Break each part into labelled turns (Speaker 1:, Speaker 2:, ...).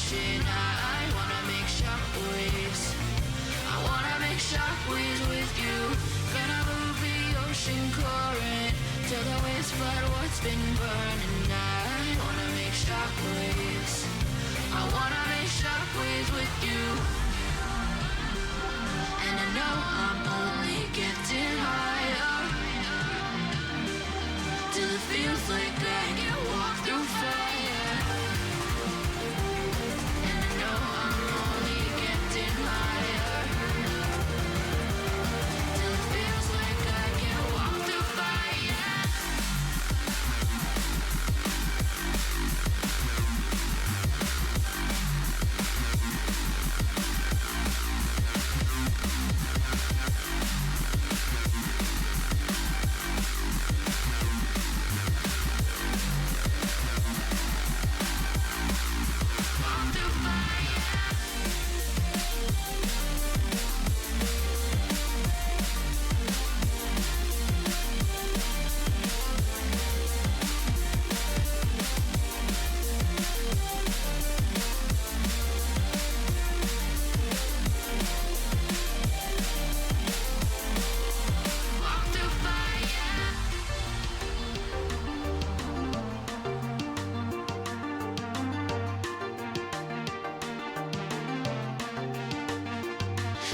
Speaker 1: ocean. I wanna make shockwaves. I wanna make shockwaves with you. Gonna move the ocean current till the waves flood what's been burning. I wanna make shockwaves. I wanna make shockwaves with you. And I know I'm only getting higher, till it feels like I can walk through fire. And I know I'm only getting higher, till it feels like I can walk through fire.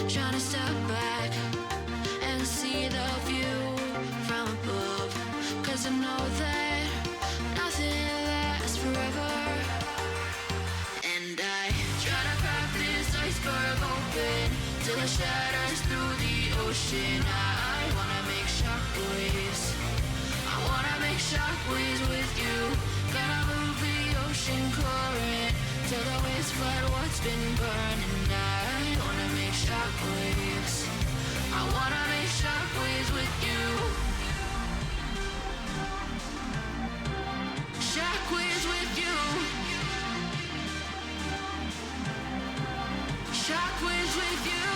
Speaker 1: Trying to step back and see the view from above, 'cause I know that nothing lasts forever. And I try to crack this iceberg open till it shatters through the ocean. I wanna make shockwaves. I wanna make shockwaves with you. Gonna move the ocean current till the waves flood what's been burning. I wanna make shockwaves. I wanna make shockwaves with you. Shockwaves with you. Shockwaves with you.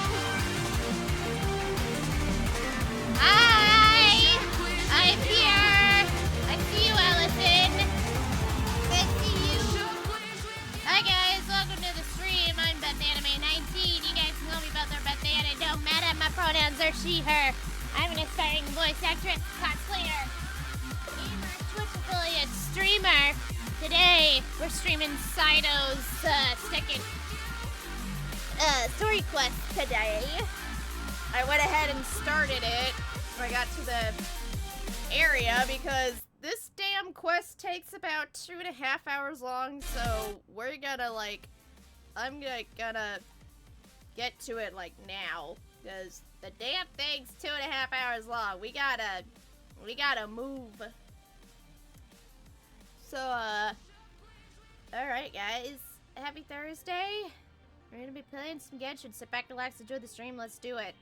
Speaker 2: Hi! I'm here! I see you, Allison! I see you! Hi guys, welcome to the stream. I'm BethAnime19. You guys can call me Beth or Bethan. It don't matter. My pronouns are she, her. I'm an aspiring voice actress, cosplayer, gamer, Twitch affiliate, streamer. Today, we're streaming Cyno's second story quest today. I went ahead and started it when I got to the area because this damn quest takes about 2.5 hours long, so we're gonna I'm gonna get to it now, because the damn thing's 2.5 hours long. We gotta move. So, alright guys, happy Thursday. We're gonna be playing some Genshin. Sit back, relax, enjoy the stream. Let's do it.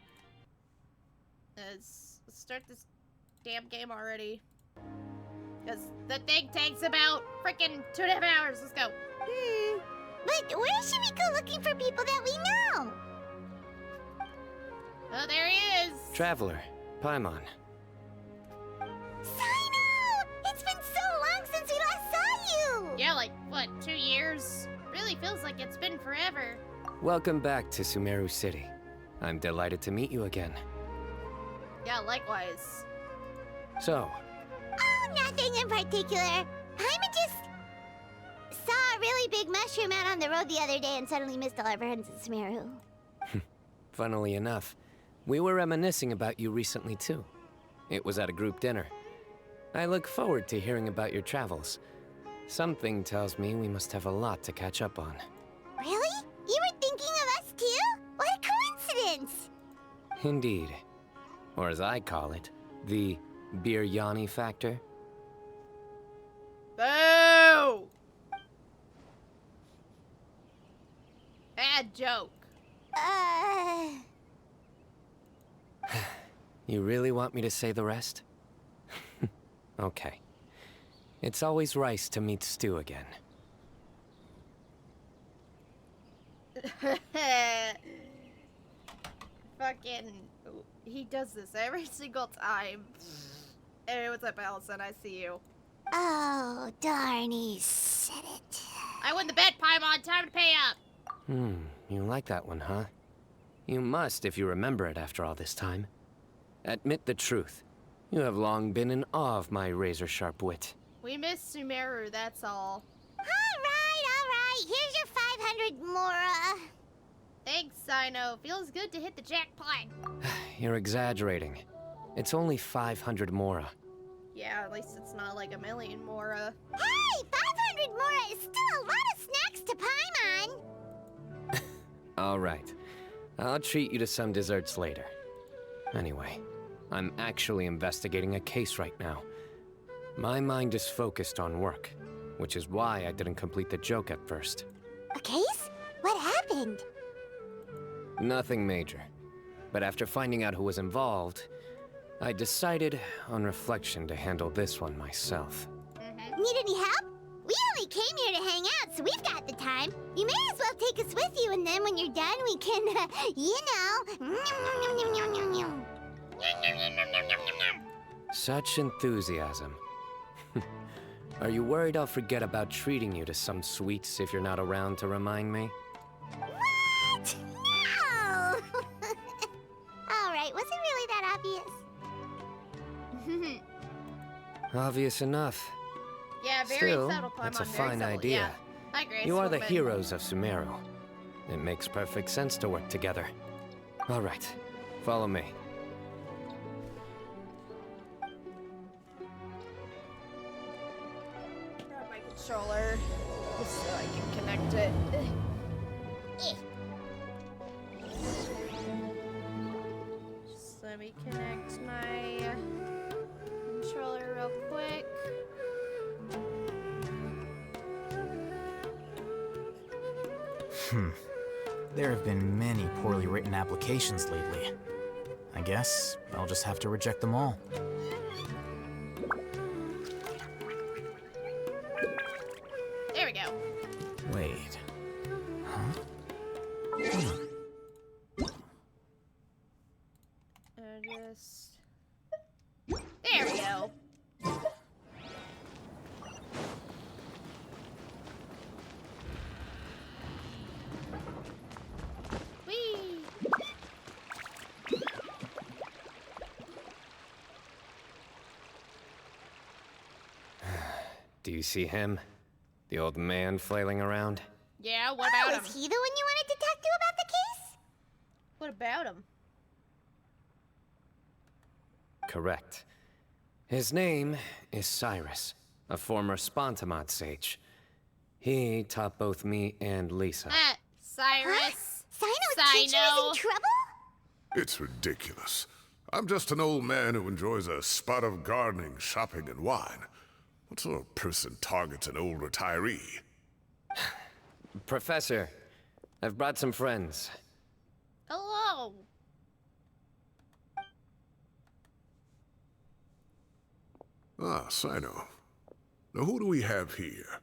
Speaker 2: Let's start this damn game already. Because the thing takes about freaking 2.5 hours. Let's go.
Speaker 3: But where should we go looking for people that we know?
Speaker 2: Oh, there he is.
Speaker 4: Traveler, Paimon.
Speaker 3: Cyno! It's been so long since we last saw you!
Speaker 2: Yeah, what, 2 years? Really feels like it's been forever.
Speaker 4: Welcome back to Sumeru City. I'm delighted to meet you again.
Speaker 2: Yeah, likewise.
Speaker 4: So,
Speaker 3: Oh, nothing in particular. Paimon just saw a really big mushroom out on the road the other day and suddenly missed all our friends at Sumeru.
Speaker 4: funnily enough, we were reminiscing about you recently too. It was at a group dinner. I look forward to hearing about your travels. Something tells me we must have a lot to catch up on.
Speaker 3: Really? You were thinking of us too? What a coincidence!
Speaker 4: Indeed. Or as I call it, the biryani factor.
Speaker 2: Boo! Bad joke.
Speaker 4: You really want me to say the rest? Okay. It's always nice to meet Stu again.
Speaker 2: Fucking... He does this every single time. Hey, what's up, Allison? I see you.
Speaker 3: Oh, darn, he said it.
Speaker 2: I won the bet, Paimon. Time to pay up.
Speaker 4: You like that one, huh? You must if you remember it after all this time. Admit the truth. You have long been in awe of my razor-sharp wit.
Speaker 2: We miss Sumeru, that's all.
Speaker 3: All right. Here's your 500 Mora.
Speaker 2: Thanks, Cyno. Feels good to hit the jackpot.
Speaker 4: You're exaggerating. It's only 500 Mora.
Speaker 2: Yeah, at least it's not like a million Mora.
Speaker 3: Hey, 500 Mora is still a lot of snacks to Paimon.
Speaker 4: All right. I'll treat you to some desserts later. Anyway, I'm actually investigating a case right now. My mind is focused on work, which is why I didn't complete the joke at first.
Speaker 3: A case? What happened?
Speaker 4: Nothing major. But after finding out who was involved, I decided, on reflection, to handle this one myself.
Speaker 3: Need any help? We only came here to hang out, so we've got the time. You may as well take us with you, and then when you're done, we can, you know.
Speaker 4: Such enthusiasm. Are you worried I'll forget about treating you to some sweets if you're not around to remind me?
Speaker 3: What? No! All right, was it really that obvious?
Speaker 4: Obvious enough.
Speaker 2: Yeah, very
Speaker 4: Still,
Speaker 2: subtle, Paimon.
Speaker 4: it's a
Speaker 2: very
Speaker 4: fine
Speaker 2: subtle.
Speaker 4: idea.
Speaker 2: Yeah. Hi, Grace.
Speaker 4: You are the
Speaker 2: Woman.
Speaker 4: heroes of Sumeru. It makes perfect sense to work together. All right, follow me.
Speaker 2: Grab my controller just so I can connect it. Just let me connect my controller real quick.
Speaker 5: There have been many poorly written applications lately. I guess I'll just have to reject them all.
Speaker 2: There we go.
Speaker 5: Wait.
Speaker 2: Just... There we go. Whee!
Speaker 4: Do you see him? The old man flailing around?
Speaker 2: Yeah, what about him?
Speaker 3: Is he the one you wanted to talk to about the case?
Speaker 2: What about him?
Speaker 4: Correct. His name is Cyrus, a former Spontamod sage. He taught both me and Lisa.
Speaker 2: Cyrus.
Speaker 3: Cyno's teacher is
Speaker 2: Cyno.
Speaker 3: in trouble?
Speaker 6: It's ridiculous. I'm just an old man who enjoys a spot of gardening, shopping, and wine. What sort of person targets an old retiree?
Speaker 4: Professor, I've brought some friends.
Speaker 2: Hello.
Speaker 6: Ah, Cyno. Now who do we have here?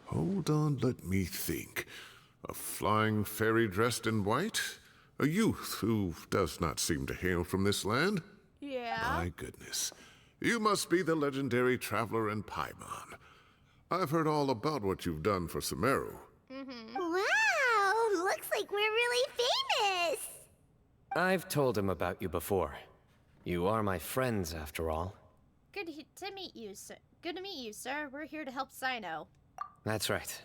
Speaker 6: Hold on, let me think. A flying fairy dressed in white? A youth who does not seem to hail from this land?
Speaker 2: Yeah.
Speaker 6: My goodness. You must be the legendary traveler in Paimon. I've heard all about what you've done for Sumeru.
Speaker 3: Wow, looks like we're really famous.
Speaker 4: I've told him about you before. You are my friends, after all.
Speaker 2: Good to meet you, sir. Good to meet you, sir. We're here to help Cyno.
Speaker 4: That's right.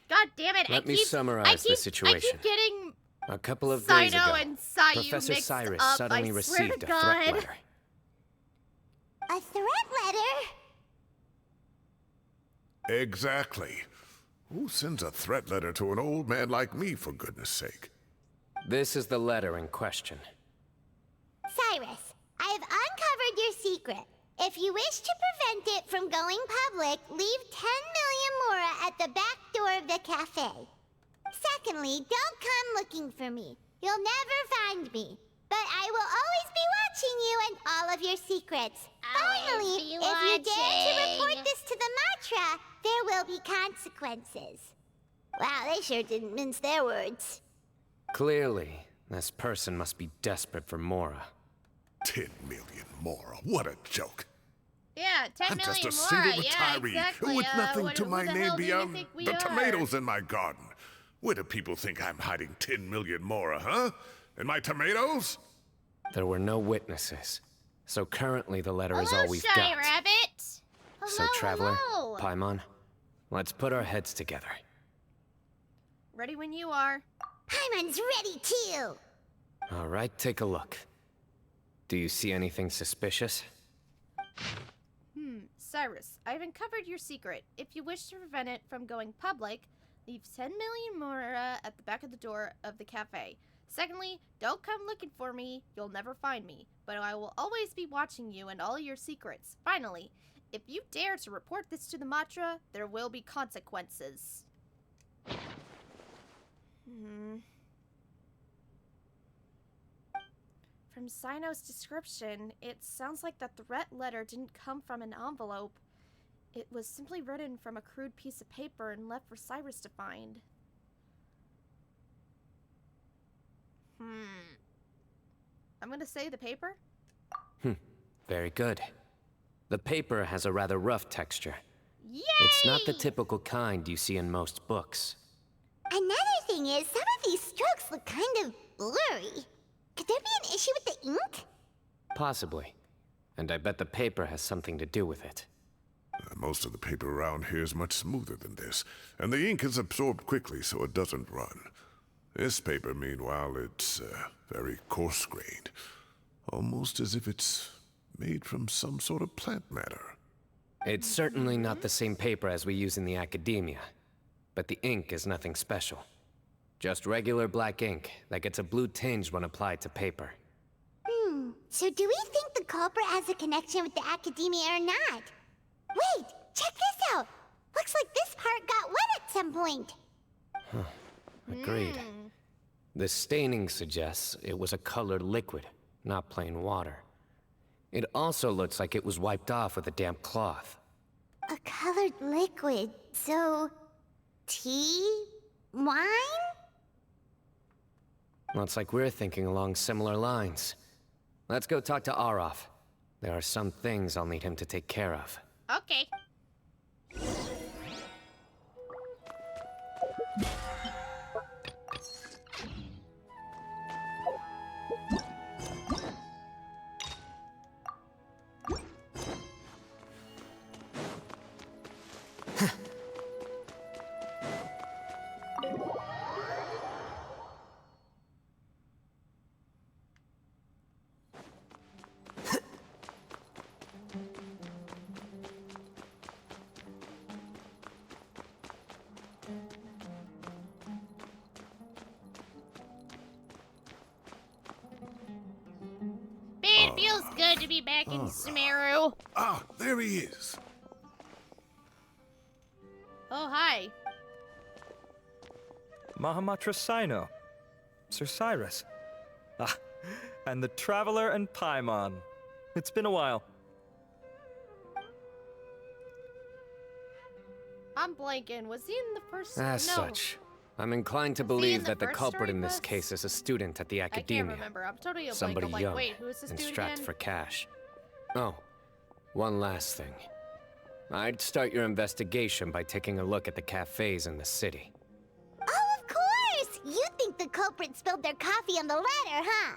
Speaker 2: God damn it!
Speaker 4: Let me summarize the situation.
Speaker 2: I keep getting
Speaker 4: A couple of days ago,
Speaker 2: Cyno and Sayu
Speaker 4: Professor
Speaker 2: mixed
Speaker 4: Cyrus
Speaker 2: up.
Speaker 4: suddenly
Speaker 2: I
Speaker 4: received
Speaker 2: swear
Speaker 4: a
Speaker 2: to
Speaker 4: threat
Speaker 2: God.
Speaker 4: letter.
Speaker 3: A threat letter?
Speaker 6: Exactly. Who sends a threat letter to an old man like me, for goodness sake?
Speaker 4: This is the letter in question.
Speaker 3: Cyrus, I have uncovered your secret. If you wish to prevent it from going public, leave 10 million Mora at the back door of the cafe. Secondly, don't come looking for me. You'll never find me. But I will always be watching you and all of your secrets. Finally, if you dare to report this to the Matra, there will be consequences. Wow, they sure didn't mince their words.
Speaker 4: Clearly, this person must be desperate for Mora.
Speaker 6: 10 million Mora. What a joke.
Speaker 2: Yeah, 10
Speaker 6: I'm
Speaker 2: million
Speaker 6: just a
Speaker 2: more.
Speaker 6: single
Speaker 2: Yeah,
Speaker 6: retiree
Speaker 2: exactly.
Speaker 6: with nothing
Speaker 2: what,
Speaker 6: to
Speaker 2: who
Speaker 6: my
Speaker 2: the
Speaker 6: name
Speaker 2: hell do you
Speaker 6: beyond
Speaker 2: think we
Speaker 6: the
Speaker 2: are?
Speaker 6: tomatoes in my garden. Where do people think I'm hiding 10 million more, huh? In my tomatoes?
Speaker 4: There were no witnesses, so currently the letter is all
Speaker 2: Hello,
Speaker 4: we've
Speaker 2: Shy
Speaker 4: got.
Speaker 2: Rabbit. Hello,
Speaker 4: So, Traveler,
Speaker 2: hello.
Speaker 4: Paimon, let's put our heads together.
Speaker 2: Ready when you are.
Speaker 3: Paimon's ready too.
Speaker 4: All right, take a look. Do you see anything suspicious?
Speaker 2: Cyrus, I've uncovered your secret. If you wish to prevent it from going public, leave 10 million mora at the back of the door of the cafe. Secondly, don't come looking for me. You'll never find me. But I will always be watching you and all your secrets. Finally, if you dare to report this to the Matra, there will be consequences. From Cyno's description, it sounds like that threat letter didn't come from an envelope. It was simply written from a crude piece of paper and left for Cyrus to find. I'm gonna say the paper?
Speaker 4: Very good. The paper has a rather rough texture.
Speaker 2: Yay!
Speaker 4: It's not the typical kind you see in most books.
Speaker 3: Another thing is, some of these strokes look kind of blurry. Could there be an issue with the ink?
Speaker 4: Possibly. And I bet the paper has something to do with it.
Speaker 6: Most of the paper around here is much smoother than this, and the ink is absorbed quickly so it doesn't run. This paper, meanwhile, it's very coarse-grained. Almost as if it's made from some sort of plant matter.
Speaker 4: It's certainly not the same paper as we use in the academia, but the ink is nothing special. Just regular black ink that gets a blue tinge when applied to paper.
Speaker 3: So do we think the culprit has a connection with the academia or not? Wait, check this out! Looks like this part got wet at some point.
Speaker 4: Agreed. The staining suggests it was a colored liquid, not plain water. It also looks like it was wiped off with a damp cloth.
Speaker 3: A colored liquid, so... tea? Wine?
Speaker 4: Looks like we're thinking along similar lines. Let's go talk to Arof. There are some things I'll need him to take care of.
Speaker 2: Okay. It feels good to be back in Sumeru.
Speaker 6: Ah, there he is.
Speaker 2: Oh, hi.
Speaker 7: Mahamatra Cyno. Sir Cyrus. Ah, and the Traveler and Paimon. It's been a while.
Speaker 2: I'm blanking. Was he in the first?
Speaker 4: As
Speaker 2: no.
Speaker 4: such, I'm inclined to
Speaker 2: Was he in
Speaker 4: believe
Speaker 2: the
Speaker 4: that the
Speaker 2: first
Speaker 4: culprit
Speaker 2: story
Speaker 4: in this
Speaker 2: bus?
Speaker 4: case is a student at the
Speaker 2: I can't
Speaker 4: academia.
Speaker 2: remember. I'm totally a blank.
Speaker 4: Somebody
Speaker 2: I'm like,
Speaker 4: young
Speaker 2: wait, who's this
Speaker 4: and
Speaker 2: dude
Speaker 4: strapped
Speaker 2: again?
Speaker 4: for cash. Oh, one last thing. I'd start your investigation by taking a look at the cafes in the city.
Speaker 3: Oh, of course! You think the culprit spilled their coffee on the ladder, huh?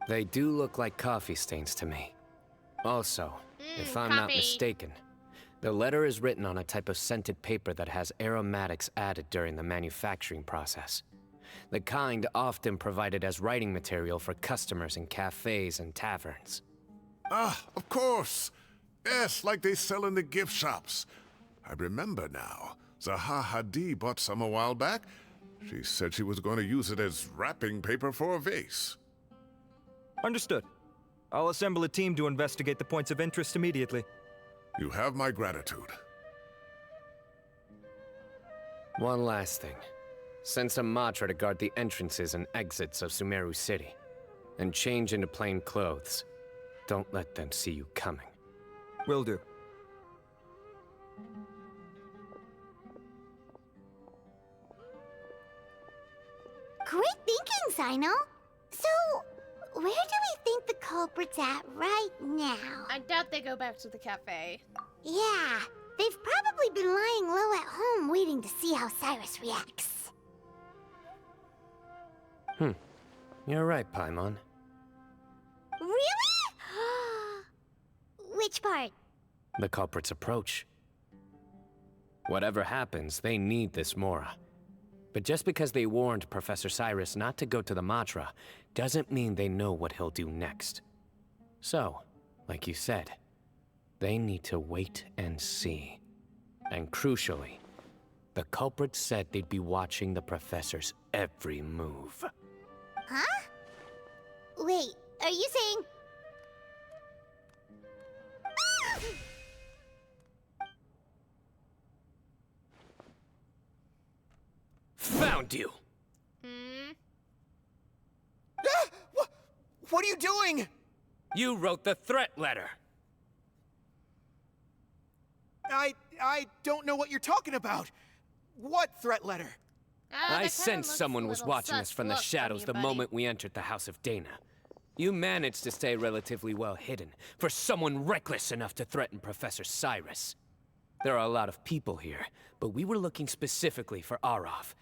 Speaker 4: They do look like coffee stains to me. Also, if I'm not
Speaker 2: coffee.
Speaker 4: mistaken, the letter is written on a type of scented paper that has aromatics added during the manufacturing process. The kind often provided as writing material for customers in cafes and taverns.
Speaker 6: Ah, of course. Yes, like they sell in the gift shops. I remember now. Zaha Hadid bought some a while back. She said she was going to use it as wrapping paper for a vase.
Speaker 7: Understood. I'll assemble a team to investigate the points of interest immediately.
Speaker 6: You have my gratitude.
Speaker 4: One last thing. Send some Matra to guard the entrances and exits of Sumeru City. And change into plain clothes. Don't let them see you coming.
Speaker 7: Will do.
Speaker 3: Great thinking, Cyno. So, where do we think the culprit's at right now?
Speaker 2: I doubt they go back to the cafe.
Speaker 3: Yeah, they've probably been lying low at home waiting to see how Cyrus reacts.
Speaker 4: You're right, Paimon.
Speaker 3: Really? Which part?
Speaker 4: The culprit's approach. Whatever happens, they need this Mora. But just because they warned Professor Cyrus not to go to the Matra, doesn't mean they know what he'll do next. So, like you said, they need to wait and see. And crucially, the culprit said they'd be watching the Professor's every move.
Speaker 3: Huh? Wait, are you saying...
Speaker 4: Found you!
Speaker 8: What are you doing?
Speaker 4: You wrote the threat letter!
Speaker 8: I don't know what you're talking about. What threat letter?
Speaker 4: I sensed someone was watching us from the shadows the moment we entered the House of Dana. You managed to stay relatively well hidden for someone reckless enough to threaten Professor Cyrus. There are a lot of people here, but we were looking specifically for Arav.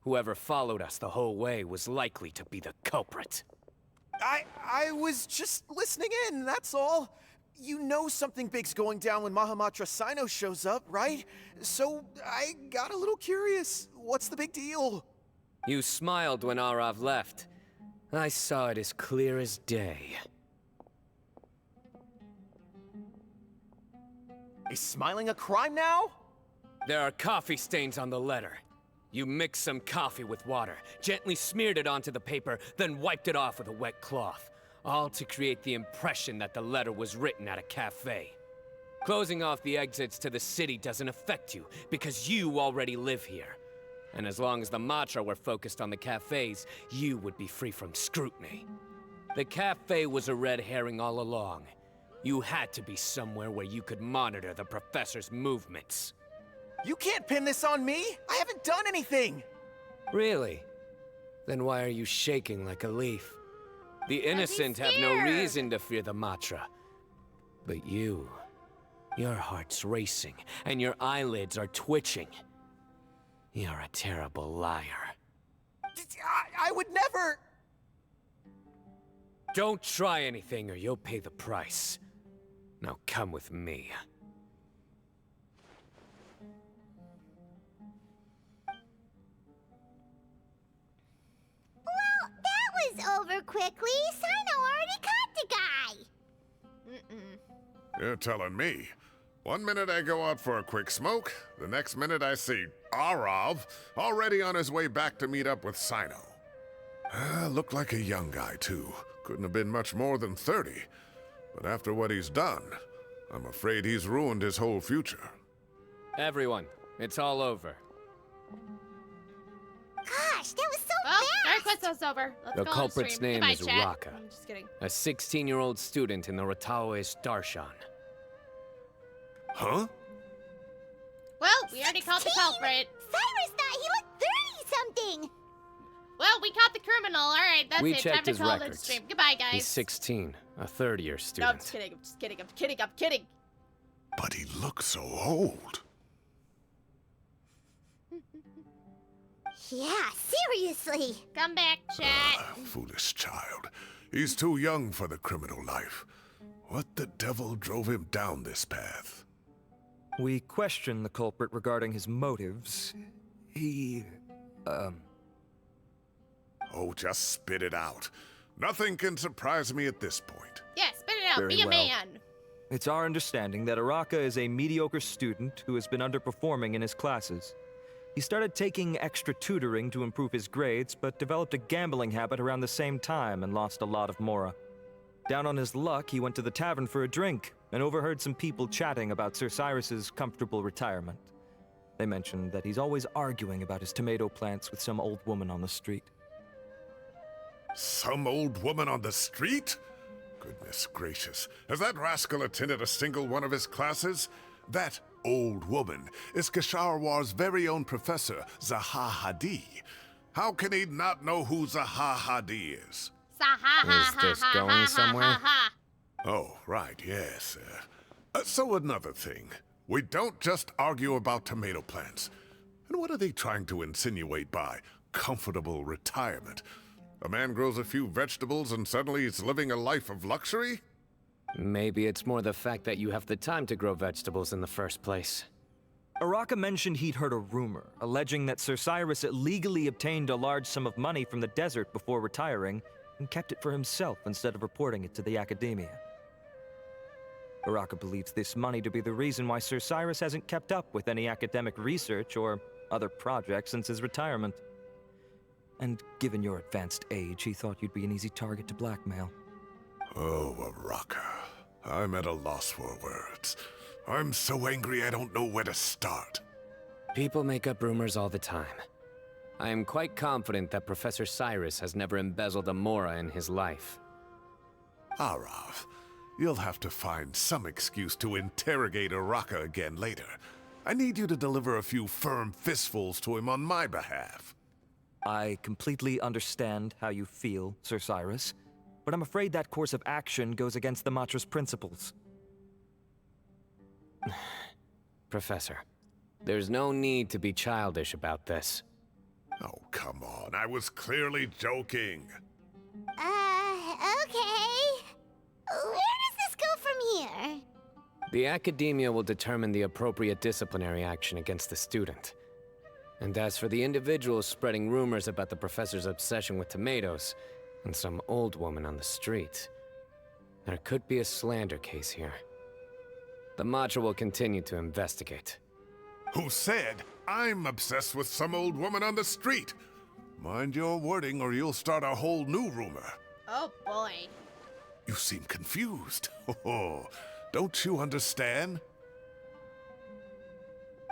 Speaker 4: Whoever followed us the whole way was likely to be the culprit.
Speaker 8: I was just listening in, that's all. You know something big's going down when Mahamatra Cyno shows up, right? So I got a little curious. What's the big deal?
Speaker 4: You smiled when Arav left. I saw it as clear as day.
Speaker 8: Is smiling a crime now?
Speaker 4: There are coffee stains on the letter. You mixed some coffee with water, gently smeared it onto the paper, then wiped it off with a wet cloth. All to create the impression that the letter was written at a cafe. Closing off the exits to the city doesn't affect you, because you already live here. And as long as the Matra were focused on the cafes, you would be free from scrutiny. The cafe was a red herring all along. You had to be somewhere where you could monitor the Professor's movements.
Speaker 8: You can't pin this on me! I haven't done anything!
Speaker 4: Really? Then why are you shaking like a leaf? The innocent have no
Speaker 2: scared.
Speaker 4: reason to fear the Matra. But you, your heart's racing, and your eyelids are twitching. You're a terrible liar.
Speaker 8: I would never...
Speaker 4: Don't try anything or you'll pay the price. Now come with me.
Speaker 3: Well, that was over quickly. Cyno already caught the guy.
Speaker 6: You're telling me. 1 minute I go out for a quick smoke, the next minute I see Arav already on his way back to meet up with Cyno. Looked like a young guy, too. Couldn't have been much more than 30. But after what he's done, I'm afraid he's ruined his whole future.
Speaker 4: Everyone, it's all over.
Speaker 3: Gosh, that was so
Speaker 2: Well, our
Speaker 3: fast.
Speaker 2: quest is over. Let's
Speaker 4: The
Speaker 2: go on
Speaker 4: culprit's
Speaker 2: stream.
Speaker 4: name
Speaker 2: Goodbye,
Speaker 4: is
Speaker 2: chat.
Speaker 4: Raka.
Speaker 2: I'm just kidding.
Speaker 4: A 16-year-old student in the Ratawe Darshan.
Speaker 6: Huh?
Speaker 2: Well, we already caught the
Speaker 3: 16?
Speaker 2: culprit.
Speaker 3: Cyrus thought he looked 30-something.
Speaker 2: Well, we caught the criminal. All right, that's
Speaker 4: We
Speaker 2: it. Time
Speaker 4: checked
Speaker 2: to
Speaker 4: his
Speaker 2: call it a
Speaker 4: records.
Speaker 2: stream. Goodbye, guys.
Speaker 4: He's 16, a third-year
Speaker 2: No, I'm
Speaker 4: student.
Speaker 2: just kidding. I'm just kidding. I'm kidding. I'm kidding.
Speaker 6: But he looks so old.
Speaker 3: Yeah, seriously.
Speaker 2: Come back, chat.
Speaker 6: Foolish child. He's too young for the criminal life. What the devil drove him down this path?
Speaker 7: We questioned the culprit regarding his motives. He,
Speaker 6: Oh, just spit it out. Nothing can surprise me at this point.
Speaker 2: Yeah, spit it out.
Speaker 7: Very
Speaker 2: Be a
Speaker 7: well.
Speaker 2: man.
Speaker 7: It's our understanding that Araka is a mediocre student who has been underperforming in his classes. He started taking extra tutoring to improve his grades, but developed a gambling habit around the same time and lost a lot of Mora. Down on his luck, he went to the tavern for a drink and overheard some people chatting about Sir Cyrus's comfortable retirement. They mentioned that he's always arguing about his tomato plants with some old woman on the street.
Speaker 6: Some old woman on the street? Goodness gracious. Has that rascal attended a single one of his classes? That old woman is Kasharwar's very own professor, Zaha Hadi. How can he not know who Zaha Hadi is?
Speaker 4: Is this going somewhere?
Speaker 6: Oh, right, yes. So another thing. We don't just argue about tomato plants. And what are they trying to insinuate by comfortable retirement? A man grows a few vegetables and suddenly he's living a life of luxury?
Speaker 4: Maybe it's more the fact that you have the time to grow vegetables in the first place.
Speaker 7: Araka mentioned he'd heard a rumor, alleging that Sir Cyrus illegally obtained a large sum of money from the desert before retiring, and kept it for himself instead of reporting it to the academia. Araka believes this money to be the reason why Sir Cyrus hasn't kept up with any academic research or other projects since his retirement. And given your advanced age, he thought you'd be an easy target to blackmail.
Speaker 6: Oh, Araka. I'm at a loss for words. I'm so angry I don't know where to start.
Speaker 4: People make up rumors all the time. I am quite confident that Professor Cyrus has never embezzled a Mora in his life.
Speaker 6: Arav, you'll have to find some excuse to interrogate Araka again later. I need you to deliver a few firm fistfuls to him on my behalf.
Speaker 7: I completely understand how you feel, Sir Cyrus, but I'm afraid that course of action goes against the Matra's principles.
Speaker 4: Professor, there's no need to be childish about this.
Speaker 6: Oh, come on. I was clearly joking.
Speaker 3: Okay. Where does this go from here?
Speaker 4: The academia will determine the appropriate disciplinary action against the student. And as for the individuals spreading rumors about the professor's obsession with tomatoes and some old woman on the street, there could be a slander case here. The Matra will continue to investigate.
Speaker 6: Who said I'm obsessed with some old woman on the street? Mind your wording or you'll start a whole new rumor.
Speaker 2: Oh boy.
Speaker 6: You seem confused. Oh, don't you understand?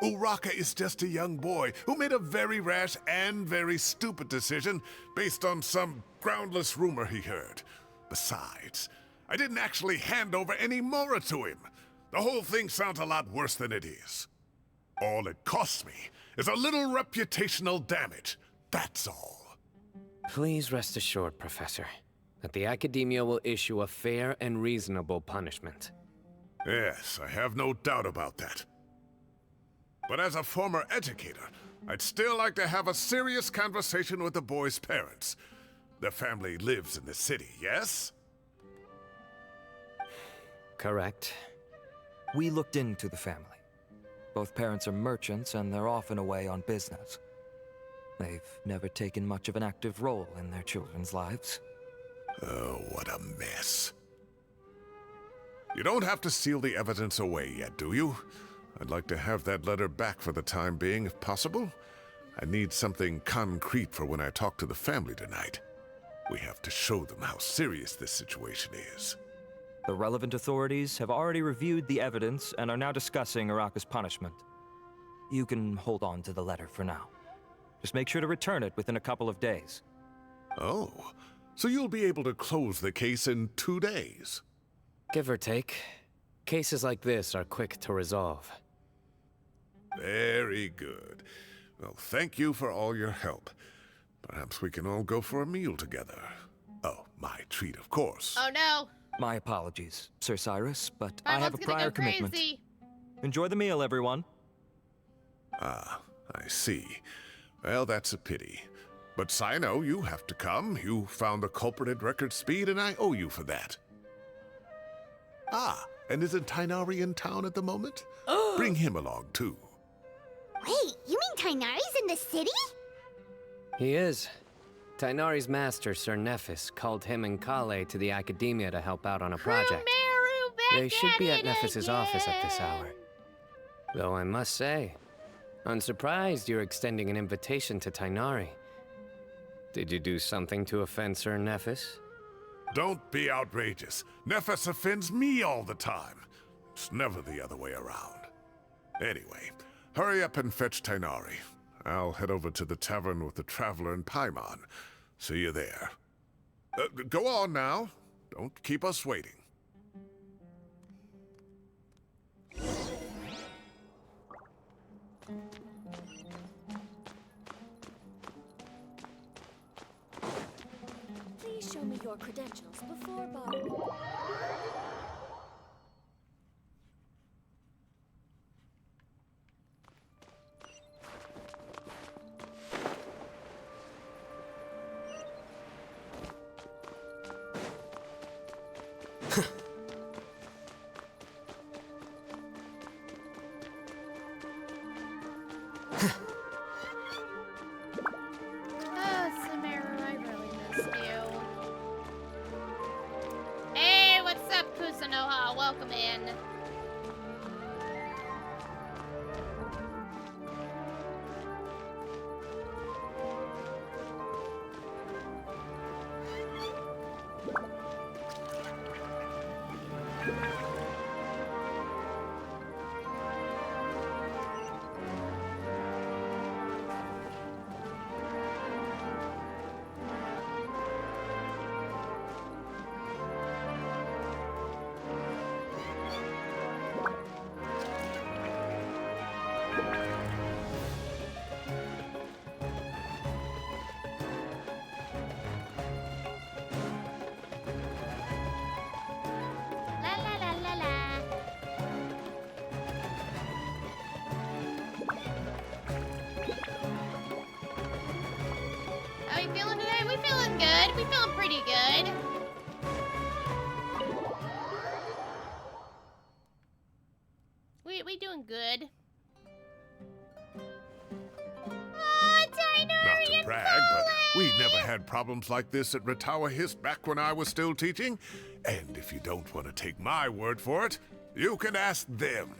Speaker 6: Uraka is just a young boy who made a very rash and very stupid decision based on some groundless rumor he heard. Besides, I didn't actually hand over any Mora to him. The whole thing sounds a lot worse than it is. All it costs me is a little reputational damage. That's all.
Speaker 4: Please rest assured, Professor, that the academia will issue a fair and reasonable punishment.
Speaker 6: Yes, I have no doubt about that. But as a former educator, I'd still like to have a serious conversation with the boy's parents. Their family lives in the city, yes?
Speaker 4: Correct.
Speaker 7: We looked into the family. Both parents are merchants, and they're often away on business. They've never taken much of an active role in their children's lives.
Speaker 6: Oh, what a mess. You don't have to seal the evidence away yet, do you? I'd like to have that letter back for the time being, if possible. I need something concrete for when I talk to the family tonight. We have to show them how serious this situation is.
Speaker 7: The relevant authorities have already reviewed the evidence and are now discussing Araka's punishment. You can hold on to the letter for now. Just make sure to return it within a couple of days.
Speaker 6: Oh, so you'll be able to close the case in 2 days?
Speaker 4: Give or take. Cases like this are quick to resolve.
Speaker 6: Very good. Well, thank you for all your help. Perhaps we can all go for a meal together. Oh, my treat, of course.
Speaker 2: Oh no.
Speaker 7: My apologies, Sir Cyrus, but
Speaker 2: My
Speaker 7: I have a
Speaker 2: mom's gonna
Speaker 7: prior
Speaker 2: go
Speaker 7: commitment.
Speaker 2: crazy.
Speaker 7: Enjoy the meal, everyone.
Speaker 6: Ah, I see. Well, that's a pity. But Cyno, you have to come. You found the culprit at record speed, and I owe you for that. Ah, and isn't Tighnari in town at the moment? Bring him along, too.
Speaker 3: Wait, you mean Tighnari's in the city?
Speaker 4: He is. Tighnari's master, Sir Nephis, called him and Kale to the academia to help out on a project. They should be at Nephis's office at this hour. Though I must say, I'm surprised you're extending an invitation to Tighnari. Did you do something to offend Sir Nephis?
Speaker 6: Don't be outrageous. Nephis offends me all the time. It's never the other way around. Anyway, hurry up and fetch Tighnari. I'll head over to the tavern with the Traveler and Paimon. See you there. Go on now. Don't keep us waiting.
Speaker 9: Please show me your credentials before borrowing.
Speaker 2: Welcome in. How we feeling today? We feeling good. We feeling pretty good. We doing good. Oh, Cyno,
Speaker 6: Not to brag, but we never had problems like this at Ratawa Hist back when I was still teaching. And if you don't want to take my word for it, you can ask them.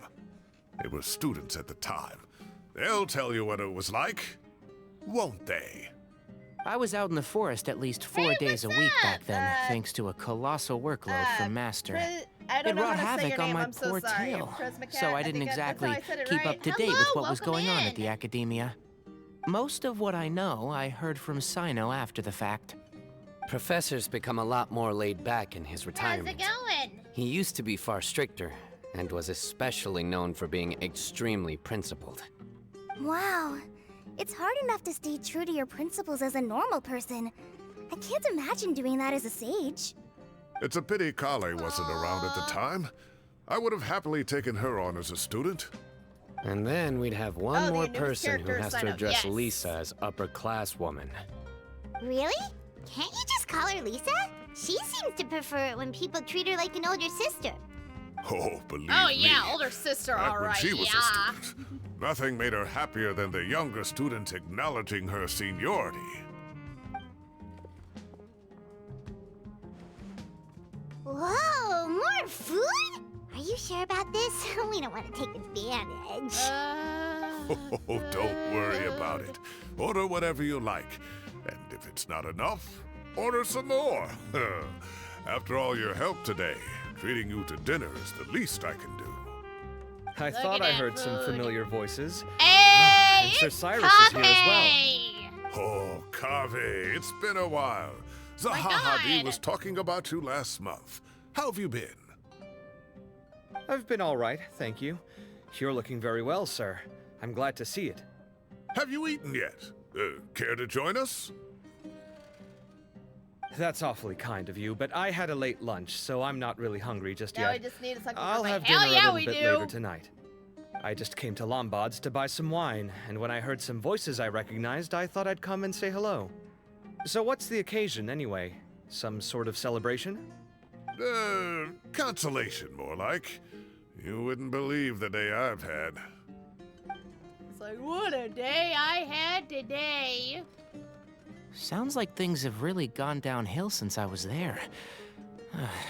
Speaker 6: They were students at the time. They'll tell you what it was like, won't they?
Speaker 10: I was out in the forest at least 4 days a week back then, thanks to a colossal workload from Master.
Speaker 11: I don't
Speaker 10: It
Speaker 11: know
Speaker 10: wrought
Speaker 11: how to say
Speaker 10: havoc
Speaker 11: your
Speaker 10: on
Speaker 11: name.
Speaker 10: my
Speaker 11: I'm so
Speaker 10: poor
Speaker 11: sorry.
Speaker 10: tail,
Speaker 11: Prismacat,
Speaker 10: so I didn't
Speaker 11: think that's how
Speaker 10: exactly
Speaker 11: I said it
Speaker 10: keep
Speaker 11: right.
Speaker 10: up to date with what was
Speaker 2: Welcome
Speaker 10: going on
Speaker 2: in.
Speaker 10: at the Academia. Most of what I know, I heard from Cyno after the fact.
Speaker 4: Professor's become a lot more laid back in his
Speaker 2: How's
Speaker 4: retirement.
Speaker 2: it going?
Speaker 4: He used to be far stricter, and was especially known for being extremely principled.
Speaker 3: Wow. It's hard enough to stay true to your principles as a normal person. I can't imagine doing that as a sage.
Speaker 6: It's a pity Kale wasn't around at the time. I would have happily taken her on as a student.
Speaker 4: And then we'd have one
Speaker 11: the
Speaker 4: more
Speaker 11: newest
Speaker 4: person who
Speaker 11: character,
Speaker 4: has to
Speaker 11: Cyno,
Speaker 4: address
Speaker 11: yes.
Speaker 4: Lisa as upper class woman.
Speaker 3: Really? Can't you just call her Lisa? She seems to prefer it when people treat her like an older sister.
Speaker 6: Oh, believe
Speaker 2: Oh
Speaker 6: me.
Speaker 2: yeah, older sister,
Speaker 6: Back
Speaker 2: alright,
Speaker 6: when she was
Speaker 2: yeah.
Speaker 6: a student, nothing made her happier than the younger students acknowledging her seniority.
Speaker 3: Whoa, more food? Are you sure about this? We don't want to take advantage.
Speaker 6: Oh, don't worry about it. Order whatever you like. And if it's not enough, order some more. After all your help today, treating you to dinner is the least I can do.
Speaker 7: I
Speaker 2: Look
Speaker 7: thought
Speaker 2: at
Speaker 7: I
Speaker 2: that
Speaker 7: heard some
Speaker 2: food.
Speaker 7: familiar voices.
Speaker 2: Hey,
Speaker 7: and Sir
Speaker 2: it's
Speaker 7: Cyrus is here as well.
Speaker 2: Kave!
Speaker 6: Oh, Kave, it's been a while.
Speaker 2: My
Speaker 6: Zahahadi
Speaker 2: God.
Speaker 6: was talking about you last month. How have you been?
Speaker 7: I've been all right, thank you. You're looking very well, sir. I'm glad to see it.
Speaker 6: Have you eaten yet? Care to join us?
Speaker 7: That's awfully kind of you, but I had a late lunch, so I'm not really hungry just
Speaker 11: Now
Speaker 7: yet.
Speaker 11: we just need something
Speaker 7: I'll
Speaker 11: for
Speaker 7: have
Speaker 11: my
Speaker 7: dinner
Speaker 2: Hell
Speaker 7: a
Speaker 2: yeah,
Speaker 7: little
Speaker 2: we
Speaker 7: bit
Speaker 2: do.
Speaker 7: later tonight. I just came to Lombard's to buy some wine, and when I heard some voices I recognized, I thought I'd come and say hello. So what's the occasion, anyway? Some sort of celebration?
Speaker 6: Consolation, more like. You wouldn't believe the day I've had.
Speaker 2: It's like, what a day I had today.
Speaker 10: Sounds like things have really gone downhill since I was there.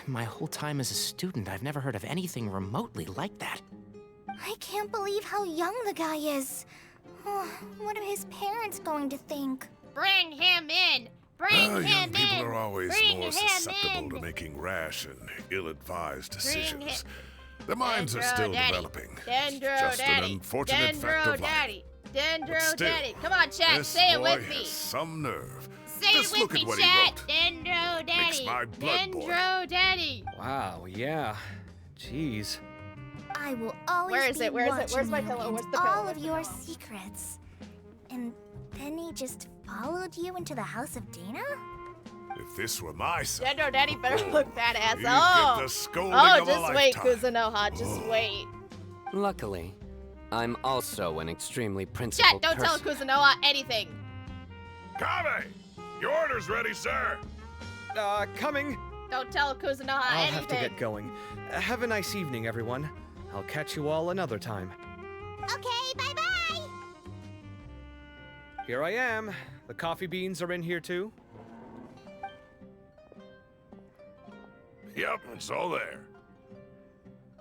Speaker 10: My whole time as a student, I've never heard of anything remotely like that.
Speaker 3: I can't believe how young the guy is. Oh, what are his parents going to think?
Speaker 2: Bring him in. Bring him
Speaker 6: Young
Speaker 2: in.
Speaker 6: people are always
Speaker 2: Bring
Speaker 6: more
Speaker 2: him
Speaker 6: susceptible
Speaker 2: in.
Speaker 6: to making rash and ill-advised
Speaker 2: Bring
Speaker 6: decisions. Their minds are
Speaker 2: Dendro
Speaker 6: still
Speaker 2: Daddy.
Speaker 6: developing.
Speaker 2: Dendro
Speaker 6: Just
Speaker 2: Daddy.
Speaker 6: an unfortunate fact
Speaker 2: Dendro
Speaker 6: of life.
Speaker 2: Daddy. Dendro
Speaker 6: But still,
Speaker 2: Daddy. Come on, chat.
Speaker 6: This
Speaker 2: Say it
Speaker 6: boy
Speaker 2: with me.
Speaker 6: has some nerve.
Speaker 2: Say
Speaker 6: Just
Speaker 2: it
Speaker 6: look
Speaker 2: with
Speaker 6: at
Speaker 2: me,
Speaker 6: what he
Speaker 2: chat.
Speaker 6: wrote.
Speaker 2: Dendro Daddy.
Speaker 6: Makes my blood boil.
Speaker 2: Dendro Daddy.
Speaker 7: Wow, yeah. Jeez.
Speaker 3: I will always
Speaker 11: Where is
Speaker 3: be
Speaker 11: it? Where is it?
Speaker 3: watching
Speaker 11: Where's my
Speaker 3: you
Speaker 11: pillow?
Speaker 3: and
Speaker 11: Where's the
Speaker 3: all
Speaker 11: pillow?
Speaker 3: of your secrets. And then he just followed you into the house of Dana?
Speaker 6: If this were my son,
Speaker 2: Gender Daddy better look badass.
Speaker 6: he'd
Speaker 2: Oh,
Speaker 6: get the scolding
Speaker 2: oh,
Speaker 6: of a
Speaker 2: just wait,
Speaker 6: lifetime.
Speaker 2: Kuzunoha, just wait.
Speaker 4: Luckily, I'm also an extremely principled
Speaker 2: Chat, don't tell
Speaker 4: person.
Speaker 2: Kuzunoha anything.
Speaker 6: Kame! Your order's ready, sir!
Speaker 11: Coming.
Speaker 2: Don't tell Kuzunoha
Speaker 11: I'll
Speaker 2: anything.
Speaker 11: have to get going. Have a nice evening, everyone. I'll catch you all another time.
Speaker 3: Okay, bye-bye!
Speaker 11: Here I am. The coffee beans are in here too.
Speaker 6: Yep, it's all there.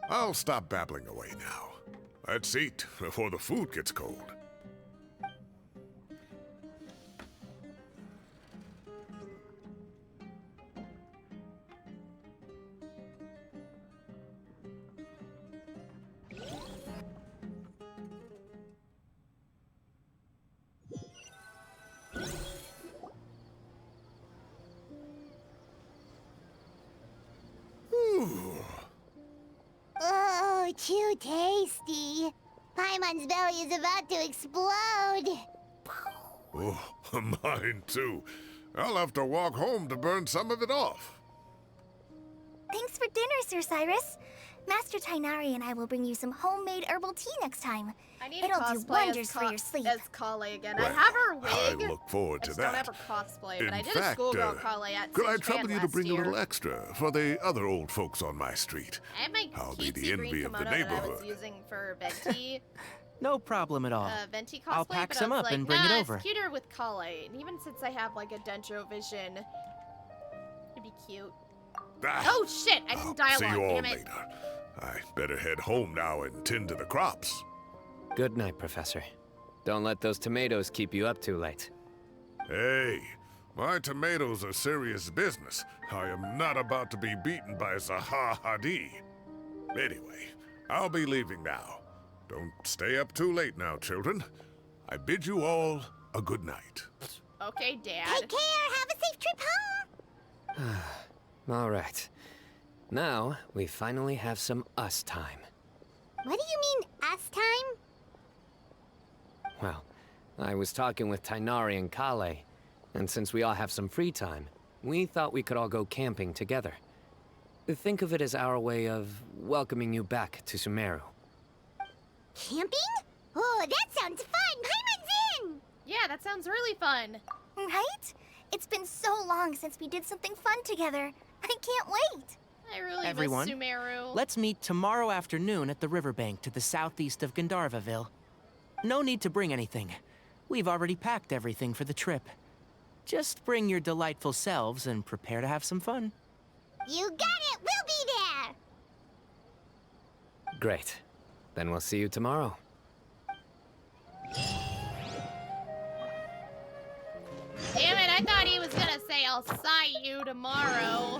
Speaker 6: I'll stop babbling away now. Let's eat before the food gets cold.
Speaker 3: Oh, too tasty. Paimon's belly is about to explode.
Speaker 6: Oh, mine too. I'll have to walk home to burn some of it off.
Speaker 12: Thanks for dinner, Sir Cyrus. Master Tainari and I will bring you some homemade herbal tea next time.
Speaker 2: I need
Speaker 12: It'll
Speaker 2: to
Speaker 12: do
Speaker 2: cosplay
Speaker 12: wonders for your sleep.
Speaker 2: as Kale again.
Speaker 6: Well,
Speaker 2: I have her
Speaker 6: I
Speaker 2: wig.
Speaker 6: look forward
Speaker 2: I
Speaker 6: to
Speaker 2: just
Speaker 6: that.
Speaker 2: don't have her cosplay, but
Speaker 6: In
Speaker 2: I did a
Speaker 6: fact,
Speaker 2: schoolgirl Kale at
Speaker 6: could I
Speaker 2: Sage
Speaker 6: trouble
Speaker 2: Band
Speaker 6: you to
Speaker 2: last
Speaker 6: bring
Speaker 2: year.
Speaker 6: a little extra for the other old folks on my street?
Speaker 2: I have my
Speaker 6: I'll be the
Speaker 2: cutesy
Speaker 6: envy
Speaker 2: green
Speaker 6: of the
Speaker 2: kimono that I was
Speaker 6: neighborhood.
Speaker 2: using for Venti,
Speaker 10: No problem at all.
Speaker 2: Venti cosplay,
Speaker 10: I'll pack
Speaker 2: but
Speaker 10: some
Speaker 2: I was
Speaker 10: up
Speaker 2: like,
Speaker 10: and bring it
Speaker 2: nah,
Speaker 10: over.
Speaker 2: it's cuter with Kale. And even since I have like a dendro vision, it'd be cute.
Speaker 6: Ah,
Speaker 2: Oh shit! I didn't
Speaker 6: I'll see
Speaker 2: dialogue.
Speaker 6: you all
Speaker 2: Damn it.
Speaker 6: later. I better head home now and tend to the crops.
Speaker 4: Good night, Professor. Don't let those tomatoes keep you up too late.
Speaker 6: Hey, my tomatoes are serious business. I am not about to be beaten by Zaha Hadi. Anyway, I'll be leaving now. Don't stay up too late now, children. I bid you all a good night.
Speaker 2: Okay, Dad.
Speaker 3: Take care. Have a safe trip home.
Speaker 4: All right. Now, we finally have some us time.
Speaker 3: What do you mean, us time?
Speaker 4: Well, I was talking with Tainari and Kale, and since we all have some free time, we thought we could all go camping together. Think of it as our way of welcoming you back to Sumeru.
Speaker 3: Camping? Oh, that sounds fun. Paimon's in.
Speaker 2: Yeah, that sounds really fun.
Speaker 12: Right? It's been so long since we did something fun together. I can't wait.
Speaker 2: I really
Speaker 10: Everyone,
Speaker 2: miss Sumeru.
Speaker 10: Let's meet tomorrow afternoon at the riverbank to the southeast of Gandharvaville. No need to bring anything. We've already packed everything for the trip. Just bring your delightful selves and prepare to have some fun.
Speaker 3: You got it. We'll be there.
Speaker 4: Great. Then we'll see you tomorrow.
Speaker 2: Damn it, I thought he was gonna say I'll see you tomorrow.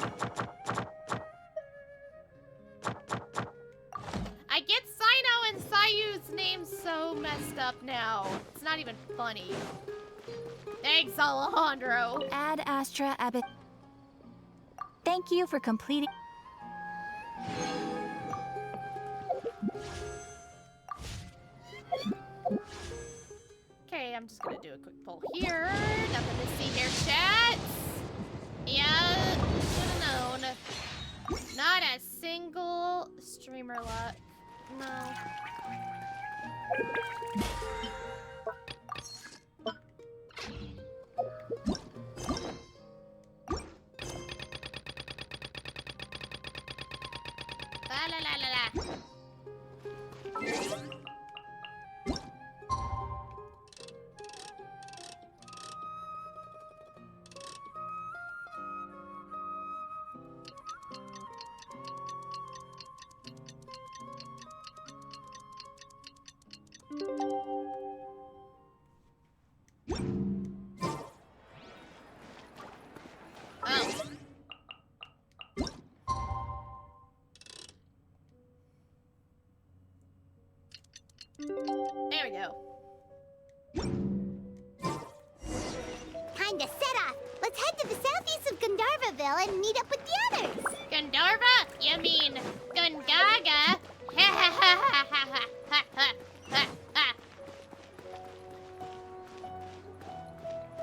Speaker 2: I get Cyno and Sayu's names so messed up now. It's not even funny. Thanks, Alejandro.
Speaker 12: Ad Astra Abbott. Thank you for completing.
Speaker 2: Okay, I'm just gonna do a quick poll here. Nothing to see here, chat. Yeah, should have known. Not a single streamer luck. No. La la la la la. Oh. There we go.
Speaker 3: Time to set off. Let's head to the southeast of Gandharvaville and meet up with the others.
Speaker 2: Gandharva? You mean Gungaga?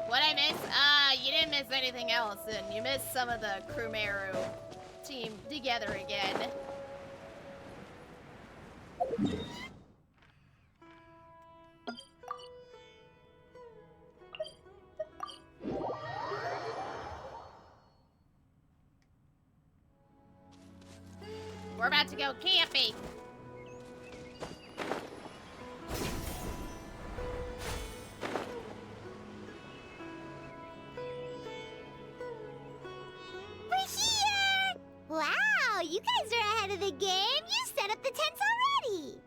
Speaker 2: What I miss? You didn't miss anything else, and you miss some of the Crewmeru team together again. We're about to go camping.
Speaker 3: We're here! Wow, you guys are ahead of the game. You set up the tents already.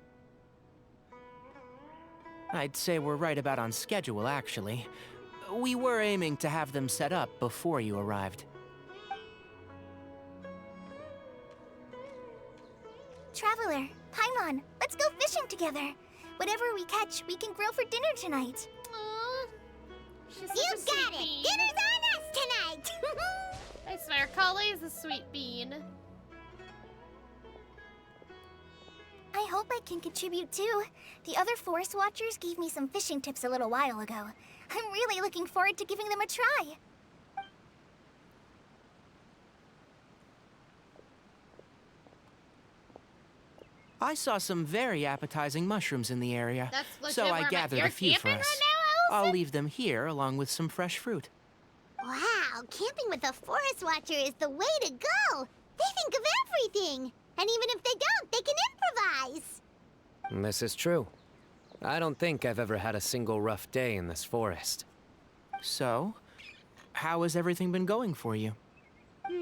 Speaker 10: I'd say we're right about on schedule, actually. We were aiming to have them set up before you arrived.
Speaker 12: Traveler, Paimon, let's go fishing together. Whatever we catch, we can grill for dinner tonight.
Speaker 2: Aww. She's such
Speaker 3: You
Speaker 2: a sweet
Speaker 3: got it.
Speaker 2: bean.
Speaker 3: Dinner's on us tonight.
Speaker 2: I swear, Kali is a sweet bean.
Speaker 12: I hope I can contribute too. The other forest watchers gave me some fishing tips a little while ago. I'm really looking forward to giving them a try.
Speaker 10: I saw some very appetizing mushrooms in the area,
Speaker 2: That's legit
Speaker 10: so
Speaker 2: where
Speaker 10: I
Speaker 2: I'm at.
Speaker 10: gathered
Speaker 2: You're
Speaker 10: a few for
Speaker 2: camping
Speaker 10: us.
Speaker 2: right now, Allison?
Speaker 10: I'll leave them here along with some fresh fruit.
Speaker 3: Wow, camping with a forest watcher is the way to go. They think of everything. And even if they don't, they can improvise.
Speaker 4: This is true. I don't think I've ever had a single rough day in this forest.
Speaker 10: So, how has everything been going for you?
Speaker 3: Well,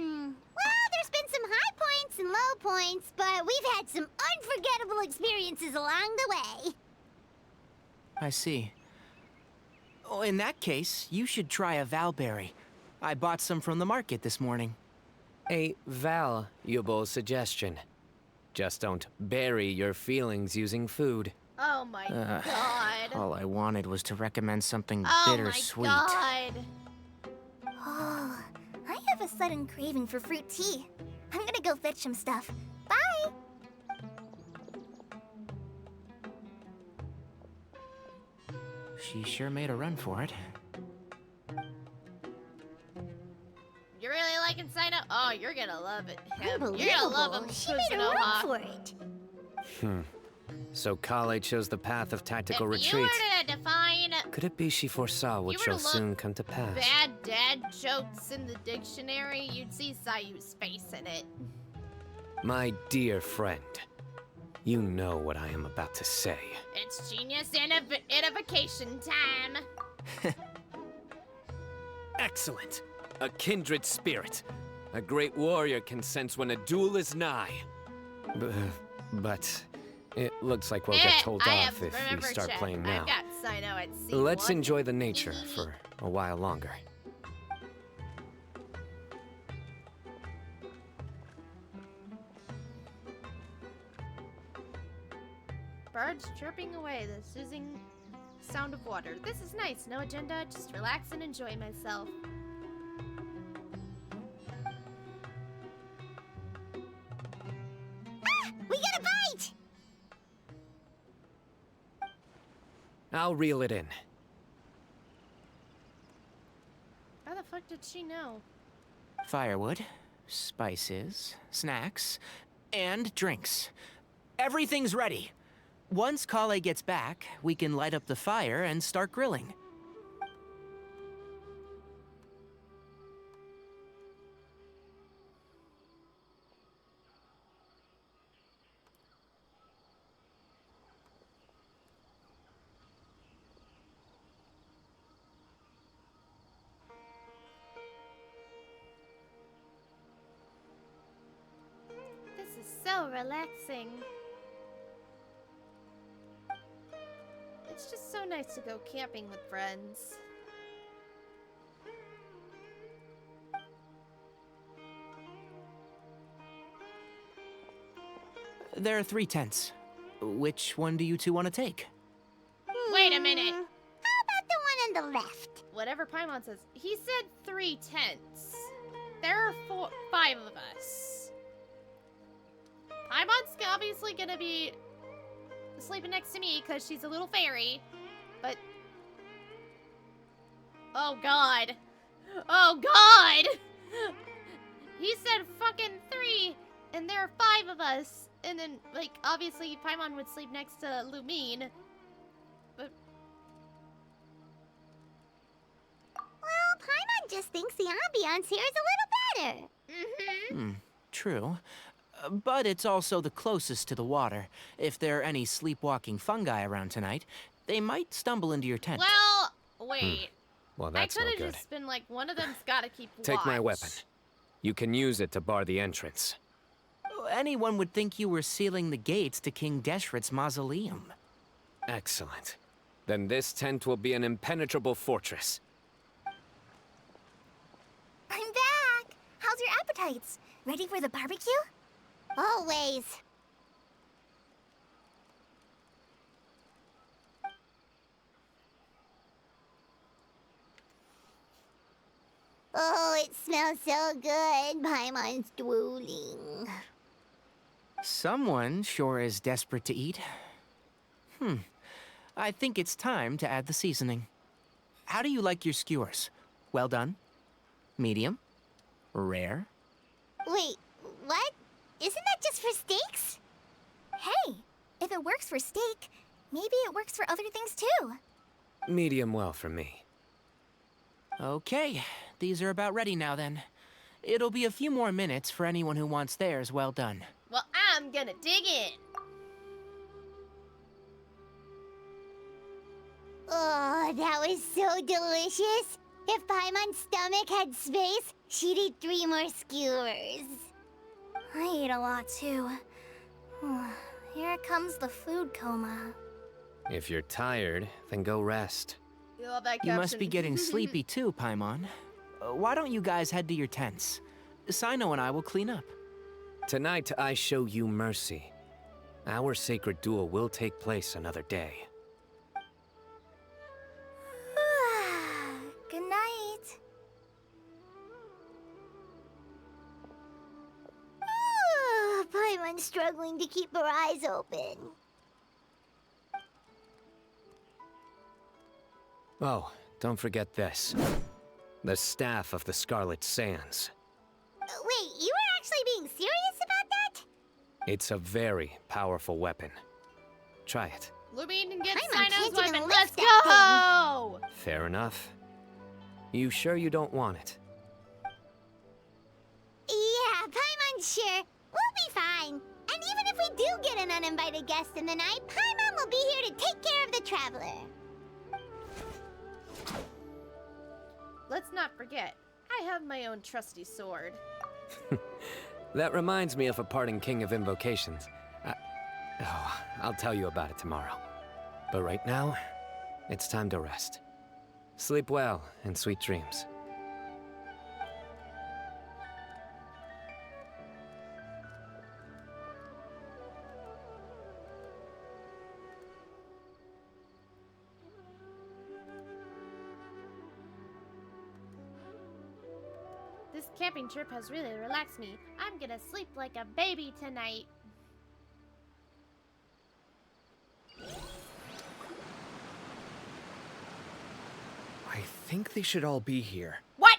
Speaker 3: there's been some high points and low points, but we've had some unforgettable experiences along the way.
Speaker 10: I see. Oh, in that case, you should try a valberry. I bought some from the market this morning.
Speaker 4: A valuable suggestion. Just don't bury your feelings using food.
Speaker 2: Oh my god.
Speaker 10: All I wanted was to recommend something
Speaker 2: Oh
Speaker 10: bittersweet.
Speaker 2: my god.
Speaker 12: Oh, I have a sudden craving for fruit tea. I'm gonna go fetch some stuff. Bye!
Speaker 10: She sure made a run for it.
Speaker 2: You really liking Cyno? Oh, you're gonna love it. You're gonna love him.
Speaker 3: She made a run for it.
Speaker 4: So Kale chose the path of tactical
Speaker 2: If
Speaker 4: retreat.
Speaker 2: you were to define
Speaker 4: Could it be she foresaw what
Speaker 2: You were
Speaker 4: shall
Speaker 2: to look
Speaker 4: soon come to pass?
Speaker 2: bad dad jokes in the dictionary, you'd see Sayu's face in it.
Speaker 4: My dear friend, you know what I am about to say.
Speaker 2: It's genius vacation time.
Speaker 4: Excellent! A kindred spirit. A great warrior can sense when a duel is nigh. But it looks like we'll get told off if we start playing now.
Speaker 2: I've got Cyno at C1.
Speaker 4: Let's enjoy the nature for a while longer.
Speaker 2: Birds chirping away, the soothing sound of water. This is nice. No agenda, just relax and enjoy myself.
Speaker 3: We got a bite!
Speaker 4: I'll reel it in.
Speaker 2: How the fuck did she know?
Speaker 10: Firewood, spices, snacks, and drinks. Everything's ready. Once Kale gets back, we can light up the fire and start grilling.
Speaker 2: This is so relaxing. It's just so nice to go camping with friends.
Speaker 10: There are 3 tents. Which one do you two want to take?
Speaker 2: Wait a minute.
Speaker 3: How about the one on the left?
Speaker 2: Whatever Paimon says. He said 3 tents. There are 5 of us. Paimon's obviously gonna be sleeping next to me because she's a little fairy. But... oh god. Oh God! He said fucking 3, and there are 5 of us. And then, like, obviously Paimon would sleep next to Lumine. But...
Speaker 3: Well, Paimon just thinks the ambiance here is a little better.
Speaker 10: True. But it's also the closest to the water. If there are any sleepwalking fungi around tonight, they might stumble into your tent.
Speaker 2: Well, wait.
Speaker 4: Well,
Speaker 2: I
Speaker 4: that's
Speaker 2: could
Speaker 4: no
Speaker 2: have
Speaker 4: good.
Speaker 2: just been like, one of them's gotta keep watch.
Speaker 4: Take my weapon. You can use it to bar the entrance.
Speaker 10: Anyone would think you were sealing the gates to King Deshret's mausoleum.
Speaker 4: Excellent. Then this tent will be an impenetrable fortress.
Speaker 12: I'm back! How's your appetites? Ready for the barbecue?
Speaker 3: Always. Oh, it smells so good. Paimon's drooling.
Speaker 10: Someone sure is desperate to eat. I think it's time to add the seasoning. How do you like your skewers? Well done? Medium? Rare?
Speaker 3: Wait, what? Isn't that just for steaks?
Speaker 12: Hey, if it works for steak, maybe it works for other things too.
Speaker 4: Medium well for me.
Speaker 10: Okay, these are about ready now then. It'll be a few more minutes for anyone who wants theirs well done.
Speaker 2: Well, I'm gonna dig in.
Speaker 3: Oh, that was so delicious. If Paimon's stomach had space, she'd eat 3 more skewers.
Speaker 12: I ate a lot too. Here comes the food coma.
Speaker 4: If you're tired, then go rest.
Speaker 2: You love that
Speaker 10: You must
Speaker 2: caption.
Speaker 10: be getting sleepy too, Paimon. Why don't you guys head to your tents? Cyno and I will clean up.
Speaker 4: Tonight, I show you mercy. Our sacred duel will take place another day.
Speaker 12: Good night.
Speaker 3: Paimon's struggling to keep her eyes open.
Speaker 4: Oh, don't forget this. The Staff of the Scarlet Sands.
Speaker 3: Wait, you were actually being serious about that?
Speaker 4: It's a very powerful weapon. Try it.
Speaker 2: Lumine gets
Speaker 3: Paimon
Speaker 2: Cyno's
Speaker 3: can't even
Speaker 2: weapon.
Speaker 3: lift
Speaker 2: Let's
Speaker 3: that
Speaker 2: go!
Speaker 4: Fair enough. You sure you don't want it?
Speaker 3: Yeah, Paimon's sure. We'll be fine. And even if we do get an uninvited guest in the night, Paimon will be here to take care of the traveler.
Speaker 2: Let's not forget, I have my own trusty sword.
Speaker 4: That reminds me of a parting king of invocations. I'll tell you about it tomorrow. But right now, it's time to rest. Sleep well and sweet dreams.
Speaker 2: This camping trip has really relaxed me. I'm gonna sleep like a baby tonight.
Speaker 11: I think they should all be here.
Speaker 2: What?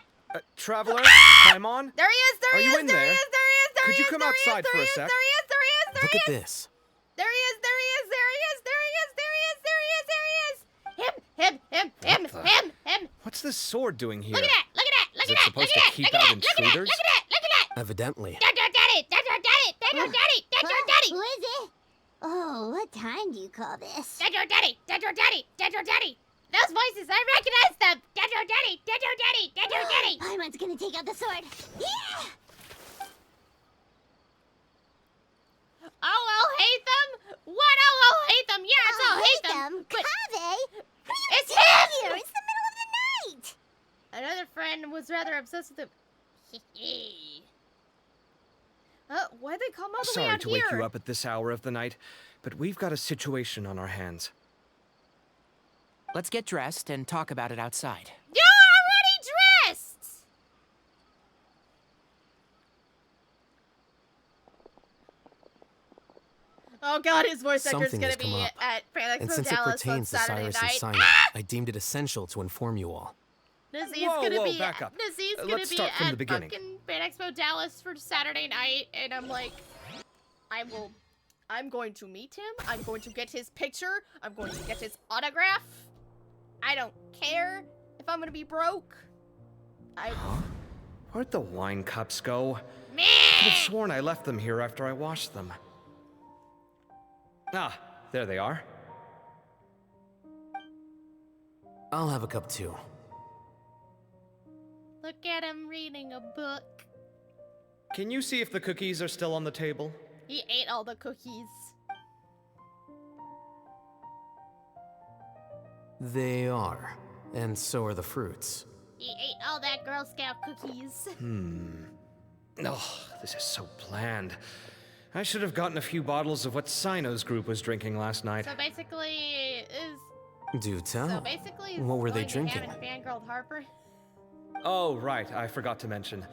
Speaker 11: Traveler, Paimon?
Speaker 2: There he is! There
Speaker 11: Are
Speaker 2: he
Speaker 11: you
Speaker 2: is!
Speaker 11: in
Speaker 2: There he
Speaker 11: there?
Speaker 2: is! There he is! There
Speaker 11: Could
Speaker 2: he
Speaker 11: you
Speaker 2: is!
Speaker 11: come
Speaker 2: There he is!
Speaker 11: outside
Speaker 2: There
Speaker 11: for
Speaker 2: he
Speaker 11: a
Speaker 2: is!
Speaker 11: sec?
Speaker 2: There he is! There he is! There
Speaker 5: Look
Speaker 2: he
Speaker 5: at
Speaker 2: is!
Speaker 5: this.
Speaker 2: There he is! There he is! There he is! There he is! There he is! There he is! There he is! Him!
Speaker 11: What's this sword doing here?
Speaker 2: Look at that! Look at that! Look
Speaker 11: Is
Speaker 2: at
Speaker 11: it
Speaker 2: that!
Speaker 11: supposed
Speaker 2: Look
Speaker 11: to
Speaker 2: at
Speaker 11: keep
Speaker 2: that!
Speaker 11: out
Speaker 2: Look at that! Look at that!
Speaker 11: intruders?
Speaker 2: Look at that! Look at that!
Speaker 5: Evidently.
Speaker 2: That's your daddy! That's your daddy! That's your daddy! That's your daddy!
Speaker 3: Who is it? Oh, what time do you call this?
Speaker 2: That's your daddy! That's your daddy! That's your daddy! Those voices, I recognize them! That's your daddy! That's your daddy! That's your daddy!
Speaker 3: Paimon's gonna take out the sword. Yeah!
Speaker 2: Oh, I'll hate them? What? Oh, I'll hate them! Yes, I'll hate them! But
Speaker 3: Kaveh? What are you
Speaker 2: it's
Speaker 3: doing
Speaker 2: him!
Speaker 3: here? It's the middle of the night!
Speaker 2: another friend was rather obsessed with him. Why'd they come all the way
Speaker 11: Sorry
Speaker 2: out
Speaker 11: to
Speaker 2: here?
Speaker 11: wake you up at this hour of the night, but we've got a situation on our hands.
Speaker 10: Let's get dressed and talk about it outside.
Speaker 2: You're already dressed! Oh god, his voice actor's
Speaker 5: Something
Speaker 2: gonna
Speaker 5: has come
Speaker 2: be
Speaker 5: up.
Speaker 2: at Fan
Speaker 5: And
Speaker 2: Expo
Speaker 5: since it
Speaker 2: Dallas on
Speaker 5: pertains to
Speaker 2: Saturday
Speaker 5: Cyrus and
Speaker 2: night.
Speaker 5: Cyno,
Speaker 2: Ah!
Speaker 5: I deemed it essential to inform you all.
Speaker 2: Nazir's
Speaker 11: Whoa,
Speaker 2: gonna
Speaker 11: whoa,
Speaker 2: be
Speaker 11: back up.
Speaker 2: Nazir's gonna
Speaker 11: Let's
Speaker 2: be
Speaker 11: start from
Speaker 2: at
Speaker 11: the beginning.
Speaker 2: fucking Fan Expo Dallas for Saturday night, and I'm like, I'm going to meet him. I'm going to get his picture. I'm going to get his autograph. I don't care if I'm gonna be broke.
Speaker 11: Where'd the wine cups go?
Speaker 2: Meh!
Speaker 11: I could have sworn I left them here after I washed them. Ah, there they are.
Speaker 5: I'll have a cup too.
Speaker 2: Look at him reading a book.
Speaker 11: Can you see if the cookies are still on the table?
Speaker 2: He ate all the cookies.
Speaker 5: They are. And so are the fruits.
Speaker 2: He ate all that Girl Scout cookies.
Speaker 11: Oh, this is so bland. I should have gotten a few bottles of what Cyno's group was drinking last night.
Speaker 2: So basically,
Speaker 5: Do tell.
Speaker 2: what
Speaker 5: were they drinking?
Speaker 2: Fangirl Harper.
Speaker 11: Oh, right, I forgot to mention.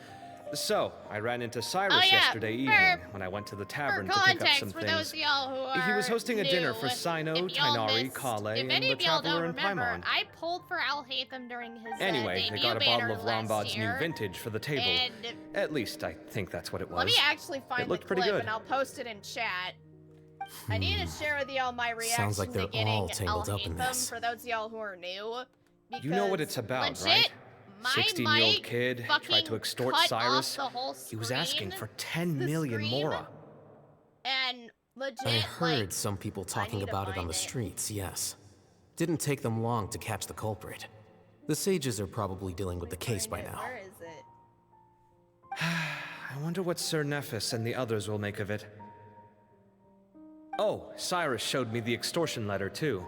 Speaker 11: So, I ran into Cyrus
Speaker 2: Oh, yeah,
Speaker 11: yesterday evening when I went to the tavern to pick up
Speaker 2: context,
Speaker 11: some
Speaker 2: for
Speaker 11: things.
Speaker 2: those of y'all who are
Speaker 11: He was hosting a dinner for
Speaker 2: new,
Speaker 11: Cyno,
Speaker 2: if y'all
Speaker 11: Tainari,
Speaker 2: missed-
Speaker 11: Kale,
Speaker 2: if
Speaker 11: and
Speaker 2: any
Speaker 11: the
Speaker 2: of y'all don't
Speaker 11: Traveler and
Speaker 2: remember,
Speaker 11: Paimon.
Speaker 2: I pulled for Alhaitham during his
Speaker 11: Anyway, they
Speaker 2: debut
Speaker 11: got a
Speaker 2: banner
Speaker 11: bottle of
Speaker 2: last
Speaker 11: Lombard's
Speaker 2: year,
Speaker 11: new vintage for the table.
Speaker 2: and
Speaker 11: At least, I think that's what it was.
Speaker 2: let me actually find
Speaker 11: It looked
Speaker 2: the
Speaker 11: pretty
Speaker 2: clip
Speaker 11: good.
Speaker 2: and I'll post it in chat. I need to share with y'all my reaction
Speaker 5: Sounds like
Speaker 2: to
Speaker 5: they're
Speaker 2: getting
Speaker 5: all tangled up in
Speaker 2: Alhaitham
Speaker 5: this.
Speaker 2: for those of y'all who are new.
Speaker 11: You know what
Speaker 2: because
Speaker 11: it's about,
Speaker 2: legit,
Speaker 11: right?
Speaker 2: my
Speaker 11: 16-year-old
Speaker 2: mic
Speaker 11: kid
Speaker 2: fucking
Speaker 11: tried to extort
Speaker 2: cut
Speaker 11: Cyrus.
Speaker 2: off the whole
Speaker 11: He was asking
Speaker 2: screen,
Speaker 11: for 10
Speaker 2: the
Speaker 11: million
Speaker 2: screen,
Speaker 11: mora.
Speaker 2: And legit,
Speaker 5: I heard
Speaker 2: like,
Speaker 5: some people talking
Speaker 2: need to
Speaker 5: about it on
Speaker 2: find
Speaker 5: the
Speaker 2: it.
Speaker 5: streets, yes. Didn't take them long to catch the culprit. The sages are probably dealing with the case by now.
Speaker 2: Where is it?
Speaker 11: I wonder what Sir Nephis and the others will make of it. Oh, Cyrus showed me the extortion letter, too.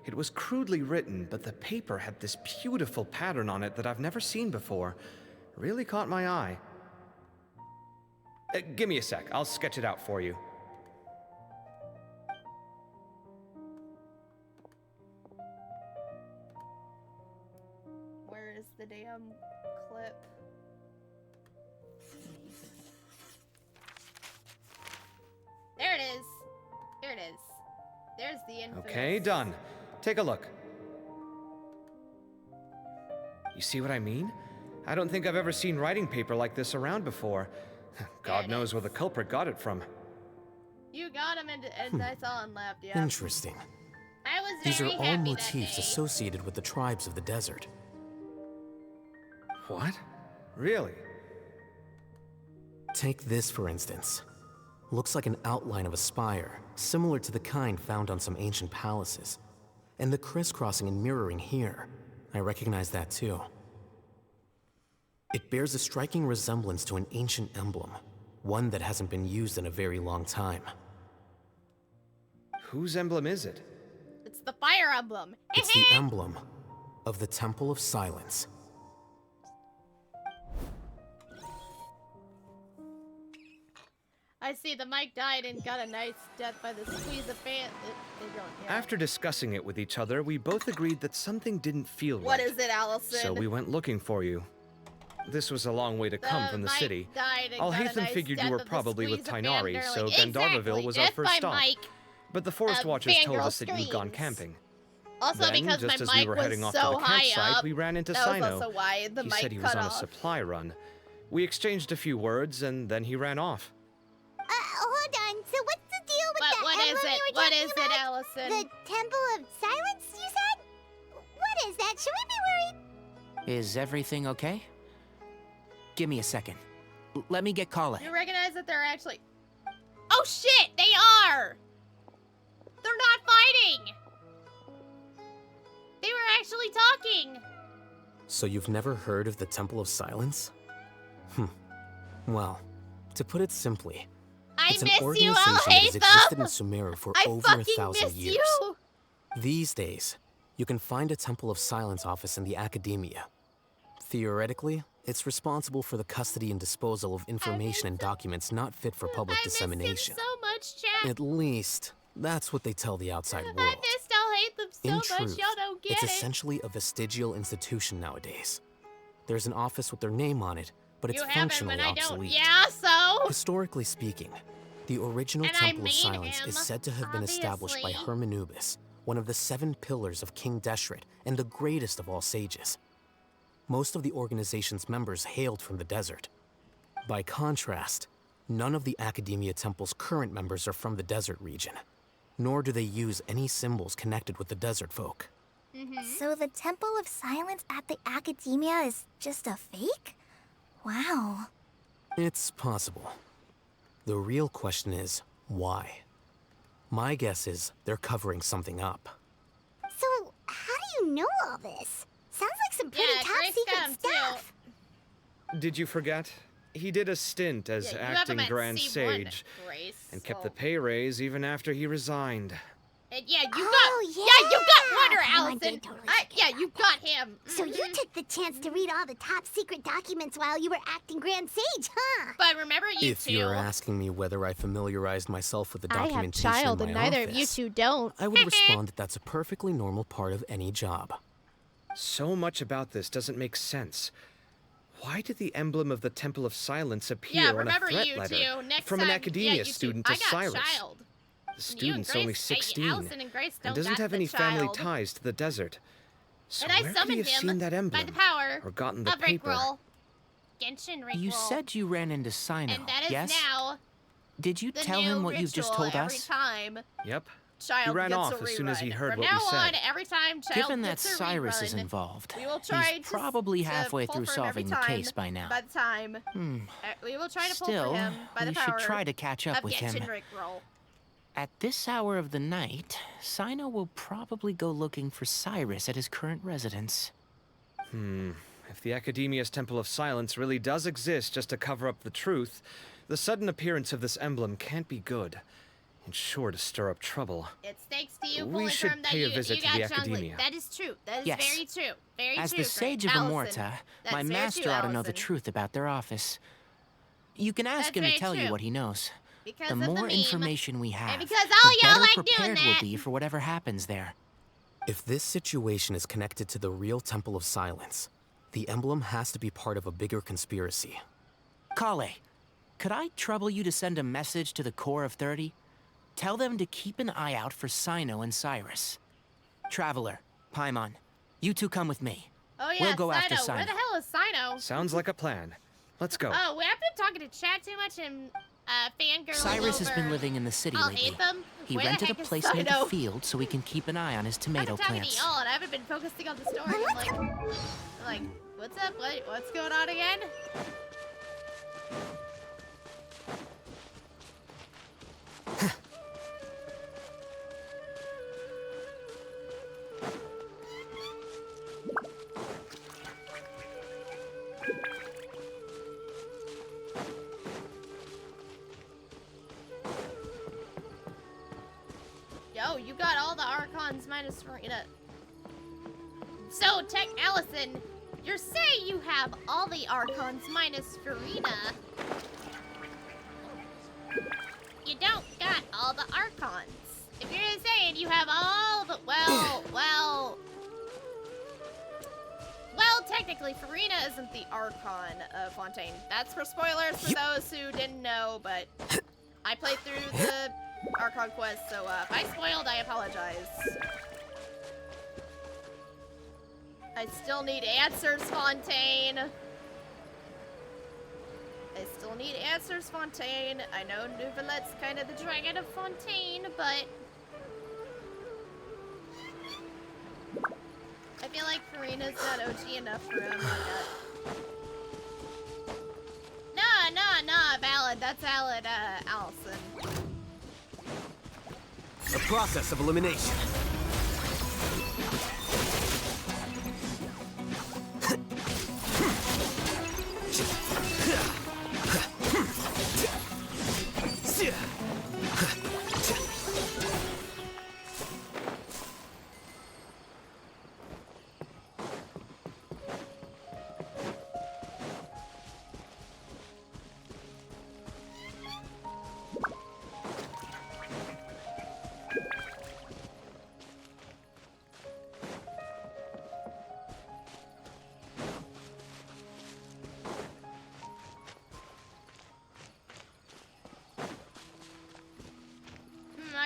Speaker 11: It was crudely written, but the paper had this beautiful pattern on it that I've never seen before. Really caught my eye. Give me a sec. I'll sketch it out for you.
Speaker 2: Where is the damn clip? There it is. Here it is. There's the infamous.
Speaker 11: Okay, done. Take a look. You see what I mean? I don't think I've ever seen writing paper like this around before. God knows where the culprit got it from.
Speaker 2: You got him, and that's all and left. Yeah.
Speaker 5: Interesting.
Speaker 2: I was
Speaker 5: These are
Speaker 2: very
Speaker 5: all
Speaker 2: happy that
Speaker 5: motifs
Speaker 2: day.
Speaker 5: associated with the tribes of the desert.
Speaker 11: What? Really?
Speaker 5: Take this, for instance. Looks like an outline of a spire, similar to the kind found on some ancient palaces. And the crisscrossing and mirroring here, I recognize that too. It bears a striking resemblance to an ancient emblem, one that hasn't been used in a very long time.
Speaker 11: Whose emblem is it?
Speaker 2: It's the fire emblem.
Speaker 5: It's the emblem of the Temple of Silence.
Speaker 2: I see the mic died and got a nice death by the squeeze of fan.
Speaker 11: After discussing it with each other, we both agreed that something didn't feel
Speaker 2: What
Speaker 11: right.
Speaker 2: is it, Allison?
Speaker 11: So we went looking for you. This was a long way to come from the
Speaker 2: mic
Speaker 11: city.
Speaker 2: died and got a
Speaker 11: Alhaitham
Speaker 2: nice
Speaker 11: figured
Speaker 2: death
Speaker 11: you were
Speaker 2: of the
Speaker 11: probably with
Speaker 2: squeeze of
Speaker 11: Tainari, so
Speaker 2: fangirling.
Speaker 11: Gandharville was our
Speaker 2: Death
Speaker 11: first
Speaker 2: by
Speaker 11: stop.
Speaker 2: mic
Speaker 11: But the Forest
Speaker 2: of
Speaker 11: Watchers told
Speaker 2: fangirl
Speaker 11: us that you'd gone
Speaker 2: screams.
Speaker 11: camping.
Speaker 2: Also,
Speaker 11: Then,
Speaker 2: because
Speaker 11: just
Speaker 2: my
Speaker 11: as
Speaker 2: mic
Speaker 11: we were
Speaker 2: was
Speaker 11: heading off
Speaker 2: so
Speaker 11: to the
Speaker 2: high
Speaker 11: campsite,
Speaker 2: up,
Speaker 11: we ran into
Speaker 2: that was
Speaker 11: Cyno.
Speaker 2: also why the
Speaker 11: He
Speaker 2: mic
Speaker 11: said he was
Speaker 2: cut
Speaker 11: on a
Speaker 2: off.
Speaker 11: supply run. We exchanged a few words, and then he ran off.
Speaker 3: Hold on. So what's the deal with that
Speaker 2: What is
Speaker 3: emblem
Speaker 2: it?
Speaker 3: you were
Speaker 2: What
Speaker 3: talking
Speaker 2: is it,
Speaker 3: about?
Speaker 2: Allison?
Speaker 3: The Temple of Silence, you said? What is that? Should we be worried?
Speaker 10: Is everything okay? Give me a second. Let me get Kale.
Speaker 2: You recognize that they're actually... Oh shit! They are! They're not fighting! They were actually talking!
Speaker 5: So you've never heard of the Temple of Silence? Well, to put it simply,
Speaker 2: I
Speaker 5: it's an
Speaker 2: miss you,
Speaker 5: organization that has existed in
Speaker 2: Alhaitham!
Speaker 5: Sumeru for
Speaker 2: I
Speaker 5: over
Speaker 2: fucking
Speaker 5: 1,000
Speaker 2: miss
Speaker 5: years.
Speaker 2: you!
Speaker 5: These days, you can find a Temple of Silence office in the academia. Theoretically, it's responsible for the custody and disposal of information and documents not fit for public dissemination.
Speaker 2: I miss him so much, chat.
Speaker 5: At least, that's what they tell the outside
Speaker 2: I
Speaker 5: world.
Speaker 2: missed Alhaitham so
Speaker 5: In
Speaker 2: much,
Speaker 5: truth,
Speaker 2: y'all don't get
Speaker 5: it's
Speaker 2: it.
Speaker 5: essentially a vestigial institution nowadays. There's an office with their name on it, but it's
Speaker 2: You have him
Speaker 5: functionally
Speaker 2: and I don't.
Speaker 5: obsolete.
Speaker 2: Yeah, so?
Speaker 5: Historically speaking, the original
Speaker 2: And I
Speaker 5: Temple of
Speaker 2: made
Speaker 5: Silence
Speaker 2: him,
Speaker 5: is said to have been established by
Speaker 2: obviously.
Speaker 5: Hermanubis, one of the 7 pillars of King Deshret and the greatest of all sages. Most of the organization's members hailed from the desert. By contrast, none of the Academia Temple's current members are from the desert region, nor do they use any symbols connected with the desert folk.
Speaker 12: So the Temple of Silence at the Academia is just a fake? Wow.
Speaker 5: It's possible. The real question is, why? My guess is they're covering something up.
Speaker 3: So, how do you know all this? Sounds like some pretty
Speaker 2: Yeah,
Speaker 3: top
Speaker 2: Grace
Speaker 3: secret
Speaker 2: got 'em,
Speaker 3: stuff.
Speaker 11: Did you forget? He did a stint as
Speaker 2: Yeah, you have
Speaker 11: acting
Speaker 2: him at
Speaker 11: Grand
Speaker 2: C1,
Speaker 11: Sage,
Speaker 2: Grace,
Speaker 11: and kept
Speaker 2: so-
Speaker 11: the pay raise even after he resigned.
Speaker 2: And yeah, you
Speaker 3: Oh,
Speaker 2: got you got Wonder
Speaker 3: Oh, I
Speaker 2: Allison.
Speaker 3: did totally
Speaker 2: Yeah, you got him.
Speaker 3: So you took the chance to read all the top secret documents while you were acting Grand Sage, huh?
Speaker 2: But remember, you
Speaker 5: If
Speaker 2: two.
Speaker 5: you're asking me whether I familiarized myself with the
Speaker 2: I have
Speaker 5: documentation
Speaker 2: child,
Speaker 5: in
Speaker 2: and
Speaker 5: my
Speaker 2: neither
Speaker 5: office,
Speaker 2: of you two don't.
Speaker 5: I would respond that that's a perfectly normal part of any job.
Speaker 11: So much about this doesn't make sense. Why did the emblem of the Temple of Silence appear
Speaker 2: Yeah,
Speaker 11: on a
Speaker 2: remember
Speaker 11: threat
Speaker 2: you
Speaker 11: letter
Speaker 2: two. Next
Speaker 11: from
Speaker 2: time,
Speaker 11: an academia
Speaker 2: yeah, you two.
Speaker 11: student to
Speaker 2: I got
Speaker 11: Cyrus?
Speaker 2: child.
Speaker 11: The student's only 16
Speaker 2: Allison and Grace don't
Speaker 11: and doesn't
Speaker 2: got
Speaker 11: have
Speaker 2: the
Speaker 11: any family
Speaker 2: child.
Speaker 11: ties to the desert. So
Speaker 2: And I
Speaker 11: where could he
Speaker 2: summoned
Speaker 11: have
Speaker 2: him
Speaker 11: seen that emblem?
Speaker 2: by the power
Speaker 11: or gotten the
Speaker 2: of
Speaker 11: paper?
Speaker 2: Rickroll. Genshin Rickroll.
Speaker 10: You said you ran into Cyno,
Speaker 2: and that is
Speaker 10: yes?
Speaker 2: now
Speaker 10: Did you
Speaker 2: the
Speaker 10: tell
Speaker 2: new
Speaker 10: him what you've just
Speaker 2: ritual
Speaker 10: told
Speaker 2: every
Speaker 10: us?
Speaker 2: time
Speaker 11: Yep.
Speaker 2: child
Speaker 11: He ran
Speaker 2: gets
Speaker 11: off
Speaker 2: a
Speaker 11: as soon as he
Speaker 2: rerun.
Speaker 11: heard
Speaker 2: From
Speaker 11: what we
Speaker 2: now
Speaker 11: said.
Speaker 2: on, every time child
Speaker 10: Given that
Speaker 2: gets a
Speaker 10: Cyrus is
Speaker 2: rerun,
Speaker 10: involved,
Speaker 2: we will try
Speaker 10: he's
Speaker 2: to
Speaker 10: probably
Speaker 2: to
Speaker 10: halfway
Speaker 2: pull
Speaker 10: through
Speaker 2: for him every
Speaker 10: solving the
Speaker 2: time
Speaker 10: case by now.
Speaker 2: By the time, we will try to pull
Speaker 10: Still,
Speaker 2: for him by the
Speaker 10: we
Speaker 2: power
Speaker 10: should try to catch up
Speaker 2: of
Speaker 10: with him.
Speaker 2: Genshin Rickroll.
Speaker 10: At this hour of the night, Cyno will probably go looking for Cyrus at his current residence.
Speaker 11: If the Academia's Temple of Silence really does exist just to cover up the truth, the sudden appearance of this emblem can't be good, and sure to stir up trouble.
Speaker 2: It's thanks to you
Speaker 11: We
Speaker 2: pulling
Speaker 11: should
Speaker 2: from that
Speaker 11: pay a
Speaker 2: you
Speaker 11: visit to
Speaker 2: got
Speaker 11: the
Speaker 2: Zhongli.
Speaker 11: Academia.
Speaker 2: That is true. That is
Speaker 10: Yes.
Speaker 2: very true. Very
Speaker 10: As
Speaker 2: true.
Speaker 10: the Sage
Speaker 2: Grace.
Speaker 10: of
Speaker 2: Allison.
Speaker 10: Amorta,
Speaker 2: That's
Speaker 10: my
Speaker 2: very
Speaker 10: master
Speaker 2: true,
Speaker 10: ought to know the
Speaker 2: Allison.
Speaker 10: truth about their office. You can ask
Speaker 2: That's
Speaker 10: him to
Speaker 2: very
Speaker 10: tell you
Speaker 2: true.
Speaker 10: what he knows.
Speaker 2: Because
Speaker 10: The
Speaker 2: of the
Speaker 10: more
Speaker 2: meme,
Speaker 10: information we have,
Speaker 2: and because all
Speaker 10: the
Speaker 2: y'all
Speaker 10: better
Speaker 2: like doing
Speaker 10: prepared we'll
Speaker 2: that.
Speaker 10: be for whatever happens there.
Speaker 5: If this situation is connected to the real Temple of Silence, the emblem has to be part of a bigger conspiracy.
Speaker 10: Kale, could I trouble you to send a message to the Core of 30? Tell them to keep an eye out for Cyno and Cyrus. Traveler, Paimon, you two come with me.
Speaker 2: Oh yeah,
Speaker 10: We'll go
Speaker 2: Cyno.
Speaker 10: after
Speaker 2: Where
Speaker 10: Cyno.
Speaker 2: the hell is Cyno?
Speaker 11: Sounds like a plan. Let's go.
Speaker 2: Oh, I've been talking to chat too much and fangirling
Speaker 10: Cyrus has been
Speaker 2: over
Speaker 10: living in the city
Speaker 2: I'll
Speaker 10: lately.
Speaker 2: hate them.
Speaker 10: He
Speaker 2: Where the
Speaker 10: rented a
Speaker 2: heck is
Speaker 10: place near the
Speaker 2: Cyno?
Speaker 10: field so we can keep an eye on his
Speaker 2: I've
Speaker 10: tomato
Speaker 2: been talking
Speaker 10: plants.
Speaker 2: to y'all and I haven't been focusing on the story. I'm like, what's up? What's going on again? Yo, you got all the Archons minus Farina. So, Tech Allison, you're saying you have all the Archons minus Farina. You don't got all the Archons. If you're saying you have all the, well, technically Farina isn't the Archon of Fontaine. That's for spoilers for those who didn't know, but I played through the Archon quest, so if I spoiled, I apologize. I still need answers, Fontaine. I still need answers, Fontaine. I know Nouvelette's kind of the dragon of Fontaine, but I feel like Farina's not OG enough for him. Nah, Valid. That's Valid, Allison.
Speaker 5: The process of elimination.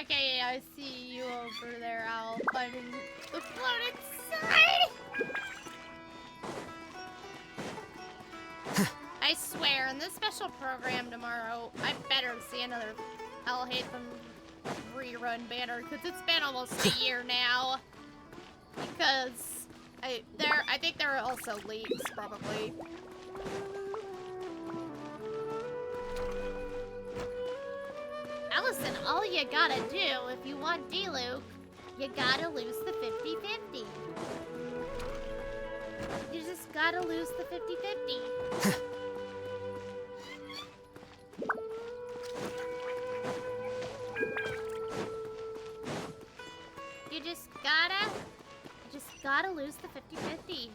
Speaker 2: Okay, I see you over there, Al. I'm in the floating side! this special program tomorrow, I better see another I'll Hate Them rerun banner, because it's been almost a year now. Because I think there are also leaks, probably. Allison, all you gotta do if you want D-Luke, you gotta lose the 50-50. You just gotta lose the 50-50. You just gotta lose the 50-50.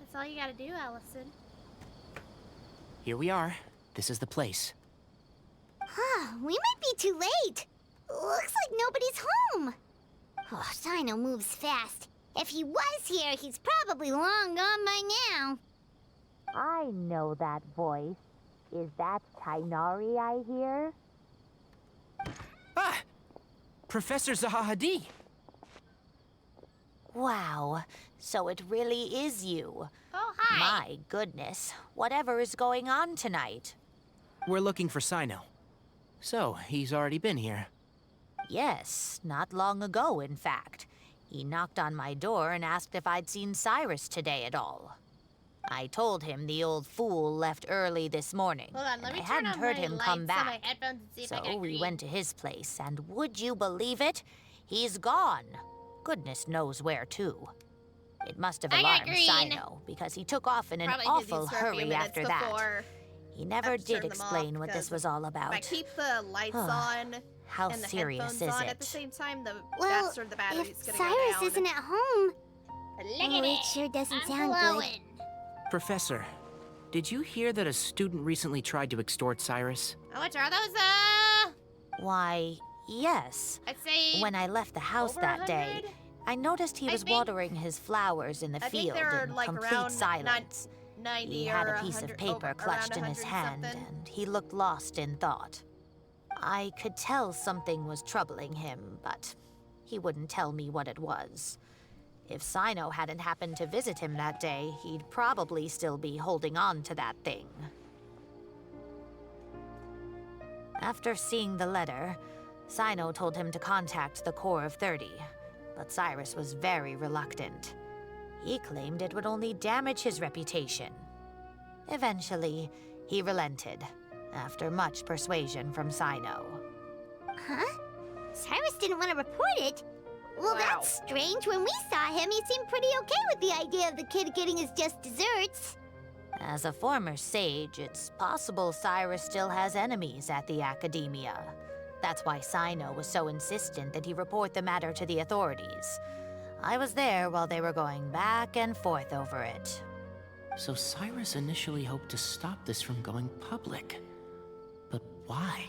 Speaker 2: That's all you gotta do, Allison.
Speaker 10: Here we are. This is the place.
Speaker 3: We might be too late. Looks like nobody's home. Oh, Cyno moves fast. If he was here, he's probably long gone by now.
Speaker 13: I know that voice. Is that Tainari I hear?
Speaker 10: Ah! Professor Zahahadi!
Speaker 13: Wow, so it really is you.
Speaker 2: Oh, hi.
Speaker 13: My goodness, whatever is going on tonight?
Speaker 10: We're looking for Cyno. So, he's already been here.
Speaker 13: Yes, not long ago, in fact. He knocked on my door and asked if I'd seen Cyrus today at all. I told him the old fool left early this morning.
Speaker 2: Hold on, let me
Speaker 13: I
Speaker 2: turn
Speaker 13: hadn't
Speaker 2: on
Speaker 13: heard
Speaker 2: my
Speaker 13: him
Speaker 2: lights
Speaker 13: come
Speaker 2: on
Speaker 13: back.
Speaker 2: my headphones and see if I
Speaker 13: So
Speaker 2: can
Speaker 13: we
Speaker 2: agree.
Speaker 13: went to his place, and would you believe it? He's gone. Goodness knows where to. It must have
Speaker 2: I got
Speaker 13: alarmed
Speaker 2: green.
Speaker 13: Cyno, because he took off in an
Speaker 2: Probably 'cause
Speaker 13: awful
Speaker 2: he's for a few
Speaker 13: hurry
Speaker 2: minutes
Speaker 13: after that.
Speaker 2: before
Speaker 13: He
Speaker 2: I
Speaker 13: never
Speaker 2: have to
Speaker 13: did
Speaker 2: turn them off
Speaker 13: explain what this
Speaker 2: because
Speaker 13: was all about.
Speaker 2: If I keep the lights on
Speaker 13: How
Speaker 2: and the
Speaker 13: serious
Speaker 2: headphones
Speaker 13: is
Speaker 2: on
Speaker 13: it?
Speaker 2: at the same time, the
Speaker 3: Well,
Speaker 2: faster the battery's
Speaker 3: if
Speaker 2: gonna
Speaker 3: Cyrus
Speaker 2: go down.
Speaker 3: isn't at home,
Speaker 2: Look at
Speaker 3: it sure doesn't
Speaker 2: I'm
Speaker 3: sound
Speaker 2: glowing.
Speaker 10: Professor, did you hear that a student recently tried to extort Cyrus?
Speaker 2: How much are those,
Speaker 13: Why, yes.
Speaker 2: I'd say
Speaker 13: When I left the house
Speaker 2: over
Speaker 13: that day,
Speaker 2: 100?
Speaker 13: I noticed he
Speaker 2: I
Speaker 13: was
Speaker 2: think-
Speaker 13: watering his flowers in the
Speaker 2: I think
Speaker 13: field
Speaker 2: there are
Speaker 13: in
Speaker 2: like
Speaker 13: complete
Speaker 2: around
Speaker 13: silence.
Speaker 2: 90
Speaker 13: He
Speaker 2: or
Speaker 13: had a piece
Speaker 2: 100
Speaker 13: of paper
Speaker 2: over,
Speaker 13: clutched
Speaker 2: around
Speaker 13: in his
Speaker 2: 100
Speaker 13: hand,
Speaker 2: something.
Speaker 13: and he looked lost in thought. I could tell something was troubling him, but he wouldn't tell me what it was. If Cyno hadn't happened to visit him that day, he'd probably still be holding on to that thing. After seeing the letter, Cyno told him to contact the Corps of 30, but Cyrus was very reluctant. He claimed it would only damage his reputation. Eventually, he relented, after much persuasion from Cyno.
Speaker 3: huh? Cyrus didn't want to report it. Well,
Speaker 2: Wow.
Speaker 3: that's strange. When we saw him, he seemed pretty okay with the idea of the kid getting his just desserts.
Speaker 13: As a former sage, it's possible Cyrus still has enemies at the Academia. That's why Cyno was so insistent that he report the matter to the authorities. I was there while they were going back and forth over it.
Speaker 10: So Cyrus initially hoped to stop this from going public. But why?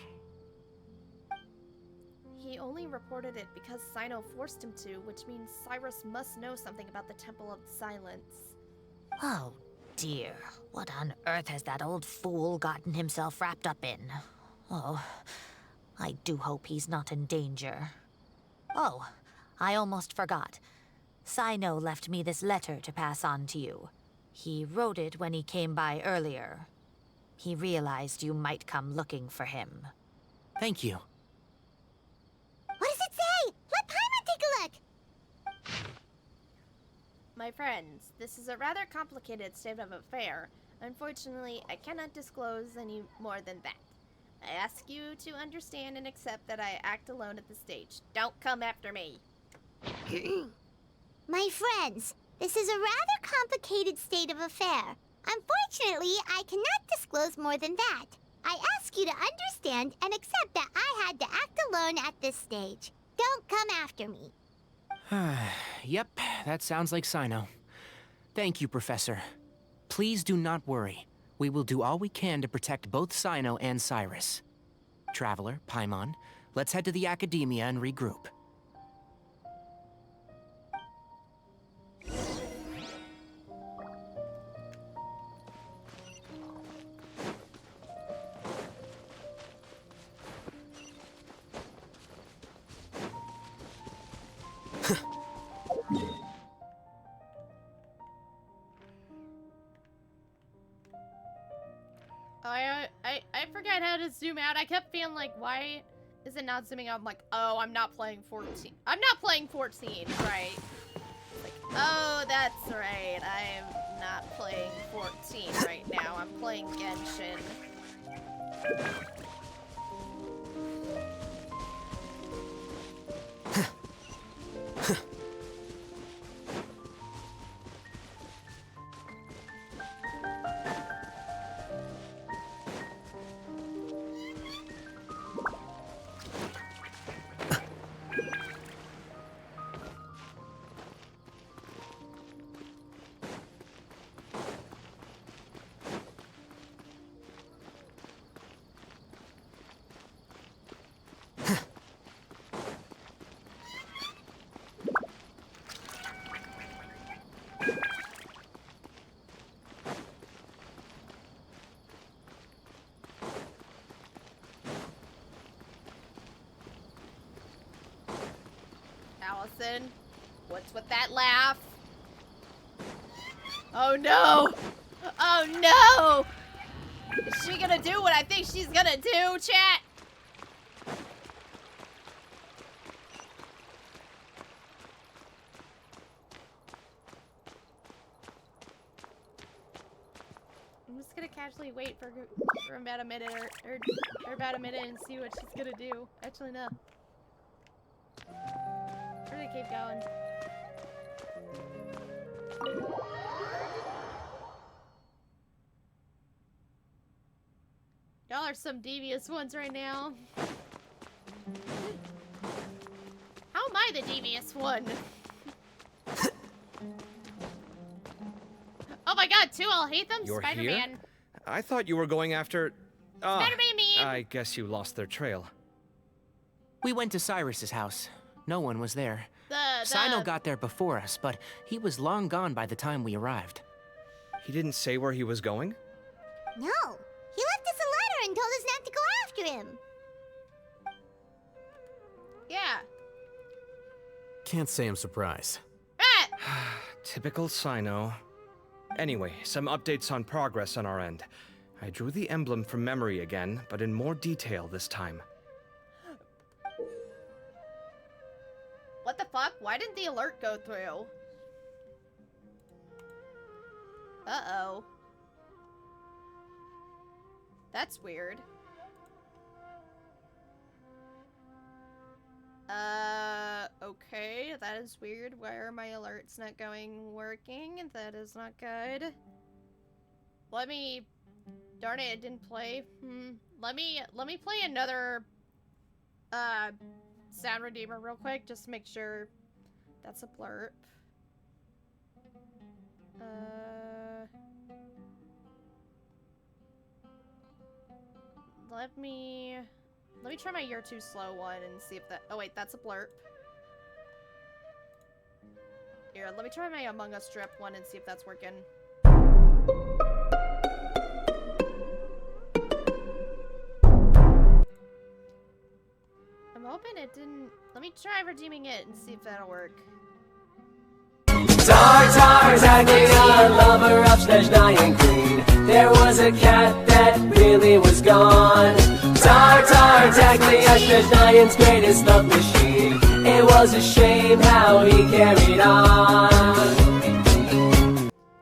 Speaker 2: He only reported it because Cyno forced him to, which means Cyrus must know something about the Temple of Silence.
Speaker 13: Oh dear, what on earth has that old fool gotten himself wrapped up in? Oh, I do hope he's not in danger. Oh, I almost forgot. Cyno left me this letter to pass on to you. He wrote it when he came by earlier. He realized you might come looking for him.
Speaker 10: Thank you.
Speaker 3: What does it say? Let Paimon take a look.
Speaker 2: My friends, this is a rather complicated state of affair. Unfortunately, I cannot disclose any more than that. I ask you to understand and accept that I act alone at this stage. Don't come after me.
Speaker 3: My friends, this is a rather complicated state of affair. Unfortunately, I cannot disclose more than that. I ask you to understand and accept that I had to act alone at this stage. Don't come after me.
Speaker 10: Yep, that sounds like Cyno. Thank you, Professor. Please do not worry. We will do all we can to protect both Cyno and Cyrus. Traveler, Paimon, let's head to the Academia and regroup.
Speaker 2: I forgot how to zoom out. I kept feeling like, why is it not zooming out? I'm like, oh, I'm not playing 14. I'm not playing 14, right? Like, oh, that's right. I'm not playing 14 right now. I'm playing Genshin. Allison, what's with that laugh? Oh no! Oh no! Is she gonna do what I think she's gonna do, chat? I'm just gonna casually wait for about a minute or about a minute and see what she's gonna do. Actually, no. We're gonna keep going. Y'all are some devious ones right now. How am I the devious one? Oh my god, too, I'll hate them?
Speaker 11: You're
Speaker 2: Spider-Man.
Speaker 11: here? I thought you were going after...
Speaker 2: Spider-Man mean!
Speaker 11: I guess you lost their trail.
Speaker 10: We went to Cyrus's house. No one was there. Cyno got there before us, but he was long gone by the time we arrived.
Speaker 11: He didn't say where he was going?
Speaker 3: No, he left us a letter and told us not to go after him.
Speaker 2: Yeah.
Speaker 5: Can't say I'm surprised.
Speaker 11: Typical Cyno. Anyway, some updates on progress on our end. I drew the emblem from memory again, but in more detail this time.
Speaker 2: What the fuck? Why didn't the alert go through? Uh-oh. That's weird. Okay, that is weird. Why are my alerts not working? That is not good. Let me... Darn it, it didn't play. Let me play another, sound redeemer real quick, just to make sure that's a blurb. Let me try my You're Too Slow one and see if that... Oh wait, that's a blurb. Here, let me try my Among Us strip one and see if that's working. I'm hoping it didn't... Let me try redeeming it and see if that'll work.
Speaker 14: Tartar's Aglia, lover of Snezhnaya Queen. There was a cat that really was gone. Tartar's Aglia, Snezhnaya's greatest love machine. It was a shame how he carried on.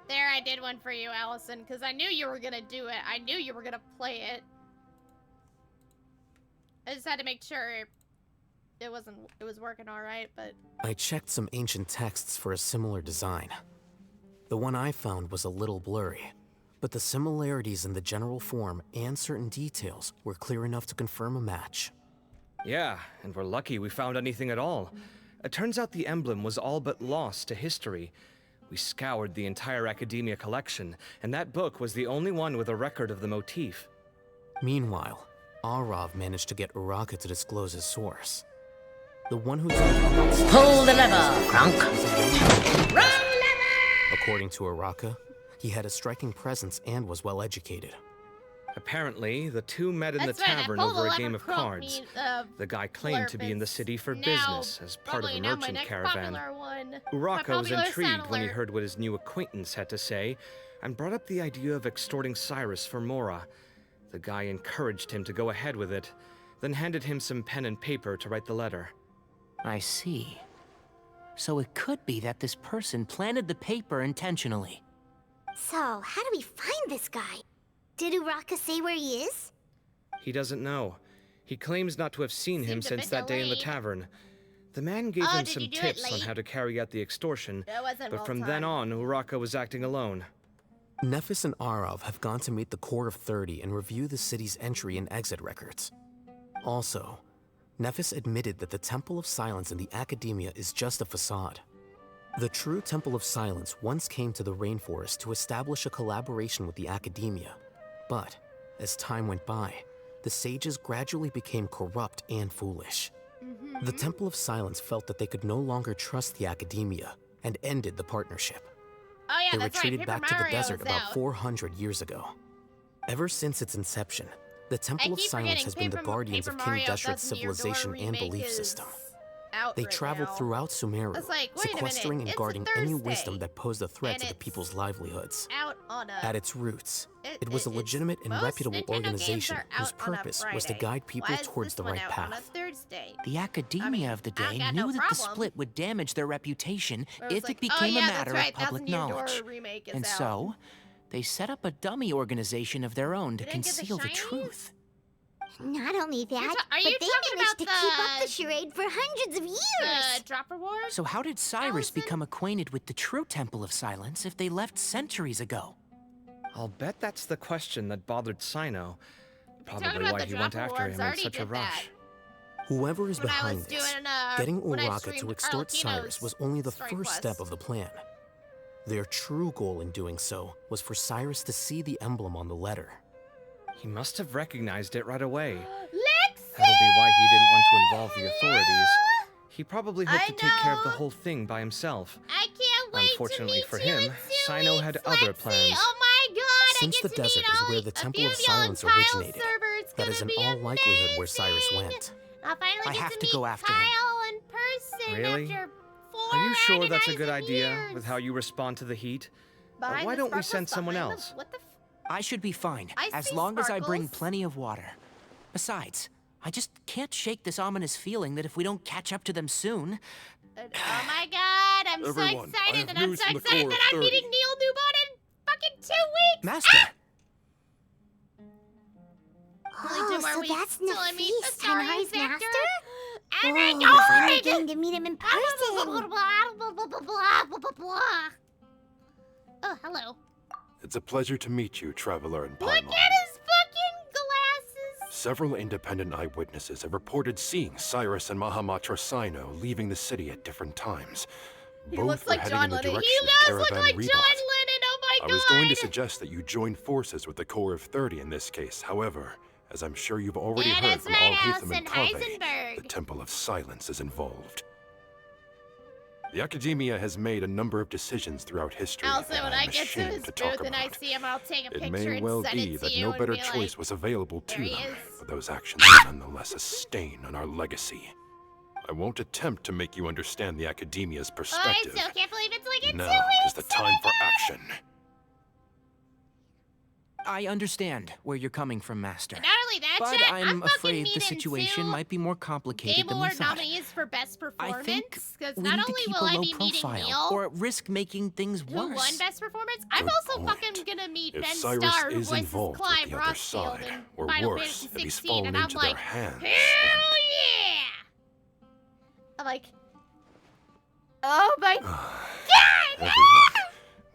Speaker 2: There, I did one for you, Allison, because I knew you were gonna do it. I knew you were gonna play it. I just had to make sure it was working alright, but...
Speaker 5: I checked some ancient texts for a similar design. The one I found was a little blurry, but the similarities in the general form and certain details were clear enough to confirm a match.
Speaker 11: Yeah, and we're lucky we found anything at all. It turns out the emblem was all but lost to history. We scoured the entire Academia collection, and that book was the only one with a record of the motif.
Speaker 5: Meanwhile, Arav managed to get Uraka to disclose his source. The one who...
Speaker 13: Pull the lever, Kronk. Run, lever!
Speaker 5: According to Uraka, he had a striking presence and was well educated.
Speaker 11: Apparently, the two met in the tavern over a game of cards. The guy claimed to be in the city for business as part of a merchant caravan. Uraka was intrigued when he heard what his new acquaintance had to say, and brought up the idea of extorting Cyrus for Mora. The guy encouraged him to go ahead with it, then handed him some pen and paper to write the letter.
Speaker 10: I see. So it could be that this person planted the paper intentionally.
Speaker 3: So, how do we find this guy? Did Uraka say where he is?
Speaker 11: He doesn't know. He claims not to have seen him
Speaker 2: Seems a
Speaker 11: since
Speaker 2: bit
Speaker 11: that day in the
Speaker 2: delayed.
Speaker 11: tavern. The man gave
Speaker 2: Oh,
Speaker 11: him
Speaker 2: did
Speaker 11: some
Speaker 2: you do it
Speaker 11: tips on
Speaker 2: late?
Speaker 11: how to carry out the extortion,
Speaker 2: That wasn't
Speaker 11: but
Speaker 2: well
Speaker 11: from then
Speaker 2: timed.
Speaker 11: on, Uraka was acting alone.
Speaker 5: Nephis and Arav have gone to meet the Core of 30 and review the city's entry and exit records. Also, Nephis admitted that the Temple of Silence in the Academia is just a facade. The true Temple of Silence once came to the rainforest to establish a collaboration with the Academia, but as time went by, the sages gradually became corrupt and foolish. The Temple of Silence felt that they could no longer trust the Academia and ended the partnership.
Speaker 2: Oh yeah,
Speaker 5: They
Speaker 2: that's right.
Speaker 5: retreated
Speaker 2: Paper
Speaker 5: back to the
Speaker 2: Mario
Speaker 5: desert
Speaker 2: was
Speaker 5: about
Speaker 2: out.
Speaker 5: 400 years ago. Ever since its inception, the Temple of
Speaker 2: keep
Speaker 5: Silence
Speaker 2: forgetting
Speaker 5: has been the
Speaker 2: Paper
Speaker 5: guardians of
Speaker 2: Mario
Speaker 5: King Deshret's
Speaker 2: Beth's Near Door
Speaker 5: civilization and
Speaker 2: remake
Speaker 5: belief
Speaker 2: is
Speaker 5: system.
Speaker 2: out
Speaker 5: They
Speaker 2: right
Speaker 5: traveled
Speaker 2: now.
Speaker 5: throughout Sumeru,
Speaker 2: I was like, wait a minute,
Speaker 5: sequestering and
Speaker 2: it's a
Speaker 5: guarding any
Speaker 2: Thursday,
Speaker 5: wisdom that posed a threat
Speaker 2: and
Speaker 5: to the
Speaker 2: it's
Speaker 5: people's livelihoods.
Speaker 2: Out on a.
Speaker 5: At its roots,
Speaker 2: It-
Speaker 5: it was a
Speaker 2: it's-
Speaker 5: legitimate and
Speaker 2: most
Speaker 5: reputable
Speaker 2: Nintendo games
Speaker 5: organization
Speaker 2: are
Speaker 5: whose
Speaker 2: out on a
Speaker 5: purpose was to
Speaker 2: Friday.
Speaker 5: guide people
Speaker 2: Why is
Speaker 5: towards
Speaker 2: this
Speaker 5: the
Speaker 2: one
Speaker 5: right
Speaker 2: out on a
Speaker 5: path.
Speaker 2: Thursday?
Speaker 10: The Academia of the
Speaker 2: I don't
Speaker 10: day
Speaker 2: got
Speaker 10: knew
Speaker 2: no
Speaker 10: that the
Speaker 2: problem.
Speaker 10: split would damage their reputation
Speaker 2: Where it was
Speaker 10: if
Speaker 2: like,
Speaker 10: it became
Speaker 2: oh, yeah,
Speaker 10: a matter
Speaker 2: that's right,
Speaker 10: of public
Speaker 2: Thousand Year Door
Speaker 10: knowledge.
Speaker 2: remake is
Speaker 10: And
Speaker 2: out.
Speaker 10: so, they set up a dummy organization of their own to
Speaker 2: They didn't get the
Speaker 10: conceal the
Speaker 2: shinies?
Speaker 10: truth.
Speaker 3: Not only that,
Speaker 2: are you
Speaker 3: but they
Speaker 2: talking
Speaker 3: managed to
Speaker 2: about
Speaker 3: keep up
Speaker 2: the-
Speaker 3: the charade for hundreds of years.
Speaker 2: Dropper Wars?
Speaker 10: So how did Cyrus become acquainted with the true Temple of Silence if they left centuries ago?
Speaker 11: I'll bet that's the question that bothered Cyno. Probably
Speaker 2: about
Speaker 11: why
Speaker 2: the
Speaker 11: he went
Speaker 2: Dropper
Speaker 11: after
Speaker 2: Wars,
Speaker 11: him in
Speaker 2: already
Speaker 11: such a
Speaker 2: did that.
Speaker 11: rush.
Speaker 5: Whoever is
Speaker 2: When I
Speaker 5: behind
Speaker 2: was
Speaker 5: this,
Speaker 2: doing,
Speaker 5: getting
Speaker 2: when I
Speaker 5: Uraka
Speaker 2: streamed
Speaker 5: to extort
Speaker 2: Arlecchino's
Speaker 5: Cyrus was only the
Speaker 2: story
Speaker 5: first
Speaker 2: quest.
Speaker 5: step of the plan. Their true goal in doing so was for Cyrus to see the emblem on the letter.
Speaker 11: He must have recognized it right away.
Speaker 2: Lexi!
Speaker 11: That'll be why he didn't want to involve the authorities. He probably hoped
Speaker 2: I
Speaker 11: to take care of the
Speaker 2: know.
Speaker 11: whole thing by himself.
Speaker 2: I can't wait
Speaker 11: Unfortunately
Speaker 2: to
Speaker 11: for
Speaker 2: meet you
Speaker 11: him,
Speaker 2: in 2
Speaker 11: Cyno had
Speaker 2: weeks,
Speaker 11: other
Speaker 2: Lexi.
Speaker 11: plans.
Speaker 2: Oh my god,
Speaker 5: Since
Speaker 2: I
Speaker 5: the
Speaker 2: get to
Speaker 5: desert
Speaker 2: meet
Speaker 5: is
Speaker 2: all
Speaker 5: where the
Speaker 2: a
Speaker 5: Temple
Speaker 2: few
Speaker 5: of
Speaker 2: of y'all
Speaker 5: Silence
Speaker 2: on Kyle's
Speaker 5: originated,
Speaker 2: server. It's
Speaker 5: that is
Speaker 2: gonna
Speaker 5: in
Speaker 2: be
Speaker 5: all likelihood where Cyrus
Speaker 2: amazing.
Speaker 5: went.
Speaker 2: I'll finally
Speaker 10: I
Speaker 2: get
Speaker 10: have
Speaker 2: to
Speaker 10: to
Speaker 2: meet
Speaker 10: go after him.
Speaker 2: Kyle in person
Speaker 11: Really?
Speaker 2: after 4
Speaker 11: Are you sure that's a good
Speaker 2: agonizing
Speaker 11: idea
Speaker 2: years.
Speaker 11: with how you respond to the heat?
Speaker 2: Behind
Speaker 11: Why
Speaker 2: the
Speaker 11: don't we
Speaker 2: sparkles,
Speaker 11: send someone
Speaker 2: behind the-
Speaker 11: else?
Speaker 2: What the
Speaker 10: I should be fine,
Speaker 2: I
Speaker 10: as
Speaker 2: see
Speaker 10: long as I bring
Speaker 2: sparkles.
Speaker 10: plenty of water. Besides, I just can't shake this ominous feeling that if we don't catch up to them soon...
Speaker 2: Oh my god, I'm so
Speaker 6: Everyone, I
Speaker 2: excited,
Speaker 6: have
Speaker 2: and I'm
Speaker 6: news
Speaker 2: so
Speaker 6: from the
Speaker 2: excited
Speaker 6: Core
Speaker 2: that
Speaker 6: of
Speaker 2: I'm
Speaker 6: 30.
Speaker 2: meeting Neil Newbon in fucking 2 weeks!
Speaker 10: Master!
Speaker 2: Only 2
Speaker 3: Oh,
Speaker 2: more
Speaker 3: so
Speaker 2: weeks
Speaker 3: that's
Speaker 2: till I meet
Speaker 3: Nefis,
Speaker 2: the
Speaker 3: Tanari's
Speaker 2: Cyrus
Speaker 3: master?
Speaker 2: Oh my
Speaker 3: Oh,
Speaker 2: god!
Speaker 3: finally getting to meet him in person.
Speaker 2: Oh, hello.
Speaker 15: It's a pleasure to meet you, traveler in
Speaker 2: Look at
Speaker 15: Paimon.
Speaker 2: his fucking glasses!
Speaker 15: Several independent eyewitnesses have reported seeing Cyrus and Mahamatra Cyno leaving the city at different times.
Speaker 2: He
Speaker 15: Both
Speaker 2: looks
Speaker 15: were
Speaker 2: like
Speaker 15: heading
Speaker 2: John
Speaker 15: in the
Speaker 2: Lennon.
Speaker 15: direction
Speaker 2: He
Speaker 15: of
Speaker 2: does look
Speaker 15: Caravan
Speaker 2: like
Speaker 15: Rebot.
Speaker 2: John Lennon, oh my god!
Speaker 15: I was going to suggest that you join forces with the Core of 30 in this case. However, as I'm sure you've already
Speaker 2: Yeah,
Speaker 15: heard
Speaker 2: that's
Speaker 15: from
Speaker 2: right,
Speaker 15: Alhaitham
Speaker 2: Alison
Speaker 15: and Kaveh,
Speaker 2: Heisenberg.
Speaker 15: the Temple of Silence is involved. The Academia has made a number of decisions throughout history
Speaker 2: Also,
Speaker 15: that
Speaker 2: when
Speaker 15: I'm
Speaker 2: I get to
Speaker 15: ashamed
Speaker 2: his
Speaker 15: to talk
Speaker 2: booth and I
Speaker 15: about.
Speaker 2: see him, I'll take a
Speaker 15: It
Speaker 2: picture
Speaker 15: may
Speaker 2: and
Speaker 15: well
Speaker 2: send
Speaker 15: be
Speaker 2: it to
Speaker 15: that
Speaker 2: you
Speaker 15: no
Speaker 2: and
Speaker 15: better
Speaker 2: be
Speaker 15: choice
Speaker 2: like,
Speaker 15: was available to
Speaker 2: "There he
Speaker 15: them,
Speaker 2: is."
Speaker 15: but those actions are nonetheless a stain on our legacy. I won't attempt to make you understand the Academia's
Speaker 2: Oh, I
Speaker 15: perspective.
Speaker 2: still can't believe it's like in 2
Speaker 15: Now
Speaker 2: weeks!
Speaker 15: is the time for action.
Speaker 10: I understand where you're coming from, Master.
Speaker 2: Not only that,
Speaker 10: But
Speaker 2: chat,
Speaker 10: I'm
Speaker 2: fucking
Speaker 10: afraid the
Speaker 2: meeting
Speaker 10: situation
Speaker 2: 2
Speaker 10: might be more complicated
Speaker 2: Game
Speaker 10: than we
Speaker 2: Award
Speaker 10: thought.
Speaker 2: nominees for Best
Speaker 10: I think
Speaker 2: Performance, because
Speaker 10: we
Speaker 2: not
Speaker 10: need to
Speaker 2: only
Speaker 10: keep
Speaker 2: will
Speaker 10: a
Speaker 2: I
Speaker 10: low
Speaker 2: be meeting
Speaker 10: profile,
Speaker 2: Neil,
Speaker 10: or risk making things
Speaker 2: who won
Speaker 10: worse.
Speaker 2: Best Performance, I'm
Speaker 15: Good
Speaker 2: also
Speaker 15: point.
Speaker 2: fucking gonna meet
Speaker 15: If
Speaker 2: Ben
Speaker 15: Cyrus
Speaker 2: Starr, who
Speaker 15: is
Speaker 2: voices
Speaker 15: involved with
Speaker 2: Clive
Speaker 15: the other
Speaker 2: Rossfield
Speaker 15: side,
Speaker 2: in
Speaker 15: or
Speaker 2: Final
Speaker 15: worse,
Speaker 2: Fantasy
Speaker 15: if he's
Speaker 2: 16,
Speaker 15: fallen
Speaker 2: and I'm
Speaker 15: into
Speaker 2: like,
Speaker 15: their hands,
Speaker 2: hell yeah! I'm like, oh my god!
Speaker 15: Everyone,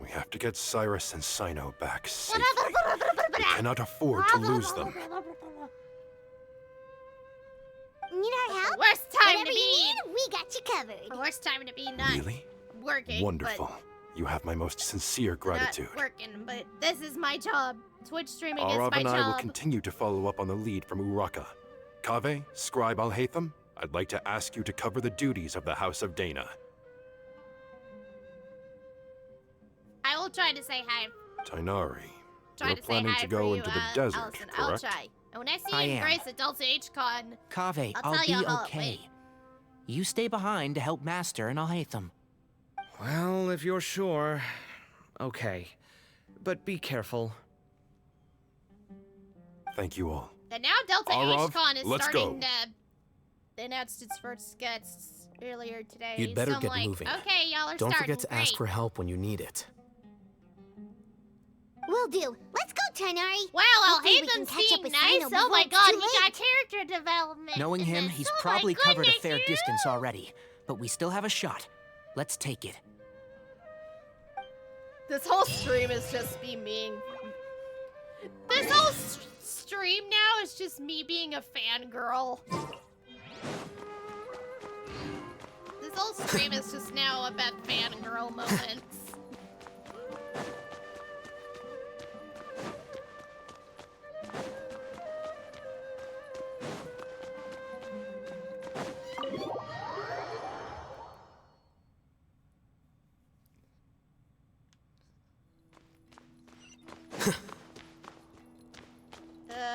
Speaker 15: we have to get Cyrus and Cyno back safely. We cannot afford to lose them.
Speaker 3: Need our help?
Speaker 2: Worst time
Speaker 3: Whatever
Speaker 2: to
Speaker 3: you
Speaker 2: be.
Speaker 3: need, we got you covered.
Speaker 2: Worst time to be not
Speaker 15: Really?
Speaker 2: working.
Speaker 15: Wonderful. You have my most sincere
Speaker 2: But
Speaker 15: gratitude.
Speaker 2: not working, but this is my job. Twitch streaming is
Speaker 15: Arav
Speaker 2: my
Speaker 15: and I will
Speaker 2: job.
Speaker 15: continue to follow up on the lead from Uraka. Kaveh, Scribe Alhaitham, I'd like to ask you to cover the duties of the House of Dana.
Speaker 2: I will try to say hi.
Speaker 15: Tainari,
Speaker 2: Try
Speaker 15: you're
Speaker 2: to say
Speaker 15: planning
Speaker 2: hi
Speaker 15: to
Speaker 2: for
Speaker 15: go
Speaker 2: you,
Speaker 15: into the
Speaker 2: Allison.
Speaker 15: desert,
Speaker 2: I'll
Speaker 15: correct?
Speaker 2: try. And when I see
Speaker 10: I
Speaker 2: you in
Speaker 10: am.
Speaker 2: Grace at Delta H-Con,
Speaker 10: Kaveh,
Speaker 2: I'll
Speaker 10: I'll
Speaker 2: tell
Speaker 10: be
Speaker 2: you how-
Speaker 10: okay.
Speaker 2: wait.
Speaker 10: You stay behind to help Master and Alhaitham.
Speaker 11: Well, if you're sure. Okay. But be careful.
Speaker 15: Thank you all.
Speaker 2: And now Delta
Speaker 15: Arav,
Speaker 2: HCon is
Speaker 15: let's
Speaker 2: starting
Speaker 15: go.
Speaker 2: to... They announced its first guests earlier today.
Speaker 5: You'd better
Speaker 2: so I'm
Speaker 5: get
Speaker 2: like,
Speaker 5: moving.
Speaker 2: Okay, y'all are
Speaker 5: Don't
Speaker 2: starting.
Speaker 5: forget to ask
Speaker 2: Great.
Speaker 5: for help when you need it.
Speaker 3: Will do. Let's go, Tighnari.
Speaker 2: Wow,
Speaker 3: Hopefully we
Speaker 2: Alhaven's
Speaker 3: can catch up
Speaker 2: being
Speaker 3: with
Speaker 2: nice.
Speaker 3: Cyno
Speaker 2: Oh
Speaker 3: before
Speaker 2: my
Speaker 3: it's
Speaker 2: god,
Speaker 3: too
Speaker 2: he
Speaker 3: late.
Speaker 2: got character development.
Speaker 10: Knowing
Speaker 2: in
Speaker 10: him,
Speaker 2: this.
Speaker 10: he's
Speaker 2: Oh my
Speaker 10: probably covered a
Speaker 2: goodness,
Speaker 10: fair
Speaker 2: you!
Speaker 10: distance already. But we still have a shot. Let's take it.
Speaker 2: This whole stream is just me being... This whole stream now is just me being a fangirl. This whole stream is just now about fangirl moments.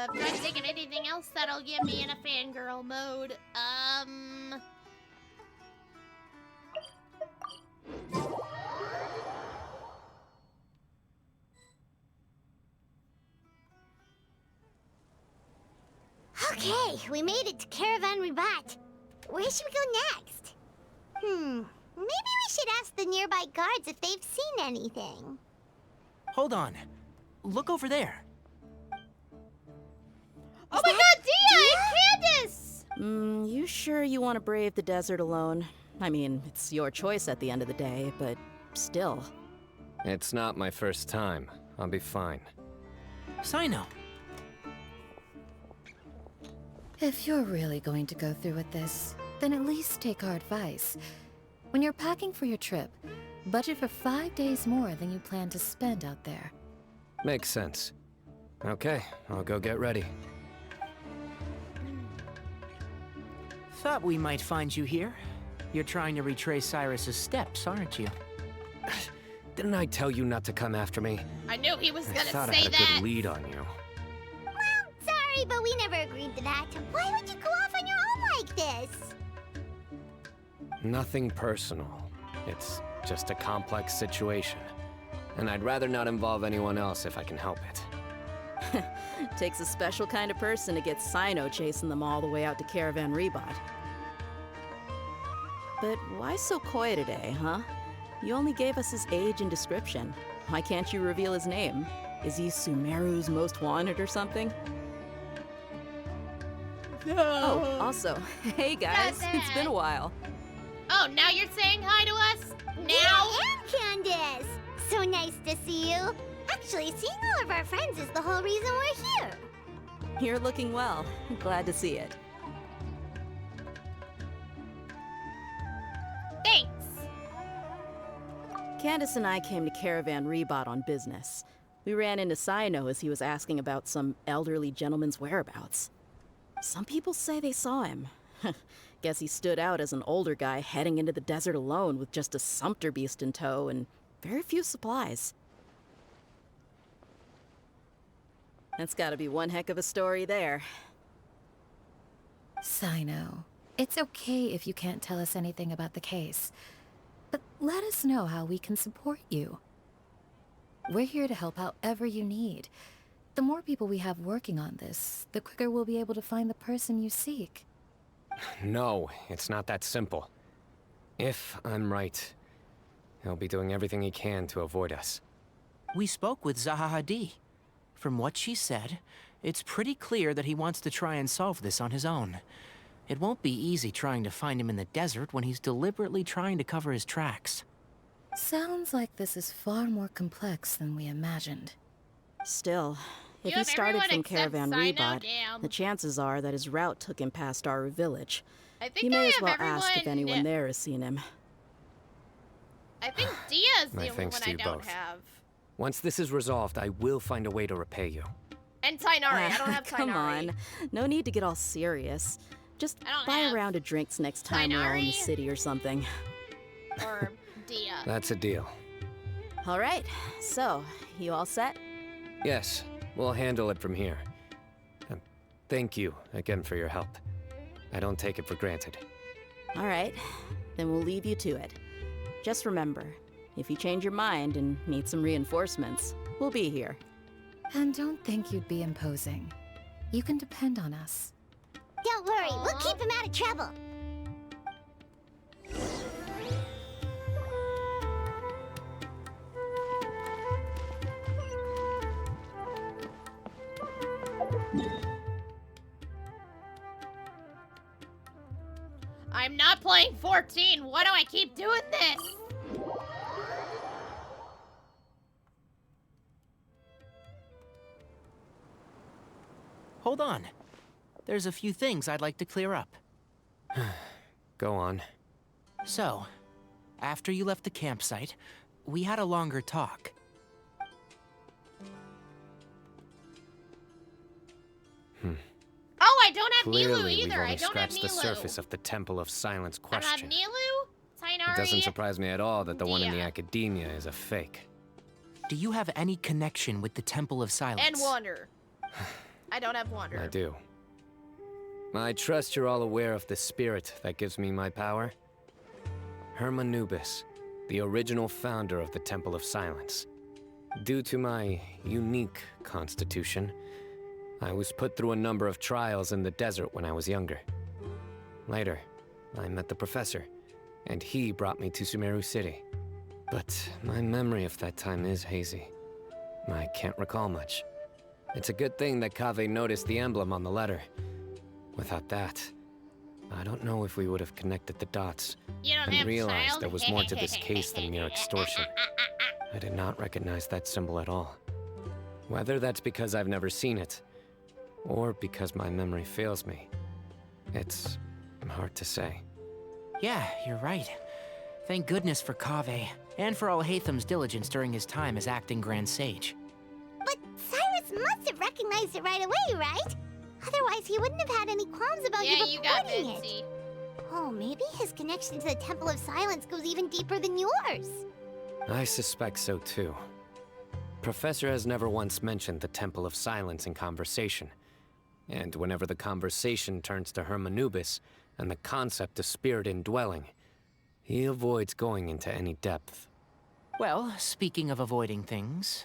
Speaker 2: I'm trying to think of anything else that'll get me in a fangirl mode.
Speaker 3: Okay, we made it to Caravan Ribat. Where should we go next? Maybe we should ask the nearby guards if they've seen anything.
Speaker 10: Hold on. Look over there.
Speaker 2: Oh my god, Dia! It's Candace!
Speaker 16: You sure you want to brave the desert alone? I mean, it's your choice at the end of the day, but still.
Speaker 4: It's not my first time. I'll be fine.
Speaker 10: Cyno.
Speaker 17: If you're really going to go through with this, then at least take our advice. When you're packing for your trip, budget for 5 days more than you plan to spend out there.
Speaker 4: Makes sense. Okay, I'll go get ready.
Speaker 10: Thought we might find you here. You're trying to retrace Cyrus's steps, aren't you?
Speaker 4: Didn't I tell you not to come after me?
Speaker 2: I knew he was
Speaker 4: I
Speaker 2: gonna
Speaker 4: thought I
Speaker 2: say
Speaker 4: had a
Speaker 2: that.
Speaker 4: good lead on you.
Speaker 3: Well, sorry, but we never agreed to that. Why would you go off on your own like this?
Speaker 4: Nothing personal. It's just a complex situation. And I'd rather not involve anyone else if I can help it.
Speaker 16: Takes a special kind of person to get Cyno chasing them all the way out to Caravan Ribat. But why so coy today, huh? You only gave us his age and description. Why can't you reveal his name? Is he Sumeru's most wanted or something? Oh, also, hey guys, it's been a while.
Speaker 2: Oh, now you're saying hi to us? Now?
Speaker 3: Yeah, I am, Candace. So nice to see you. Actually, seeing all of our friends is the whole reason we're here.
Speaker 16: You're looking well. Glad to see it.
Speaker 2: Thanks.
Speaker 16: Candace and I came to Caravan Ribat on business. We ran into Cyno as he was asking about some elderly gentleman's whereabouts. Some people say they saw him. Guess he stood out as an older guy heading into the desert alone with just a sumpter beast in tow and very few supplies. That's gotta be one heck of a story there.
Speaker 17: Cyno, it's okay if you can't tell us anything about the case. But let us know how we can support you. We're here to help however you need. The more people we have working on this, the quicker we'll be able to find the person you seek.
Speaker 4: No, it's not that simple. If I'm right, he'll be doing everything he can to avoid us.
Speaker 10: We spoke with Zaha Hadid. From what she said, it's pretty clear that he wants to try and solve this on his own. It won't be easy trying to find him in the desert when he's deliberately trying to cover his tracks.
Speaker 17: Sounds like this is far more complex than we imagined.
Speaker 16: Still, if
Speaker 2: You
Speaker 16: he
Speaker 2: have
Speaker 16: started
Speaker 2: everyone
Speaker 16: from
Speaker 2: except
Speaker 16: Caravan
Speaker 2: Cyno
Speaker 16: Ribat,
Speaker 2: down.
Speaker 16: the chances are that his route took him past our village.
Speaker 2: I think
Speaker 16: He may
Speaker 2: I
Speaker 16: as
Speaker 2: have
Speaker 16: well ask if
Speaker 2: everyone-
Speaker 16: anyone there has seen him.
Speaker 2: I think Dia's the
Speaker 4: My
Speaker 2: only
Speaker 4: thanks
Speaker 2: one
Speaker 4: to
Speaker 2: I
Speaker 4: you
Speaker 2: don't
Speaker 4: both.
Speaker 2: have.
Speaker 4: Once this is resolved, I will find a way to repay you.
Speaker 2: And Tighnari. I don't have Tighnari.
Speaker 16: Come on. No need to get all serious. Just
Speaker 2: I don't
Speaker 16: buy
Speaker 2: have
Speaker 16: a round of drinks next time we're all in the
Speaker 2: Tighnari.
Speaker 16: city or something.
Speaker 2: Or Dia.
Speaker 4: That's a deal.
Speaker 16: All right. So, you all set?
Speaker 4: Yes, we'll handle it from here. Thank you again for your help. I don't take it for granted.
Speaker 16: All right. Then we'll leave you to it. Just remember, if you change your mind and need some reinforcements, we'll be here.
Speaker 17: And don't think you'd be imposing. You can depend on us.
Speaker 3: Don't worry, we'll keep him out of trouble.
Speaker 2: I'm not playing 14. Why do I keep doing this?
Speaker 10: Hold on. There's a few things I'd like to clear up.
Speaker 4: Go on.
Speaker 10: So, after you left the campsite, we had a longer talk.
Speaker 2: Oh, I don't have
Speaker 4: Clearly,
Speaker 2: Nilu
Speaker 4: we've
Speaker 2: either.
Speaker 4: only
Speaker 2: I don't have
Speaker 4: scratched the
Speaker 2: Nilu.
Speaker 4: surface of the Temple of Silence
Speaker 2: I don't have
Speaker 4: question.
Speaker 2: Nilu, Tainari.
Speaker 4: It doesn't surprise me at all that the one in the academia is a fake.
Speaker 10: Do you have any connection with the Temple of Silence?
Speaker 2: And Wander. I don't have Wander.
Speaker 4: I do. I trust you're all aware of the spirit that gives me my power. Hermanubis, the original founder of the Temple of Silence. Due to my unique constitution, I was put through a number of trials in the desert when I was younger. Later, I met the professor, and he brought me to Sumeru City. But my memory of that time is hazy. I can't recall much. It's a good thing that Kaveh noticed the emblem on the letter. Without that, I don't know if we would have connected the dots and realized there was more to this case than mere extortion. I did not recognize that symbol at all. Whether that's because I've never seen it, or because my memory fails me, it's hard to say.
Speaker 10: Yeah, you're right. Thank goodness for Kaveh, and for Alhaitham's diligence during his time as acting Grand Sage.
Speaker 3: But Cyrus must have recognized it right away, right? Otherwise, he wouldn't have had any qualms about you reporting it. Oh, maybe his connection to the Temple of Silence goes even deeper than yours.
Speaker 4: I suspect so too. Professor has never once mentioned the Temple of Silence in conversation. And whenever the conversation turns to Hermanubis and the concept of spirit indwelling, he avoids going into any depth.
Speaker 10: Well, speaking of avoiding things,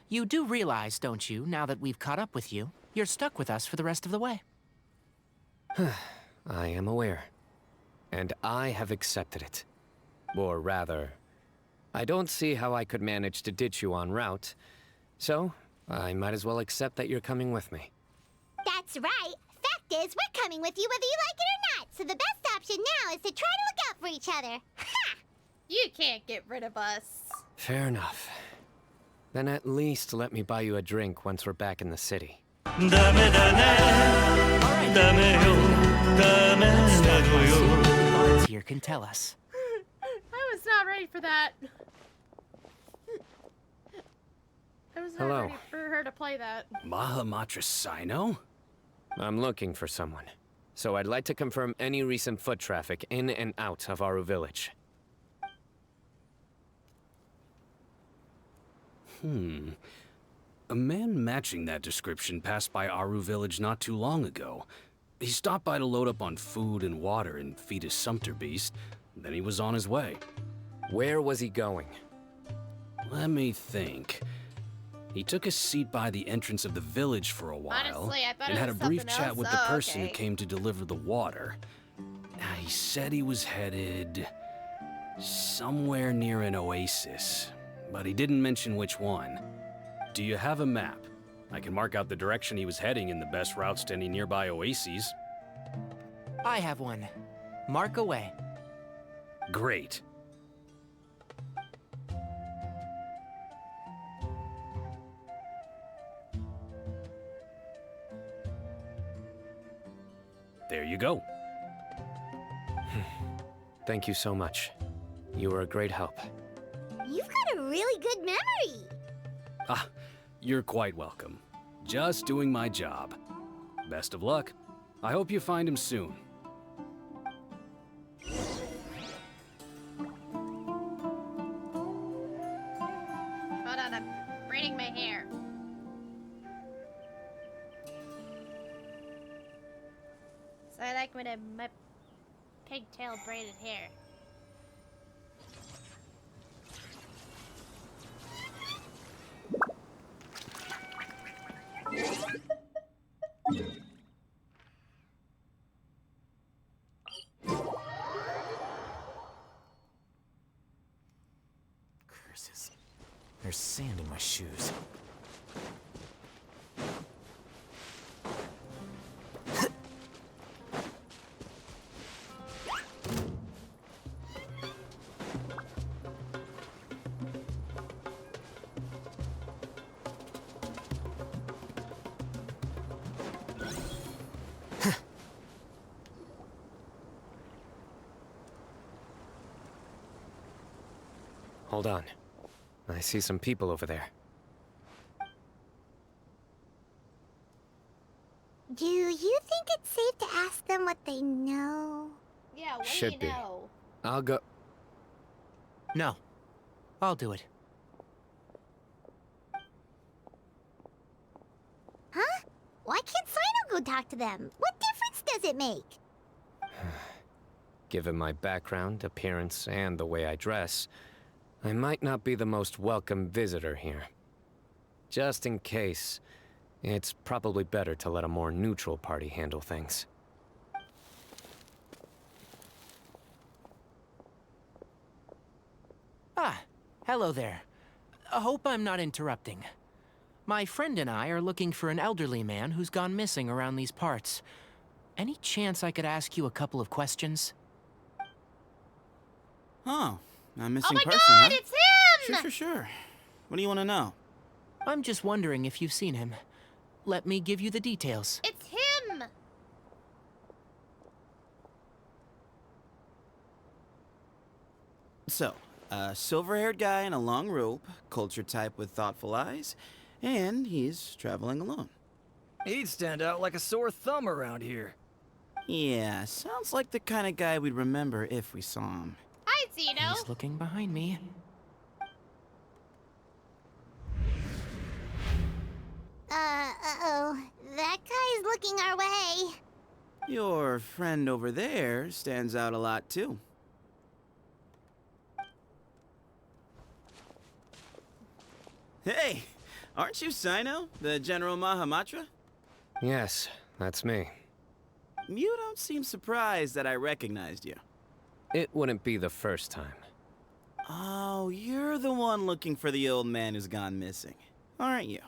Speaker 10: you do realize, don't you, now that we've caught up with you, you're stuck with us for the rest of the way.
Speaker 4: I am aware. And I have accepted it. Or rather, I don't see how I could manage to ditch you en route, so I might as well accept that you're coming with me.
Speaker 3: That's right. Fact is, we're coming with you whether you like it or not, so the best option now is to try to look out for each other. Ha!
Speaker 2: You can't get rid of us.
Speaker 4: Fair enough. Then at least let me buy you a drink once we're back in the city.
Speaker 10: Here can tell us.
Speaker 2: I was not ready for that. I was not ready for her to play that.
Speaker 11: Mahamatra Cyno?
Speaker 4: I'm looking for someone, so I'd like to confirm any recent foot traffic in and out of Aru Village.
Speaker 11: A man matching that description passed by Aru Village not too long ago. He stopped by to load up on food and water and feed his sumpter beast, then he was on his way.
Speaker 4: Where was he going?
Speaker 11: Let me think. He took a seat by the entrance of the village for a while,
Speaker 2: Honestly, I thought
Speaker 11: and
Speaker 2: it
Speaker 11: had a
Speaker 2: was
Speaker 11: brief
Speaker 2: something
Speaker 11: chat
Speaker 2: else.
Speaker 11: with the
Speaker 2: Oh,
Speaker 11: person who
Speaker 2: okay.
Speaker 11: came to deliver the water. He said he was headed somewhere near an oasis, but he didn't mention which one. Do you have a map? I can mark out the direction he was heading and the best routes to any nearby oases.
Speaker 10: I have one. Mark away.
Speaker 11: Great. There you go.
Speaker 4: Thank you so much. You were a great help.
Speaker 3: You've got a really good memory.
Speaker 11: Ah, you're quite welcome. Just doing my job. Best of luck. I hope you find him soon.
Speaker 2: Hold on, I'm braiding my hair. So I like my pigtail braided hair.
Speaker 5: There's sand in my shoes.
Speaker 4: Hold on. I see some people over there.
Speaker 3: Do you think it's safe to ask them what they know?
Speaker 2: Yeah, what
Speaker 4: Should
Speaker 2: do you
Speaker 4: be.
Speaker 2: know?
Speaker 4: I'll go.
Speaker 10: No. I'll do it.
Speaker 3: Huh? Why can't Cyno go talk to them? What difference does it make?
Speaker 4: Given my background, appearance, and the way I dress, I might not be the most welcome visitor here. Just in case, it's probably better to let a more neutral party handle things.
Speaker 10: Ah, hello there. I hope I'm not interrupting. My friend and I are looking for an elderly man who's gone missing around these parts. Any chance I could ask you a couple of questions?
Speaker 18: Oh, a missing
Speaker 2: Oh my
Speaker 18: person,
Speaker 2: God,
Speaker 18: huh?
Speaker 2: it's him!
Speaker 18: Sure. What do you want to know?
Speaker 10: I'm just wondering if you've seen him. Let me give you the details.
Speaker 2: It's him!
Speaker 18: So, a silver-haired guy in a long robe, culture type with thoughtful eyes, and he's traveling alone.
Speaker 7: He'd stand out like a sore thumb around here.
Speaker 18: Yeah, sounds like the kind of guy we'd remember if we saw him.
Speaker 2: Hi, Cyno.
Speaker 10: He's looking behind me.
Speaker 3: Uh-oh. That guy's looking our way.
Speaker 18: Your friend over there stands out a lot, too. Hey, aren't you Cyno, the General Mahamatra?
Speaker 4: Yes, that's me.
Speaker 18: You don't seem surprised that I recognized you.
Speaker 4: It wouldn't be the first time.
Speaker 18: Oh, you're the one looking for the old man who's gone missing, aren't you?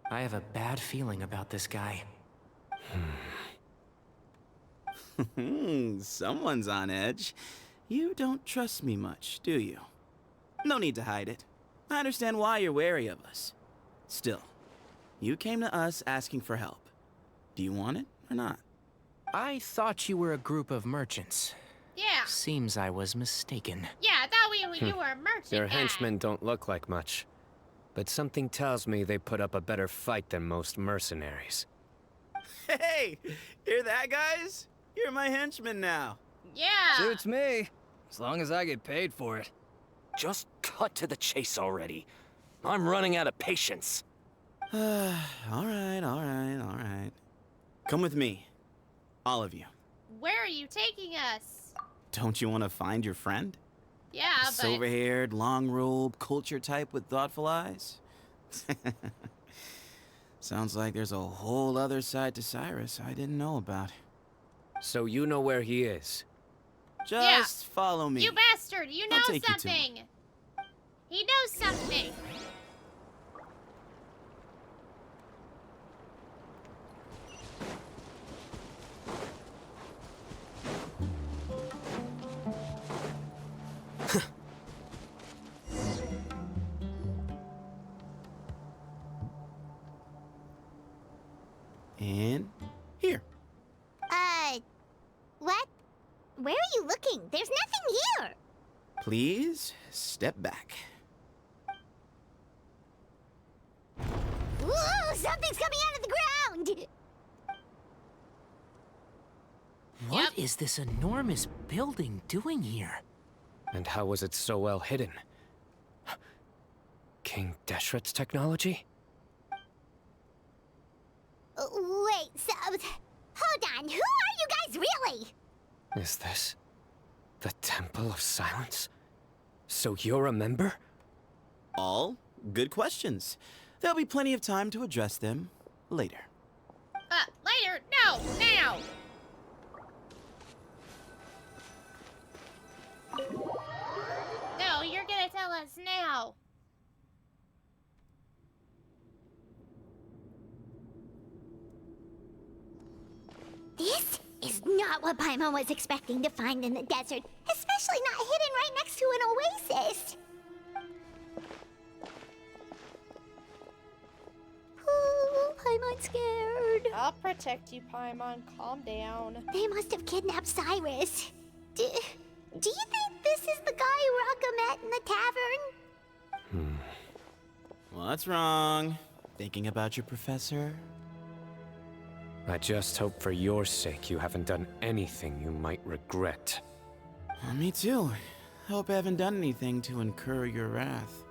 Speaker 10: I have a bad feeling about this guy.
Speaker 18: Someone's on edge. You don't trust me much, do you? No need to hide it. I understand why you're wary of us. Still, you came to us asking for help. Do you want it or not?
Speaker 10: I thought you were a group of merchants.
Speaker 2: Yeah.
Speaker 10: Seems I was mistaken.
Speaker 2: Yeah, I thought you were a merchant
Speaker 4: Your
Speaker 2: guy.
Speaker 4: henchmen don't look like much, but something tells me they put up a better fight than most mercenaries.
Speaker 18: Hey, hear that, guys? You're my henchmen now.
Speaker 2: Yeah.
Speaker 7: Suits me, as long as I get paid for it.
Speaker 5: Just cut to the chase already. I'm running out of patience.
Speaker 18: all right. Come with me. All of you.
Speaker 2: Where are you taking us?
Speaker 18: Don't you want to find your friend?
Speaker 2: Yeah, but...
Speaker 18: Silver-haired, long robe, culture type with thoughtful eyes? Sounds like there's a whole other side to Cyrus I didn't know about.
Speaker 4: So you know where he is?
Speaker 18: Just follow me.
Speaker 2: You bastard! You know
Speaker 18: I'll take you to
Speaker 2: something! He knows something!
Speaker 18: And here.
Speaker 3: What? Where are you looking? There's nothing here.
Speaker 18: Please step back.
Speaker 3: Ooh, something's coming out of the ground!
Speaker 10: What is this enormous building doing here?
Speaker 4: And how was it so well hidden? King Deshret's technology?
Speaker 3: Wait, so... Hold on, who are you guys really?
Speaker 4: Is this the Temple of Silence? So you're a member?
Speaker 18: All good questions. There'll be plenty of time to address them later.
Speaker 2: Later? No, now! No, you're gonna tell us now.
Speaker 3: not what Paimon was expecting to find in the desert, especially not hidden right next to an oasis. Oh, Paimon's scared.
Speaker 2: I'll protect you, Paimon. Calm down.
Speaker 3: They must have kidnapped Cyrus. Do you think this is the guy Rocka met in the tavern?
Speaker 18: What's wrong? Thinking about your professor?
Speaker 4: I just hope for your sake you haven't done anything you might regret.
Speaker 18: Me too. Hope I haven't done anything to incur your wrath.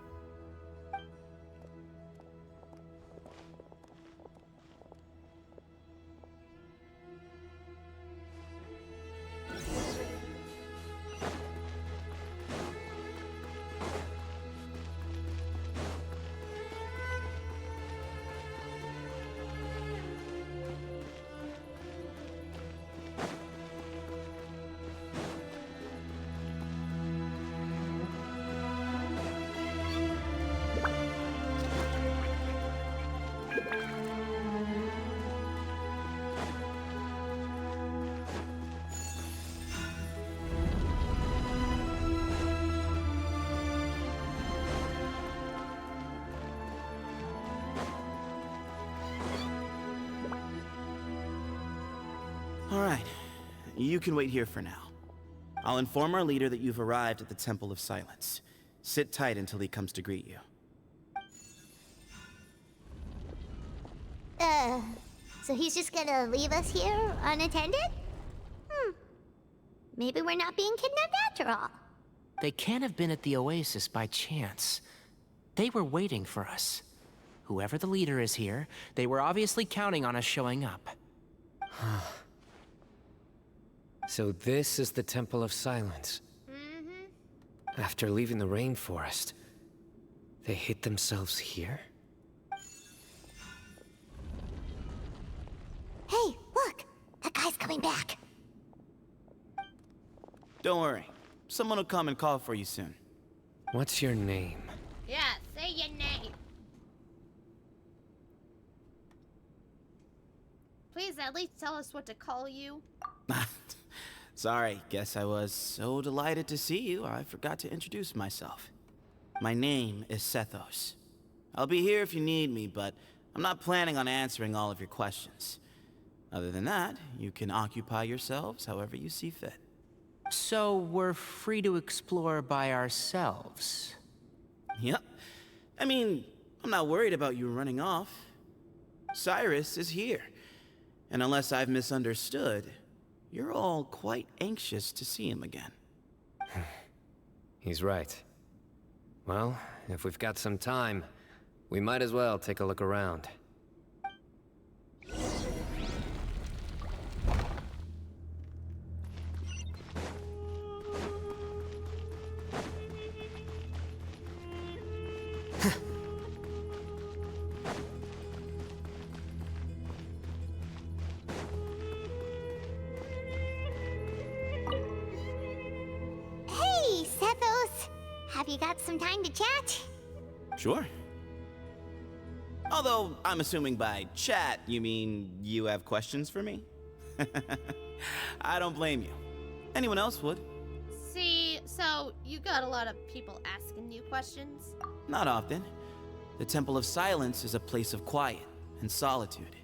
Speaker 18: Alright, you can wait here for now. I'll inform our leader that you've arrived at the Temple of Silence. Sit tight until he comes to greet you.
Speaker 3: So he's just gonna leave us here unattended? Maybe we're not being kidnapped after all.
Speaker 10: They can't have been at the oasis by chance. They were waiting for us. Whoever the leader is here, they were obviously counting on us showing up.
Speaker 4: So this is the Temple of Silence. After leaving the rainforest, they hid themselves here?
Speaker 3: Hey, look! That guy's coming back.
Speaker 18: Don't worry. Someone will come and call for you soon.
Speaker 4: What's your name?
Speaker 2: Yeah, say your name. Please at least tell us what to call you.
Speaker 18: Sorry, guess I was so delighted to see you, I forgot to introduce myself. My name is Sethos. I'll be here if you need me, but I'm not planning on answering all of your questions. Other than that, you can occupy yourselves however you see fit.
Speaker 10: So we're free to explore by ourselves?
Speaker 18: Yep. I mean, I'm not worried about you running off. Cyrus is here. And unless I've misunderstood, you're all quite anxious to see him again.
Speaker 4: He's right. Well, if we've got some time, we might as well take a look around.
Speaker 3: Hey, Sethos! Have you got some time to chat?
Speaker 18: Sure. Although, I'm assuming by chat, you mean you have questions for me? I don't blame you. Anyone else would.
Speaker 2: See, so you got a lot of people asking you questions?
Speaker 18: Not often. The Temple of Silence is a place of quiet and solitude.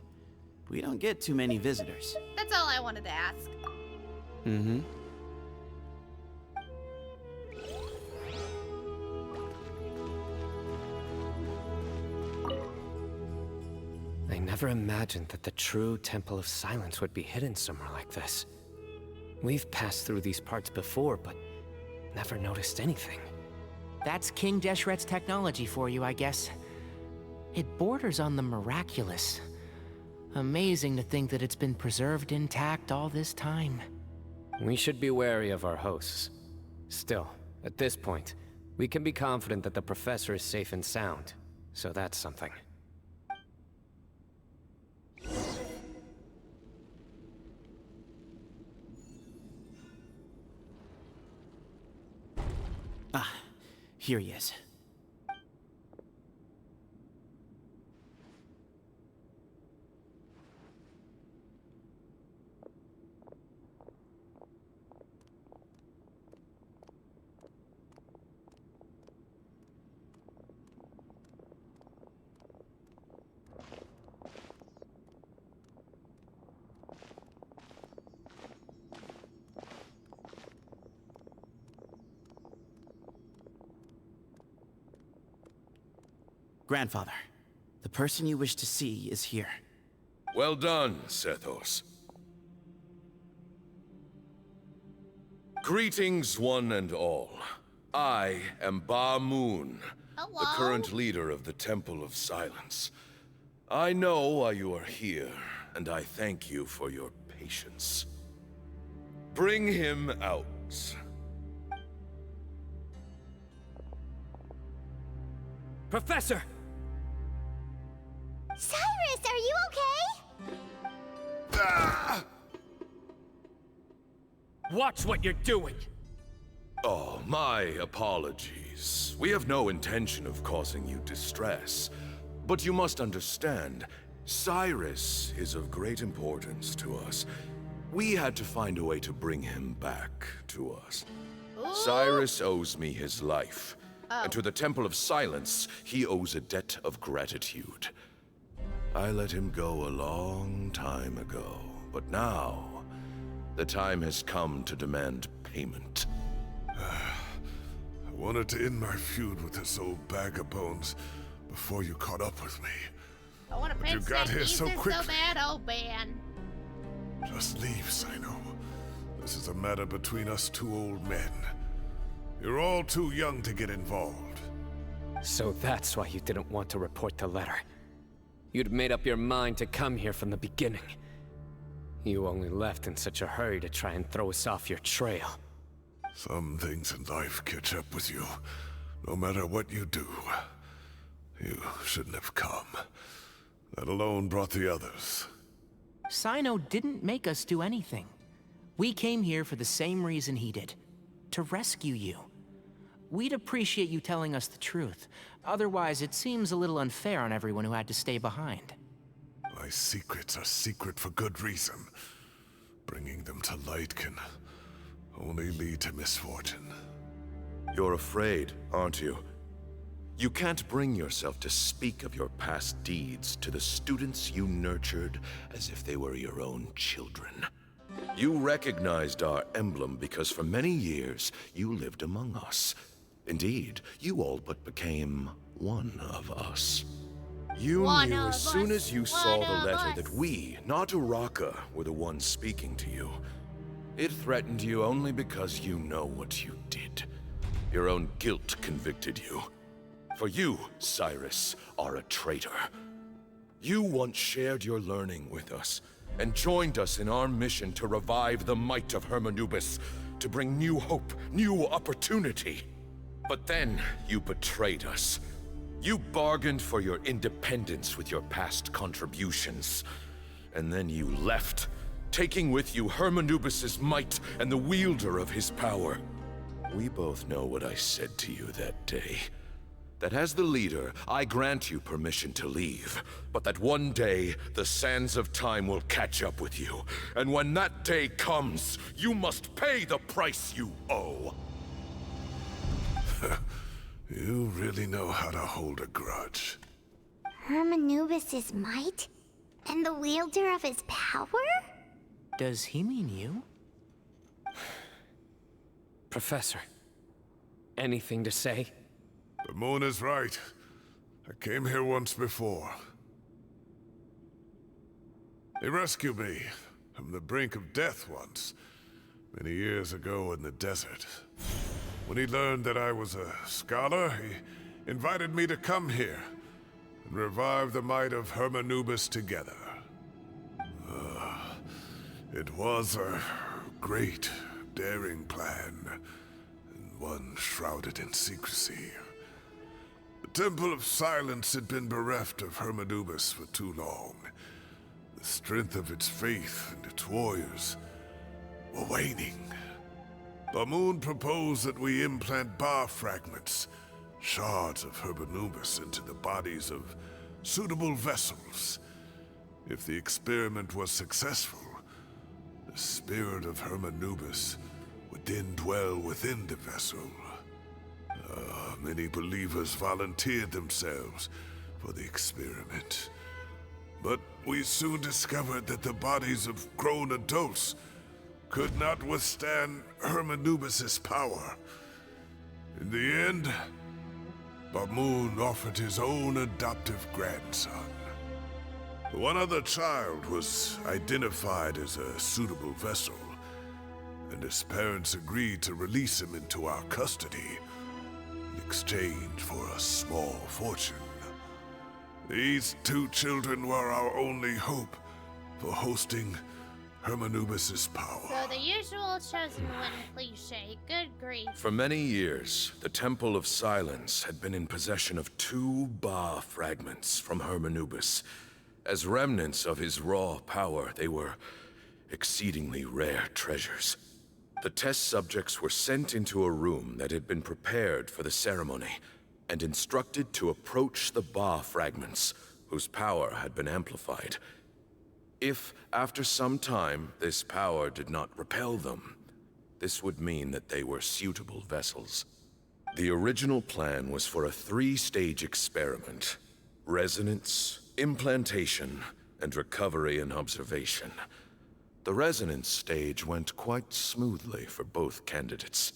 Speaker 18: We don't get too many visitors.
Speaker 2: That's all I wanted to ask.
Speaker 18: Mm-hmm.
Speaker 4: I never imagined that the true Temple of Silence would be hidden somewhere like this. We've passed through these parts before, but never noticed anything.
Speaker 10: That's King Deshret's technology for you, I guess. It borders on the miraculous. Amazing to think that it's been preserved intact all this time.
Speaker 4: We should be wary of our hosts. Still, at this point, we can be confident that the professor is safe and sound, so that's something.
Speaker 18: Ah, here he is. Grandfather, the person you wish to see is here.
Speaker 19: Well done, Sethos. Greetings, one and all. I am Ba Moon, the current leader of the Temple of Silence. I know why you are here, and I thank you for your patience. Bring him out.
Speaker 4: Professor!
Speaker 3: Cyrus, are you okay?
Speaker 19: Ah!
Speaker 4: Watch what you're doing!
Speaker 19: Oh, my apologies. We have no intention of causing you distress. But you must understand, Cyrus is of great importance to us. We had to find a way to bring him back to us. Cyrus owes me his life. And to the Temple of Silence, he owes a debt of gratitude. I let him go a long time ago, but now, the time has come to demand payment.
Speaker 6: I wanted to end my feud with this old bag of bones before you caught up with me.
Speaker 2: I want to
Speaker 6: But you got here so quickly.
Speaker 2: so bad, oh man.
Speaker 6: Just leave, Cyno. This is a matter between us two old men. You're all too young to get involved.
Speaker 4: So that's why you didn't want to report the letter. You'd made up your mind to come here from the beginning. You only left in such a hurry to try and throw us off your trail.
Speaker 6: Some things in life catch up with you, no matter what you do. You shouldn't have come. That alone brought the others.
Speaker 10: Cyno didn't make us do anything. We came here for the same reason he did. To rescue you. We'd appreciate you telling us the truth. Otherwise, it seems a little unfair on everyone who had to stay behind.
Speaker 6: My secrets are secret for good reason. Bringing them to light can only lead to misfortune.
Speaker 19: You're afraid, aren't you? You can't bring yourself to speak of your past deeds to the students you nurtured as if they were your own children. You recognized our emblem because for many years you lived among us. Indeed, you all but became one of us. You knew as soon as you saw the letter that we, not Uraka, were the ones speaking to you. It threatened you only because you know what you did. Your own guilt convicted you. For you, Cyrus, are a traitor. You once shared your learning with us, and joined us in our mission to revive the might of Hermanubis, to bring new hope, new opportunity. But then you betrayed us. You bargained for your independence with your past contributions. And then you left, taking with you Hermanubis' might and the wielder of his power. We both know what I said to you that day. That as the leader, I grant you permission to leave, but that one day, the sands of time will catch up with you. And when that day comes, you must pay the price you owe.
Speaker 6: You really know how to hold a grudge.
Speaker 3: Hermanubis' might? And the wielder of his power?
Speaker 10: Does he mean you?
Speaker 4: Professor, anything to say?
Speaker 6: The moon is right. I came here once before. He rescued me from the brink of death once, many years ago in the desert. When he learned that I was a scholar, he invited me to come here and revive the might of Hermanubis together. It was a great, daring plan, and one shrouded in secrecy. The Temple of Silence had been bereft of Hermanubis for too long. The strength of its faith and its warriors were waning. Bamoon proposed that we implant bar fragments, shards of Hermanubis, into the bodies of suitable vessels. If the experiment was successful, the spirit of Hermanubis would then dwell within the vessel. Many believers volunteered themselves for the experiment. But we soon discovered that the bodies of grown adults could not withstand Hermanubis' power. In the end, Bamoon offered his own adoptive grandson. One other child was identified as a suitable vessel, and his parents agreed to release him into our custody in exchange for a small fortune. These two children were our only hope for hosting Hermanubis's power.
Speaker 2: So the usual chosen one cliche. Good grief.
Speaker 19: For many years, the Temple of Silence had been in possession of 2 Ba fragments from Hermanubis. As remnants of his raw power, they were exceedingly rare treasures. The test subjects were sent into a room that had been prepared for the ceremony, and instructed to approach the Ba fragments, whose power had been amplified. If, after some time, this power did not repel them, this would mean that they were suitable vessels. The original plan was for a 3-stage experiment: resonance, implantation, and recovery and observation. The resonance stage went quite smoothly for both candidates.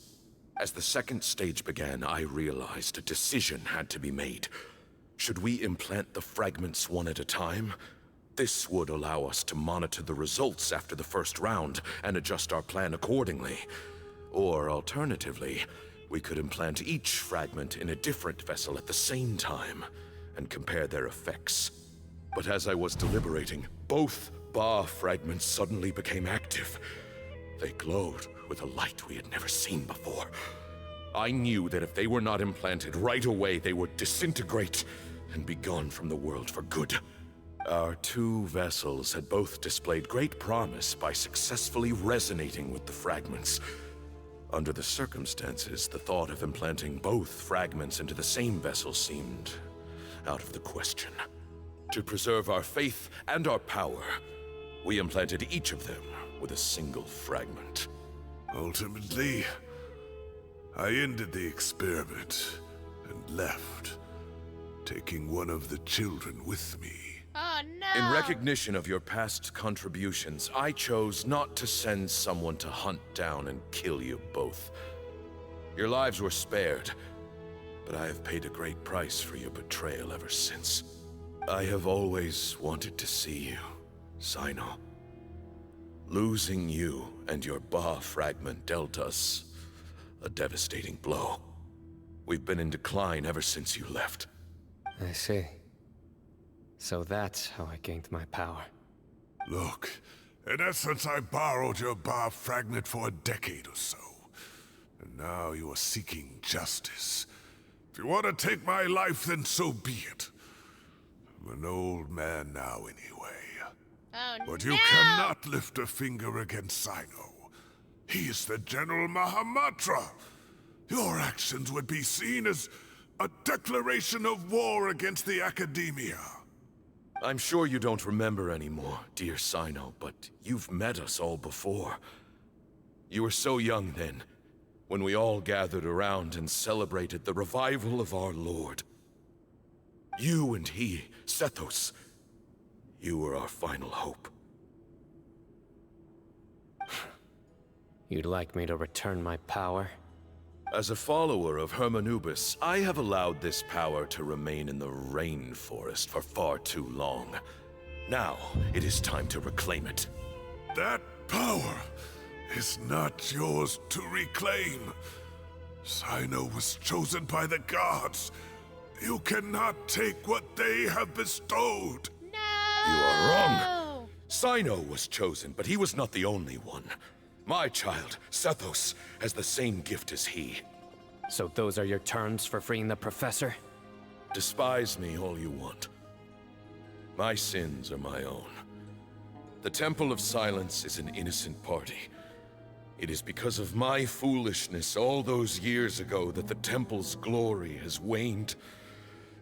Speaker 19: As the 2nd stage began, I realized a decision had to be made. Should we implant the fragments one at a time? This would allow us to monitor the results after the first round and adjust our plan accordingly. Or alternatively, we could implant each fragment in a different vessel at the same time and compare their effects. But as I was deliberating, both Ba fragments suddenly became active. They glowed with a light we had never seen before. I knew that if they were not implanted right away, they would disintegrate and be gone from the world for good. Our 2 vessels had both displayed great promise by successfully resonating with the fragments. Under the circumstances, the thought of implanting both fragments into the same vessel seemed out of the question. To preserve our faith and our power, we implanted each of them with a single fragment.
Speaker 6: Ultimately, I ended the experiment and left, taking one of the children with me.
Speaker 2: Oh no!
Speaker 19: In recognition of your past contributions, I chose not to send someone to hunt down and kill you both. Your lives were spared, but I have paid a great price for your betrayal ever since. I have always wanted to see you, Cyno. Losing you and your Ba fragment dealt us a devastating blow. We've been in decline ever since you left.
Speaker 4: I see. So that's how I gained my power.
Speaker 6: Look, in essence, I borrowed your Ba fragment for a decade or so. And now you are seeking justice. If you want to take my life, then so be it. I'm an old man now anyway.
Speaker 2: Oh,
Speaker 6: but you cannot lift a finger against Cyno. He is the General Mahamatra. Your actions would be seen as a declaration of war against the Academia.
Speaker 19: I'm sure you don't remember anymore, dear Cyno, but you've met us all before. You were so young then, when we all gathered around and celebrated the revival of our Lord. You and he, Sethos, you were our final hope.
Speaker 4: You'd like me to return my power?
Speaker 19: As a follower of Hermanubis, I have allowed this power to remain in the rainforest for far too long. Now, it is time to reclaim it.
Speaker 6: That power is not yours to reclaim. Cyno was chosen by the gods. You cannot take what they have bestowed.
Speaker 2: No!
Speaker 19: You are wrong. Cyno was chosen, but he was not the only one. My child, Sethos, has the same gift as he.
Speaker 4: So those are your terms for freeing the professor?
Speaker 19: Despise me all you want. My sins are my own. The Temple of Silence is an innocent party. It is because of my foolishness all those years ago that the Temple's glory has waned.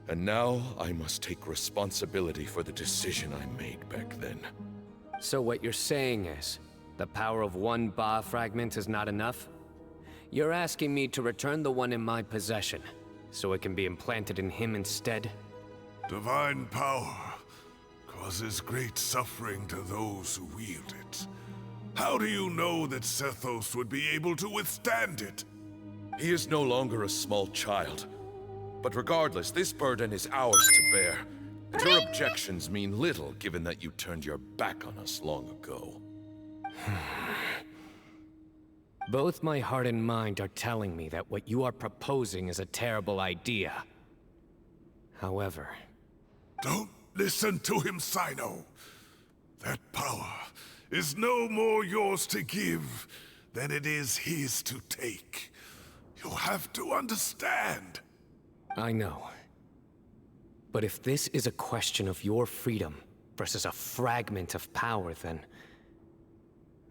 Speaker 19: And now I must take responsibility for the decision I made back then.
Speaker 4: So what you're saying is, the power of one Ba fragment is not enough? You're asking me to return the one in my possession, so it can be implanted in him instead?
Speaker 6: Divine power causes great suffering to those who wield it. How do you know that Sethos would be able to withstand it?
Speaker 19: He is no longer a small child. But regardless, this burden is ours to bear. And your objections mean little, given that you turned your back on us long ago.
Speaker 4: Both my heart and mind are telling me that what you are proposing is a terrible idea. However...
Speaker 6: Don't listen to him, Cyno. That power is no more yours to give than it is his to take. You'll have to understand.
Speaker 4: I know. But if this is a question of your freedom versus a fragment of power, then...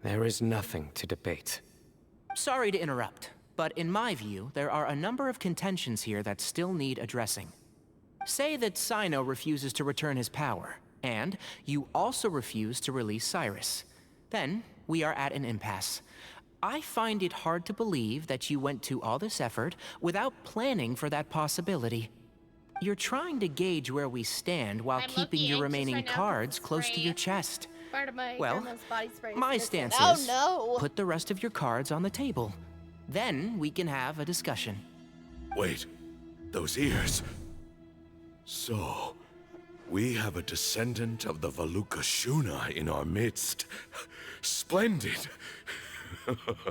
Speaker 4: there is nothing to debate.
Speaker 10: Sorry to interrupt, but in my view, there are a number of contentions here that still need addressing. Say that Cyno refuses to return his power, and you also refuse to release Cyrus. Then, we are at an impasse. I find it hard to believe that you went to all this effort without planning for that possibility. You're trying to gauge where we stand while keeping your remaining cards close to your chest.
Speaker 2: Part of my
Speaker 10: Well,
Speaker 2: grandma's body spray.
Speaker 10: my stance
Speaker 2: Oh
Speaker 10: is,
Speaker 2: no!
Speaker 10: put the rest of your cards on the table. Then we can have a discussion.
Speaker 19: Wait, those ears. So, we have a descendant of the Valukashuna in our midst. Splendid.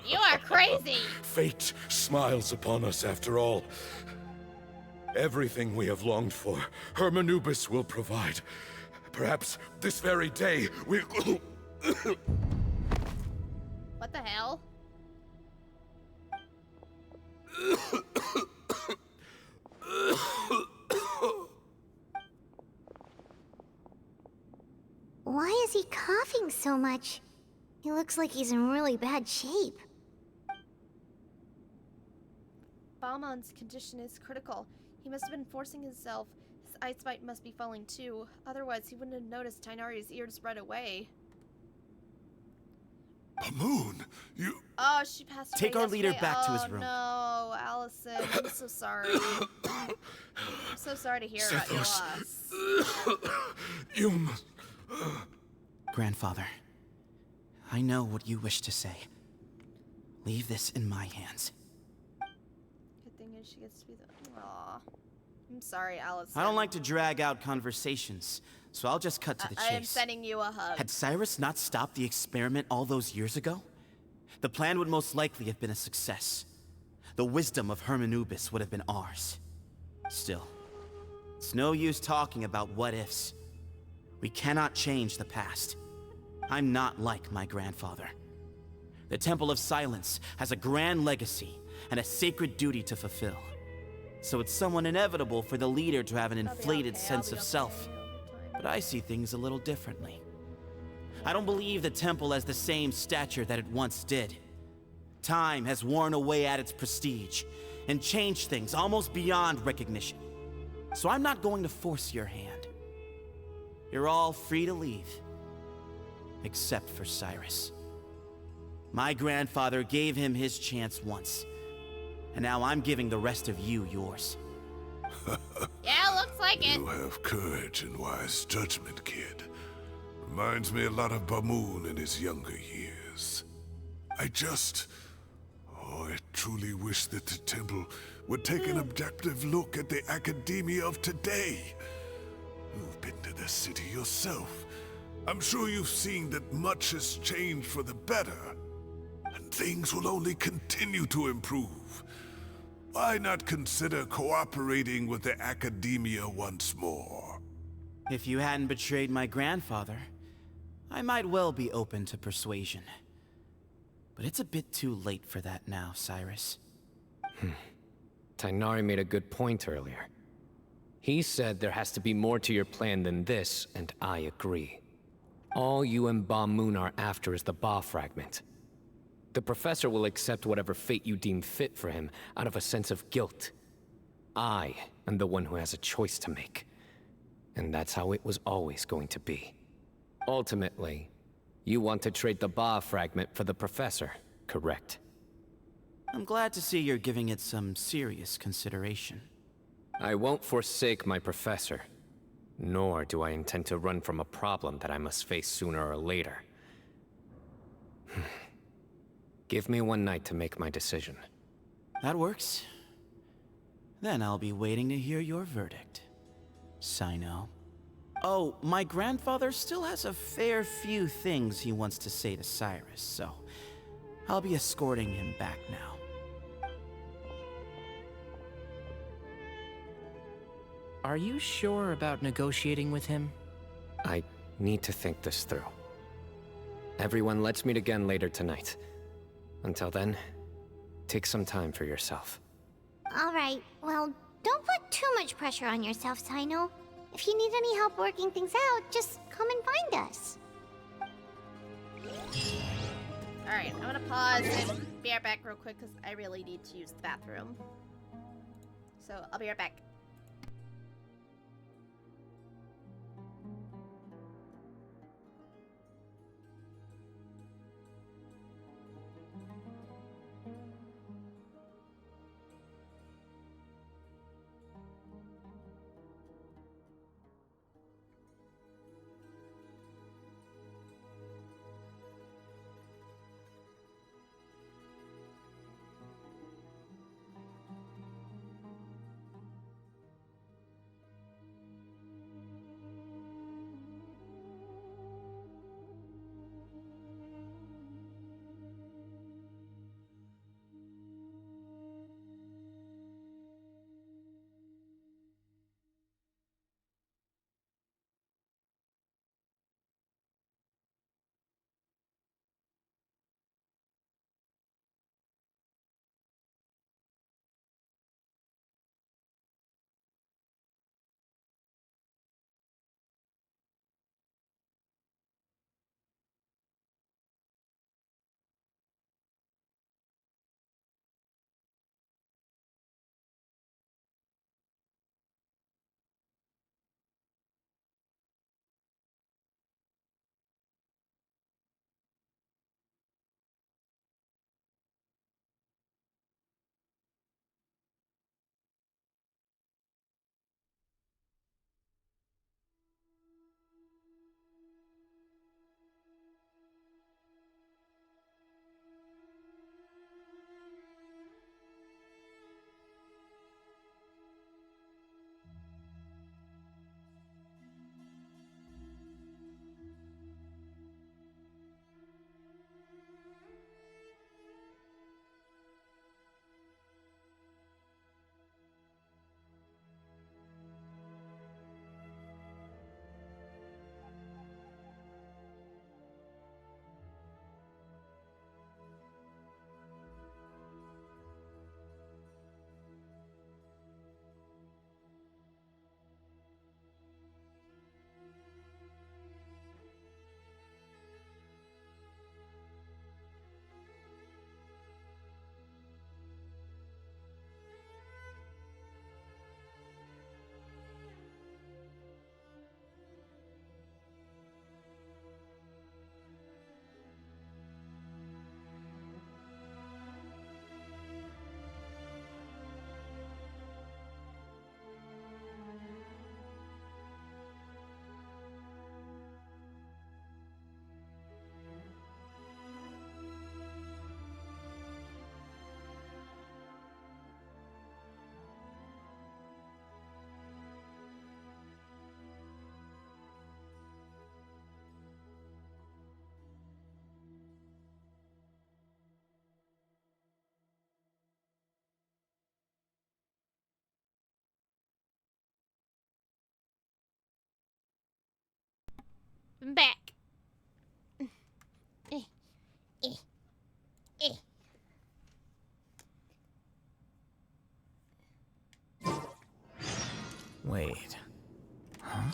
Speaker 2: You are crazy!
Speaker 19: Fate smiles upon us after all. Everything we have longed for, Hermanubis will provide. Perhaps this very day we'll...
Speaker 2: What the hell?
Speaker 3: Why is he coughing so much? He looks like he's in really bad shape.
Speaker 2: Balmon's condition is critical. He must have been forcing himself. His eyesight must be falling too. Otherwise, he wouldn't have noticed Tainari's ears right away.
Speaker 6: Pamoon, you...
Speaker 2: Oh, she passed away
Speaker 18: Take our leader
Speaker 2: yesterday.
Speaker 18: back to his
Speaker 2: Oh,
Speaker 18: room.
Speaker 2: no, Allison. I'm so sorry. I'm so sorry to hear about your loss.
Speaker 6: You must...
Speaker 18: Grandfather, I know what you wish to say. Leave this in my hands.
Speaker 2: Good thing is she gets to be the... Aw. I'm sorry, Allison.
Speaker 18: I don't like to drag out conversations, so I'll just cut to the chase.
Speaker 2: I am sending you a hug.
Speaker 18: Had Cyrus not stopped the experiment all those years ago, the plan would most likely have been a success. The wisdom of Hermanubis would have been ours. Still, it's no use talking about what-ifs. We cannot change the past. I'm not like my grandfather. The Temple of Silence has a grand legacy and a sacred duty to fulfill. So it's somewhat inevitable for the leader to have an inflated sense of self. But I see things a little differently. I don't believe the temple has the same stature that it once did. Time has worn away at its prestige and changed things almost beyond recognition. So I'm not going to force your hand. You're all free to leave. Except for Cyrus. My grandfather gave him his chance once. And now I'm giving the rest of you yours.
Speaker 2: Yeah, looks like it.
Speaker 6: You have courage and wise judgment, kid. Reminds me a lot of Bamoon in his younger years. I truly wish that the temple would take an objective look at the academia of today. You've been to the city yourself. I'm sure you've seen that much has changed for the better. And things will only continue to improve. Why not consider cooperating with the academia once more?
Speaker 18: If you hadn't betrayed my grandfather, I might well be open to persuasion. But it's a bit too late for that now, Cyrus.
Speaker 4: Tainari made a good point earlier. He said there has to be more to your plan than this, and I agree. All you and Ba Moon are after is the Ba fragment. The professor will accept whatever fate you deem fit for him out of a sense of guilt. I am the one who has a choice to make. And that's how it was always going to be. Ultimately, you want to trade the Ba fragment for the professor, correct?
Speaker 18: I'm glad to see you're giving it some serious consideration.
Speaker 4: I won't forsake my professor. Nor do I intend to run from a problem that I must face sooner or later. Give me one night to make my decision.
Speaker 18: That works. Then I'll be waiting to hear your verdict, Cyno. Oh, my grandfather still has a fair few things he wants to say to Cyrus, so I'll be escorting him back now.
Speaker 10: Are you sure about negotiating with him?
Speaker 4: I need to think this through. Everyone, let's meet again later tonight. Until then, take some time for yourself.
Speaker 3: Alright, well, don't put too much pressure on yourself, Cyno. If you need any help working things out, just come and find us.
Speaker 2: Alright, I'm gonna pause and be right back real quick because I really need to use the bathroom. So, I'll be right back. I'm back.
Speaker 10: Wait. Huh?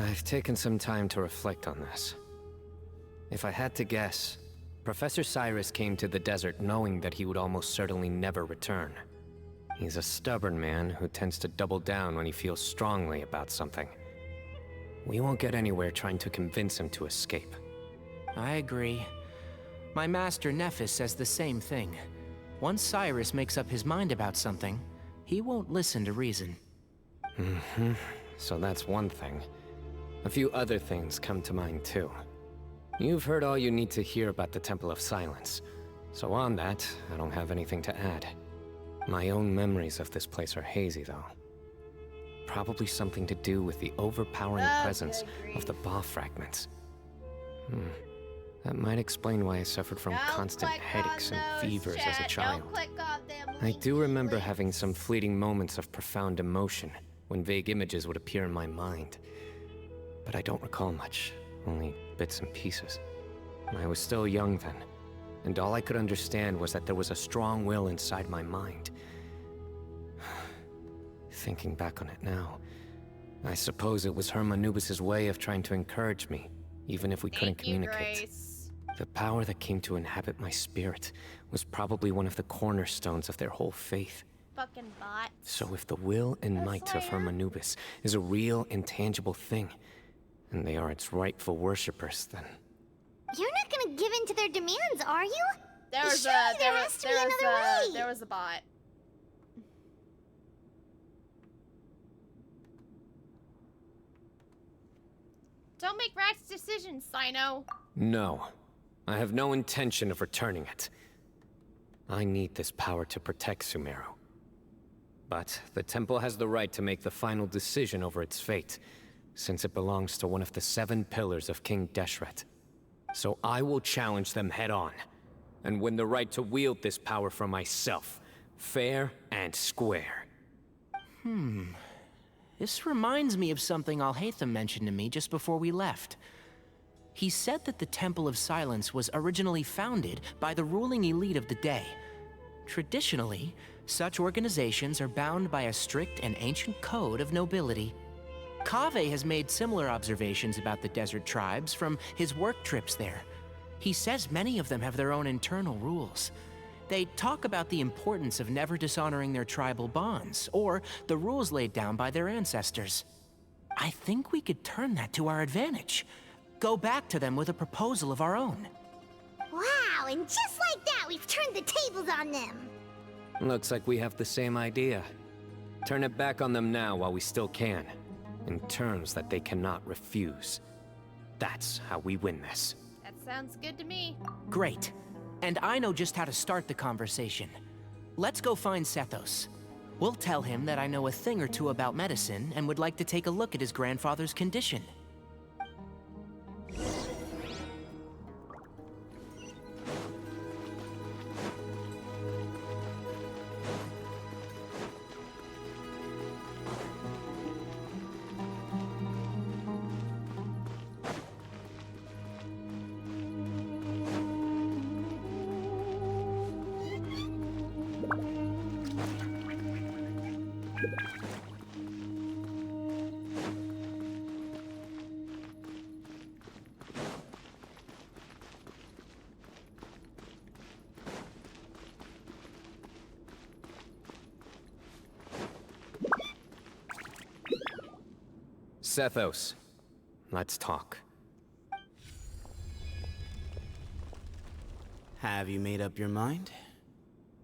Speaker 4: I've taken some time to reflect on this. If I had to guess, Professor Cyrus came to the desert knowing that he would almost certainly never return. He's a stubborn man who tends to double down when he feels strongly about something. We won't get anywhere trying to convince him to escape.
Speaker 10: I agree. My master Nephis says the same thing. Once Cyrus makes up his mind about something, he won't listen to reason.
Speaker 4: So that's one thing. A few other things come to mind too. You've heard all you need to hear about the Temple of Silence. So on that, I don't have anything to add. My own memories of this place are hazy though. Probably something to do with the overpowering presence of the Ba fragments. That might explain why I suffered from constant headaches and fevers as a child. I do remember having some fleeting moments of profound emotion when vague images would appear in my mind. But I don't recall much, only bits and pieces. I was still young then, and all I could understand was that there was a strong will inside my mind. Thinking back on it now, I suppose it was Herm Anubis' way of trying to encourage me, even if we couldn't communicate. The power that came to inhabit my spirit was probably one of the cornerstones of their whole faith.
Speaker 2: Fucking bots.
Speaker 4: So if the will and might of Herm Anubis is a real, intangible thing, and they are its rightful worshippers, then...
Speaker 3: You're not gonna give in to their demands, are you?
Speaker 2: There was a bot. Don't make rash decisions, Cyno.
Speaker 4: No. I have no intention of returning it. I need this power to protect Sumeru. But the temple has the right to make the final decision over its fate, since it belongs to one of the 7 pillars of King Deshret. So I will challenge them head-on, and win the right to wield this power for myself, fair and square.
Speaker 10: This reminds me of something Alhaitham mentioned to me just before we left. He said that the Temple of Silence was originally founded by the ruling elite of the day. Traditionally, such organizations are bound by a strict and ancient code of nobility. Kaveh has made similar observations about the desert tribes from his work trips there. He says many of them have their own internal rules. They talk about the importance of never dishonoring their tribal bonds, or the rules laid down by their ancestors. I think we could turn that to our advantage. Go back to them with a proposal of our own.
Speaker 3: Wow, and just like that, we've turned the tables on them.
Speaker 4: Looks like we have the same idea. Turn it back on them now while we still can, in terms that they cannot refuse. That's how we win this.
Speaker 2: That sounds good to me.
Speaker 10: Great. And I know just how to start the conversation. Let's go find Sethos. We'll tell him that I know a thing or two about medicine and would like to take a look at his grandfather's condition.
Speaker 4: Sethos, let's talk.
Speaker 18: Have you made up your mind?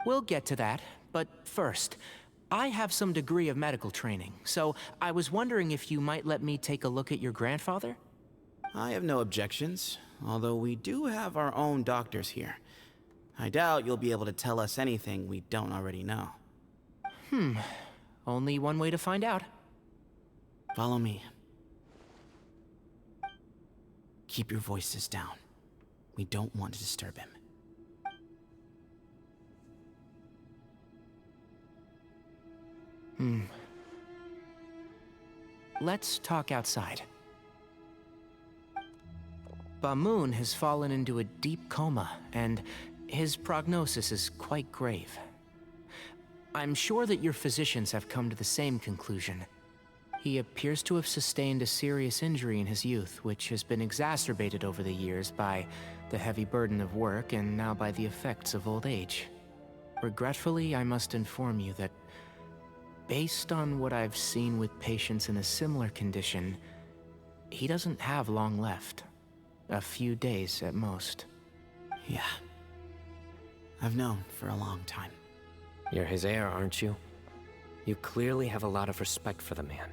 Speaker 10: We'll get to that, but first, I have some degree of medical training, so I was wondering if you might let me take a look at your grandfather?
Speaker 18: I have no objections, although we do have our own doctors here. I doubt you'll be able to tell us anything we don't already know.
Speaker 10: Only one way to find out.
Speaker 18: Follow me. Keep your voices down. We don't want to disturb him.
Speaker 10: Let's talk outside. Bamoon has fallen into a deep coma, and his prognosis is quite grave. I'm sure that your physicians have come to the same conclusion. He appears to have sustained a serious injury in his youth, which has been exacerbated over the years by the heavy burden of work and now by the effects of old age. Regretfully, I must inform you that based on what I've seen with patients in a similar condition, he doesn't have long left. A few days at most.
Speaker 18: Yeah. I've known for a long time.
Speaker 4: You're his heir, aren't you? You clearly have a lot of respect for the man.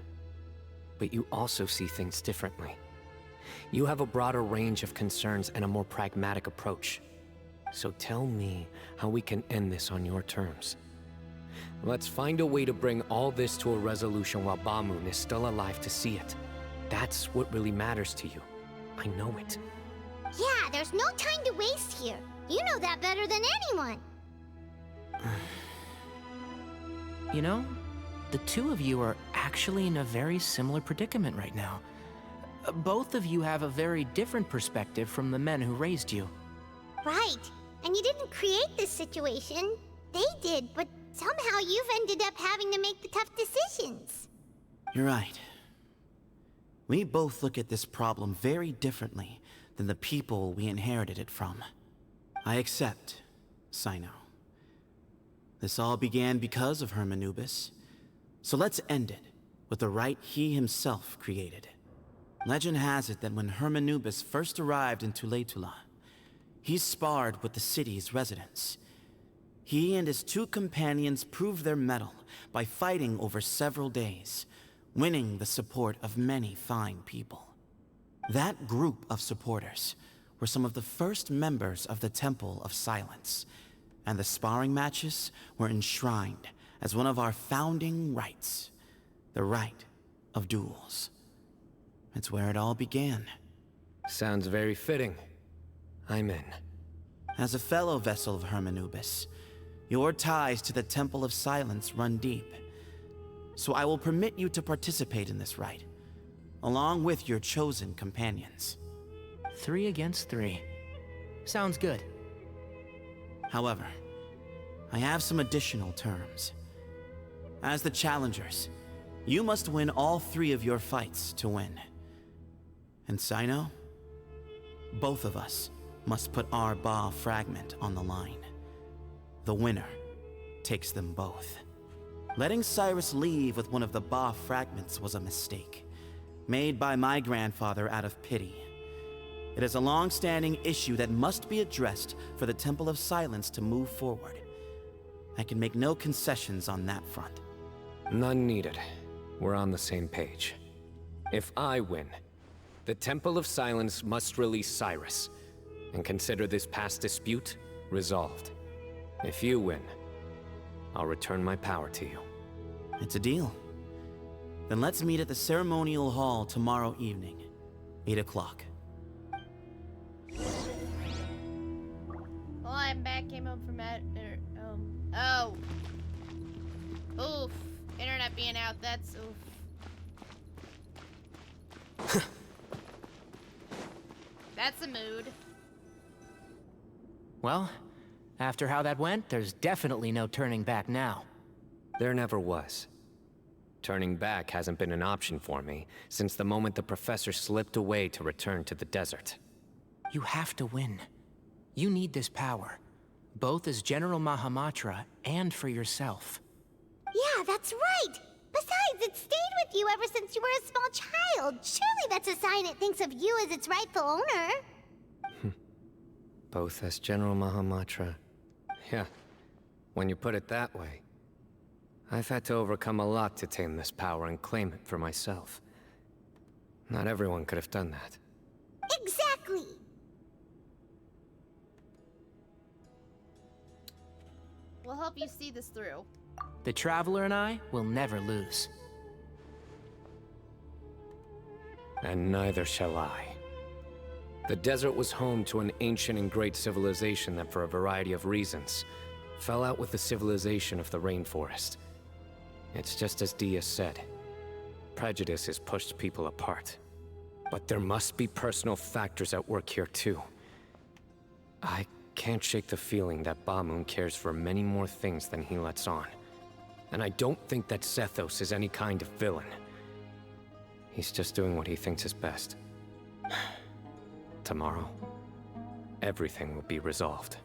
Speaker 4: But you also see things differently. You have a broader range of concerns and a more pragmatic approach. So tell me how we can end this on your terms. Let's find a way to bring all this to a resolution while Bamoon is still alive to see it. That's what really matters to you. I know it.
Speaker 3: Yeah, there's no time to waste here. You know that better than anyone.
Speaker 10: You know, the two of you are actually in a very similar predicament right now. Both of you have a very different perspective from the men who raised you.
Speaker 3: Right. And you didn't create this situation. They did, but somehow you've ended up having to make the tough decisions.
Speaker 18: You're right. We both look at this problem very differently than the people we inherited it from. I accept, Cyno. This all began because of Hermanubis. So let's end it with the rite he himself created. Legend has it that when Hermanubis first arrived in Tuletula, he sparred with the city's residents. He and his two companions proved their mettle by fighting over several days, winning the support of many fine people. That group of supporters were some of the first members of the Temple of Silence, and the sparring matches were enshrined as one of our founding rites, the rite of duels. It's where it all began.
Speaker 4: Sounds very fitting. I'm in.
Speaker 18: As a fellow vessel of Hermanubis, your ties to the Temple of Silence run deep. So I will permit you to participate in this rite, along with your chosen companions.
Speaker 10: 3 against 3. Sounds good.
Speaker 18: However, I have some additional terms. As the challengers, you must win all 3 of your fights to win. And Cyno, both of us must put our Ba fragment on the line. The winner takes them both. Letting Cyrus leave with one of the Ba fragments was a mistake, made by my grandfather out of pity. It is a long-standing issue that must be addressed for the Temple of Silence to move forward. I can make no concessions on that front.
Speaker 4: None needed. We're on the same page. If I win, the Temple of Silence must release Cyrus, and consider this past dispute resolved. If you win, I'll return my power to you.
Speaker 18: It's a deal. Then let's meet at the ceremonial hall tomorrow evening, 8 o'clock.
Speaker 2: Well, I'm back. Came home from oh. Oof. Internet being out. That's oof. That's a mood.
Speaker 10: Well, after how that went, there's definitely no turning back now.
Speaker 4: There never was. Turning back hasn't been an option for me since the moment the professor slipped away to return to the desert.
Speaker 10: You have to win. You need this power, both as General Mahamatra and for yourself.
Speaker 3: Yeah, that's right. Besides, it stayed with you ever since you were a small child. Surely that's a sign it thinks of you as its rightful owner.
Speaker 4: Both as General Mahamatra. Yeah, when you put it that way. I've had to overcome a lot to tame this power and claim it for myself. Not everyone could have done that.
Speaker 3: Exactly!
Speaker 2: We'll help you see this through.
Speaker 10: The Traveler and I will never lose.
Speaker 4: And neither shall I. The desert was home to an ancient and great civilization that, for a variety of reasons, fell out with the civilization of the rainforest. It's just as Dia said. Prejudice has pushed people apart. But there must be personal factors at work here too. I can't shake the feeling that Bamoon cares for many more things than he lets on. And I don't think that Sethos is any kind of villain. He's just doing what he thinks is best. Tomorrow, everything will be resolved.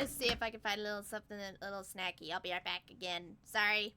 Speaker 2: gonna see if I can find a little something, a little snacky. I'll be right back again. Sorry.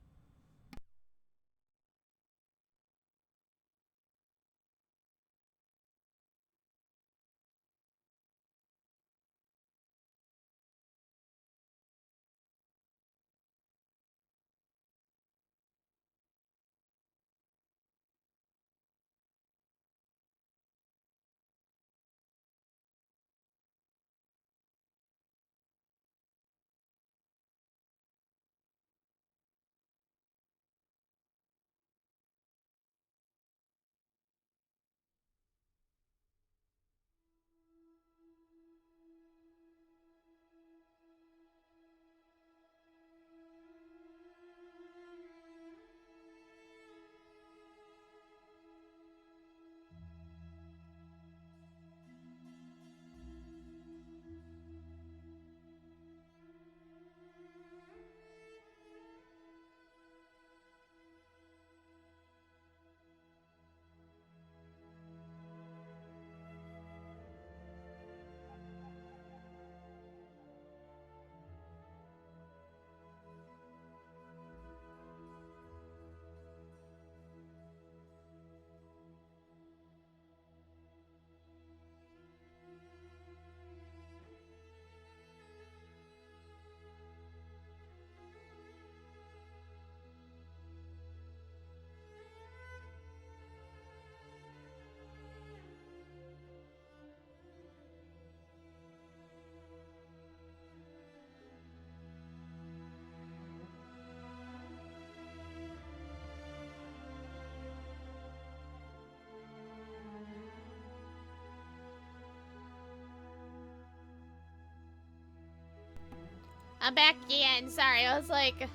Speaker 2: I'm back again. Sorry, I was like,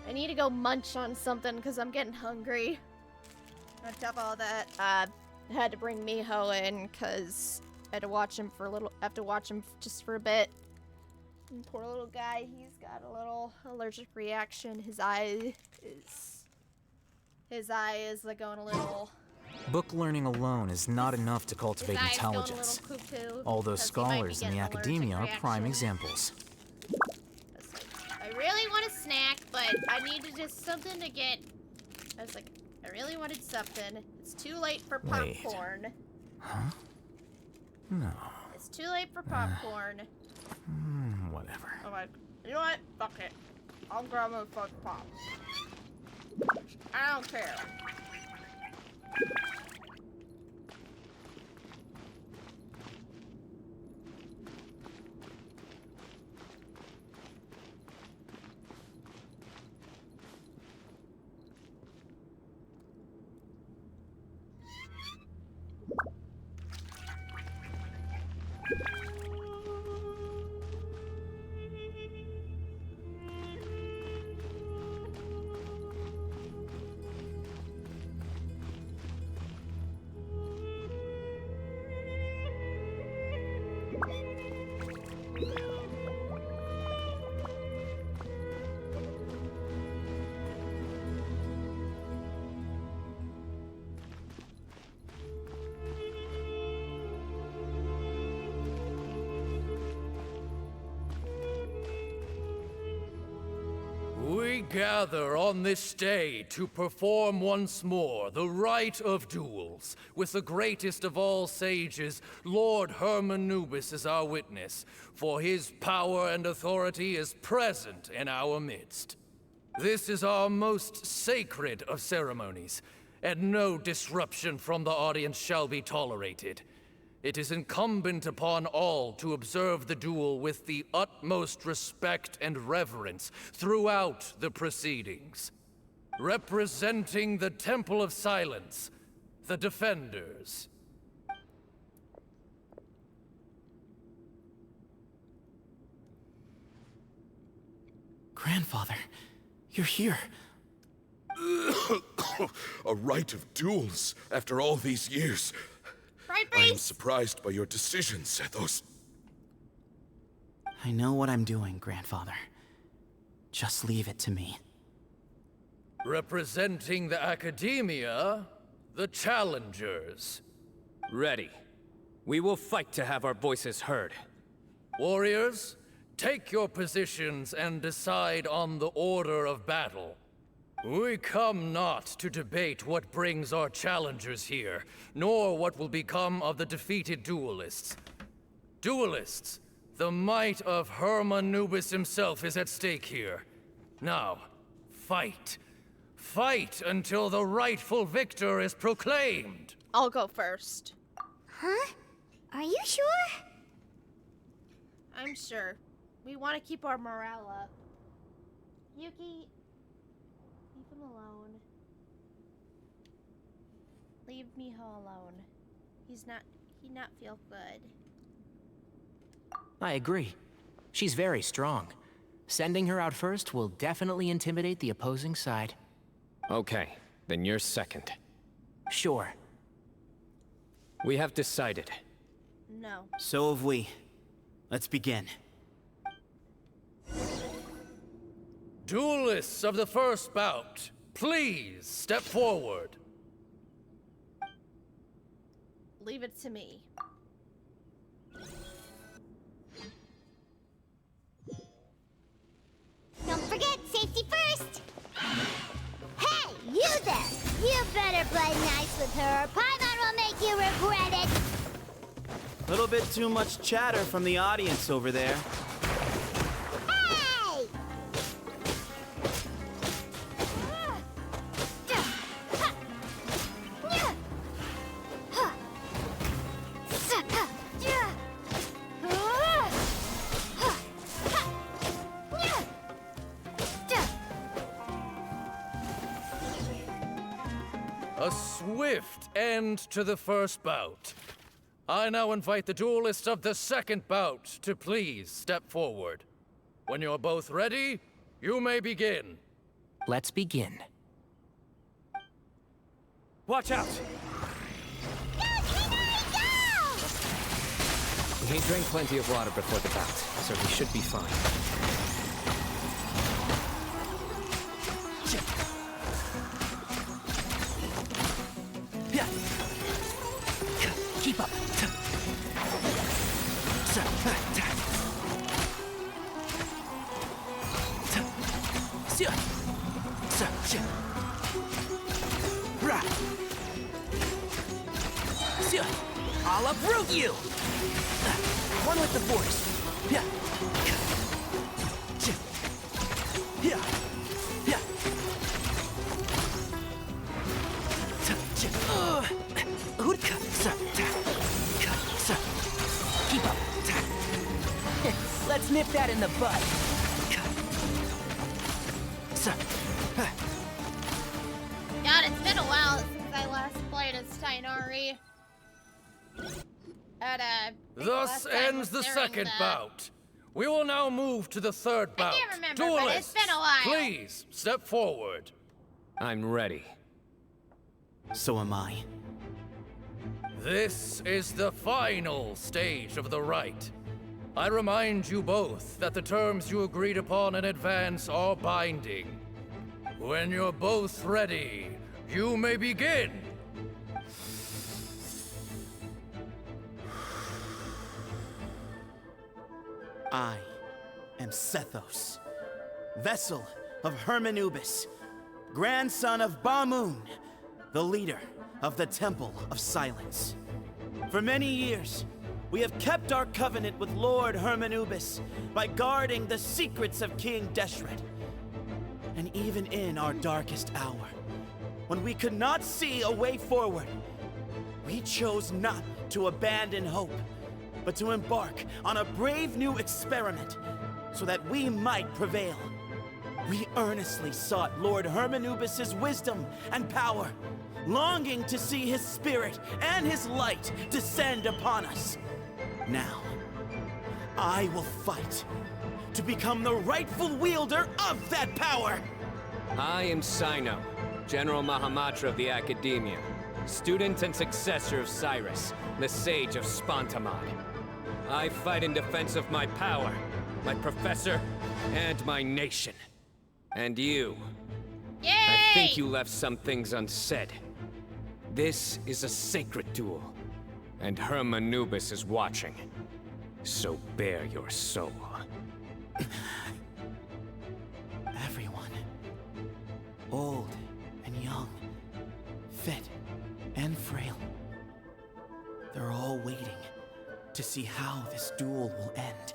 Speaker 2: I need to go munch on something because I'm getting hungry. On top of all that, I had to bring Miho in because I had to watch him for a little. I have to watch him just for a bit. And poor little guy, he's got a little allergic reaction. His eye is like going a little.
Speaker 5: Book learning alone is not enough to cultivate
Speaker 2: His eye is going a
Speaker 5: intelligence.
Speaker 2: little cuckoo
Speaker 5: Although
Speaker 2: because he might be
Speaker 5: scholars in
Speaker 2: getting
Speaker 5: the
Speaker 2: an allergic
Speaker 5: academia are prime
Speaker 2: reaction.
Speaker 5: examples.
Speaker 2: I really want a snack, but I needed just something to get. I was like, I really wanted something. It's too late for
Speaker 5: Wait.
Speaker 2: popcorn.
Speaker 5: Huh? No.
Speaker 2: It's too late for popcorn.
Speaker 5: Whatever.
Speaker 2: I'm like, you know what? Fuck it. I'll grab a fuck pop. I don't care.
Speaker 20: We gather on this day to perform once more the rite of duels, with the greatest of all sages, Lord Hermanubis, as our witness, for his power and authority is present in our midst. This is our most sacred of ceremonies, and no disruption from the audience shall be tolerated. It is incumbent upon all to observe the duel with the utmost respect and reverence throughout the proceedings. Representing the Temple of Silence, the Defenders.
Speaker 18: Grandfather, you're here.
Speaker 19: A rite of duels after all these years.
Speaker 2: Right,
Speaker 19: I am surprised by your decisions, Ethos.
Speaker 18: I know what I'm doing, Grandfather. Just leave it to me.
Speaker 20: Representing the Academia, the Challengers.
Speaker 4: Ready. We will fight to have our voices heard.
Speaker 20: Warriors, Take your positions and decide on the order of battle. We come not to debate what brings our challengers here, nor what will become of the defeated duelists. Duelists, the might of Hermanubis himself is at stake here. Now, fight. Fight until the rightful victor is proclaimed.
Speaker 2: I'll go first.
Speaker 3: Huh? Are you sure?
Speaker 2: I'm sure. We want to keep our morale up. Yuki, leave him alone. Leave Miho alone. He not feel good.
Speaker 10: I agree. She's very strong. Sending her out first will definitely intimidate the opposing side.
Speaker 4: Okay, then you're second.
Speaker 10: Sure.
Speaker 4: We have decided.
Speaker 2: No.
Speaker 18: So have we. Let's begin.
Speaker 20: Duelists of the first bout, please step forward.
Speaker 2: Leave it to me.
Speaker 3: Don't forget, safety first! Hey, you there! You better play nice with her, or Paimon will make you regret it!
Speaker 18: Little bit too much chatter from the audience over there.
Speaker 3: Hey!
Speaker 20: A swift end to the first bout. I now invite the duelists of the second bout to please step forward. When you're both ready, you may begin.
Speaker 10: Let's begin.
Speaker 11: Watch out!
Speaker 4: He drank plenty of water before the bout, so he should be fine.
Speaker 10: Keep up. I'll uproot you! One with the force. Keep up. Let's nip that in the bud.
Speaker 2: God, it's been a while since I last played as Tainari.
Speaker 20: Thus ends the second bout. We will now move to the third bout.
Speaker 2: I can't remember, but it's been a while.
Speaker 20: Please, step forward.
Speaker 4: I'm ready.
Speaker 18: So am I.
Speaker 20: This is the final stage of the rite. I remind you both that the terms you agreed upon in advance are binding. When you're both ready, you may begin.
Speaker 18: I am Sethos, vessel of Hermanubis, grandson of Bamoon, the leader of the Temple of Silence. For many years, we have kept our covenant with Lord Hermanubis by guarding the secrets of King Deshret. And even in our darkest hour, when we could not see a way forward, we chose not to abandon hope, but to embark on a brave new experiment so that we might prevail. We earnestly sought Lord Hermanubis' wisdom and power, longing to see his spirit and his light descend upon us. Now, I will fight to become the rightful wielder of that power!
Speaker 4: I am Cyno, General Mahamatra of the Academia, student and successor of Cyrus, the Sage of Spantamad. I fight in defense of my power, my professor, and my nation. And you.
Speaker 2: Yay!
Speaker 4: I think you left some things unsaid. This is a sacred duel, and Hermanubis is watching. So bare your soul.
Speaker 18: Everyone. Old and young. Fit and frail. They're all waiting to see how this duel will end.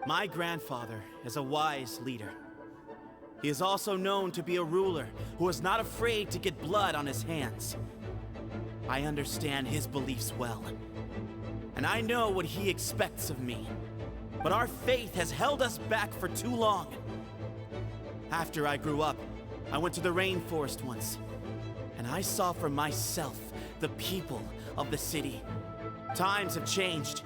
Speaker 18: My grandfather is a wise leader. He is also known to be a ruler who is not afraid to get blood on his hands. I understand his beliefs well, and I know what he expects of me. But our faith has held us back for too long. After I grew up, I went to the rainforest once, and I saw for myself the people of the city. Times have changed.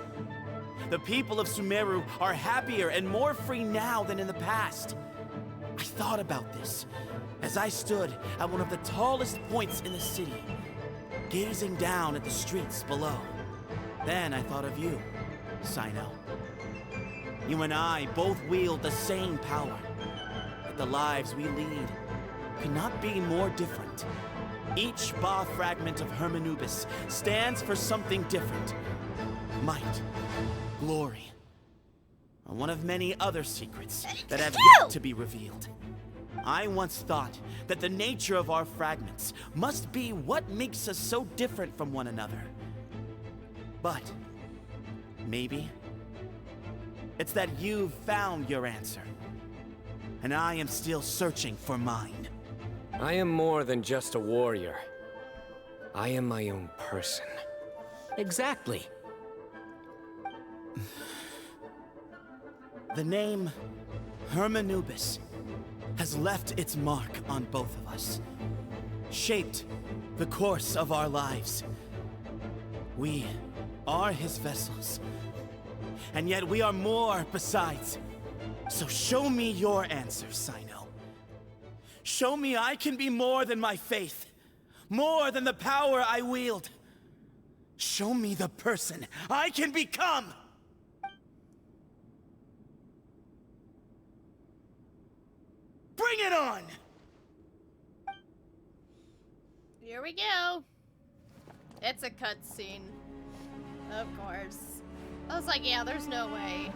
Speaker 18: The people of Sumeru are happier and more free now than in the past. I thought about this as I stood at one of the tallest points in the city, gazing down at the streets below. Then I thought of you, Cyno. You and I both wield the same power, but the lives we lead could not be more different. Each Ba fragment of Hermanubis stands for something different. Might, glory, or one of many other secrets that have yet to be revealed. I once thought that the nature of our fragments must be what makes us so different from one another. But maybe it's that you've found your answer, and I am still searching for mine.
Speaker 4: I am more than just a warrior. I am my own person.
Speaker 10: Exactly.
Speaker 18: The name Hermanubis has left its mark on both of us, shaped the course of our lives. We are his vessels, and yet we are more besides. So show me your answer, Cyno. Show me I can be more than my faith, more than the power I wield. Show me the person I can become! Bring it on!
Speaker 2: Here we go. It's a cutscene. Of course. I was like, yeah, there's no way.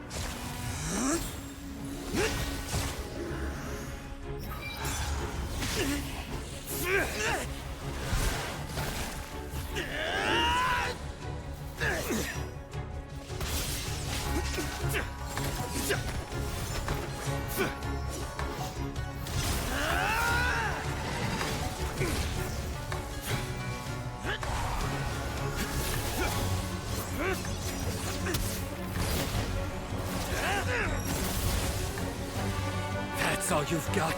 Speaker 20: That's all you've got?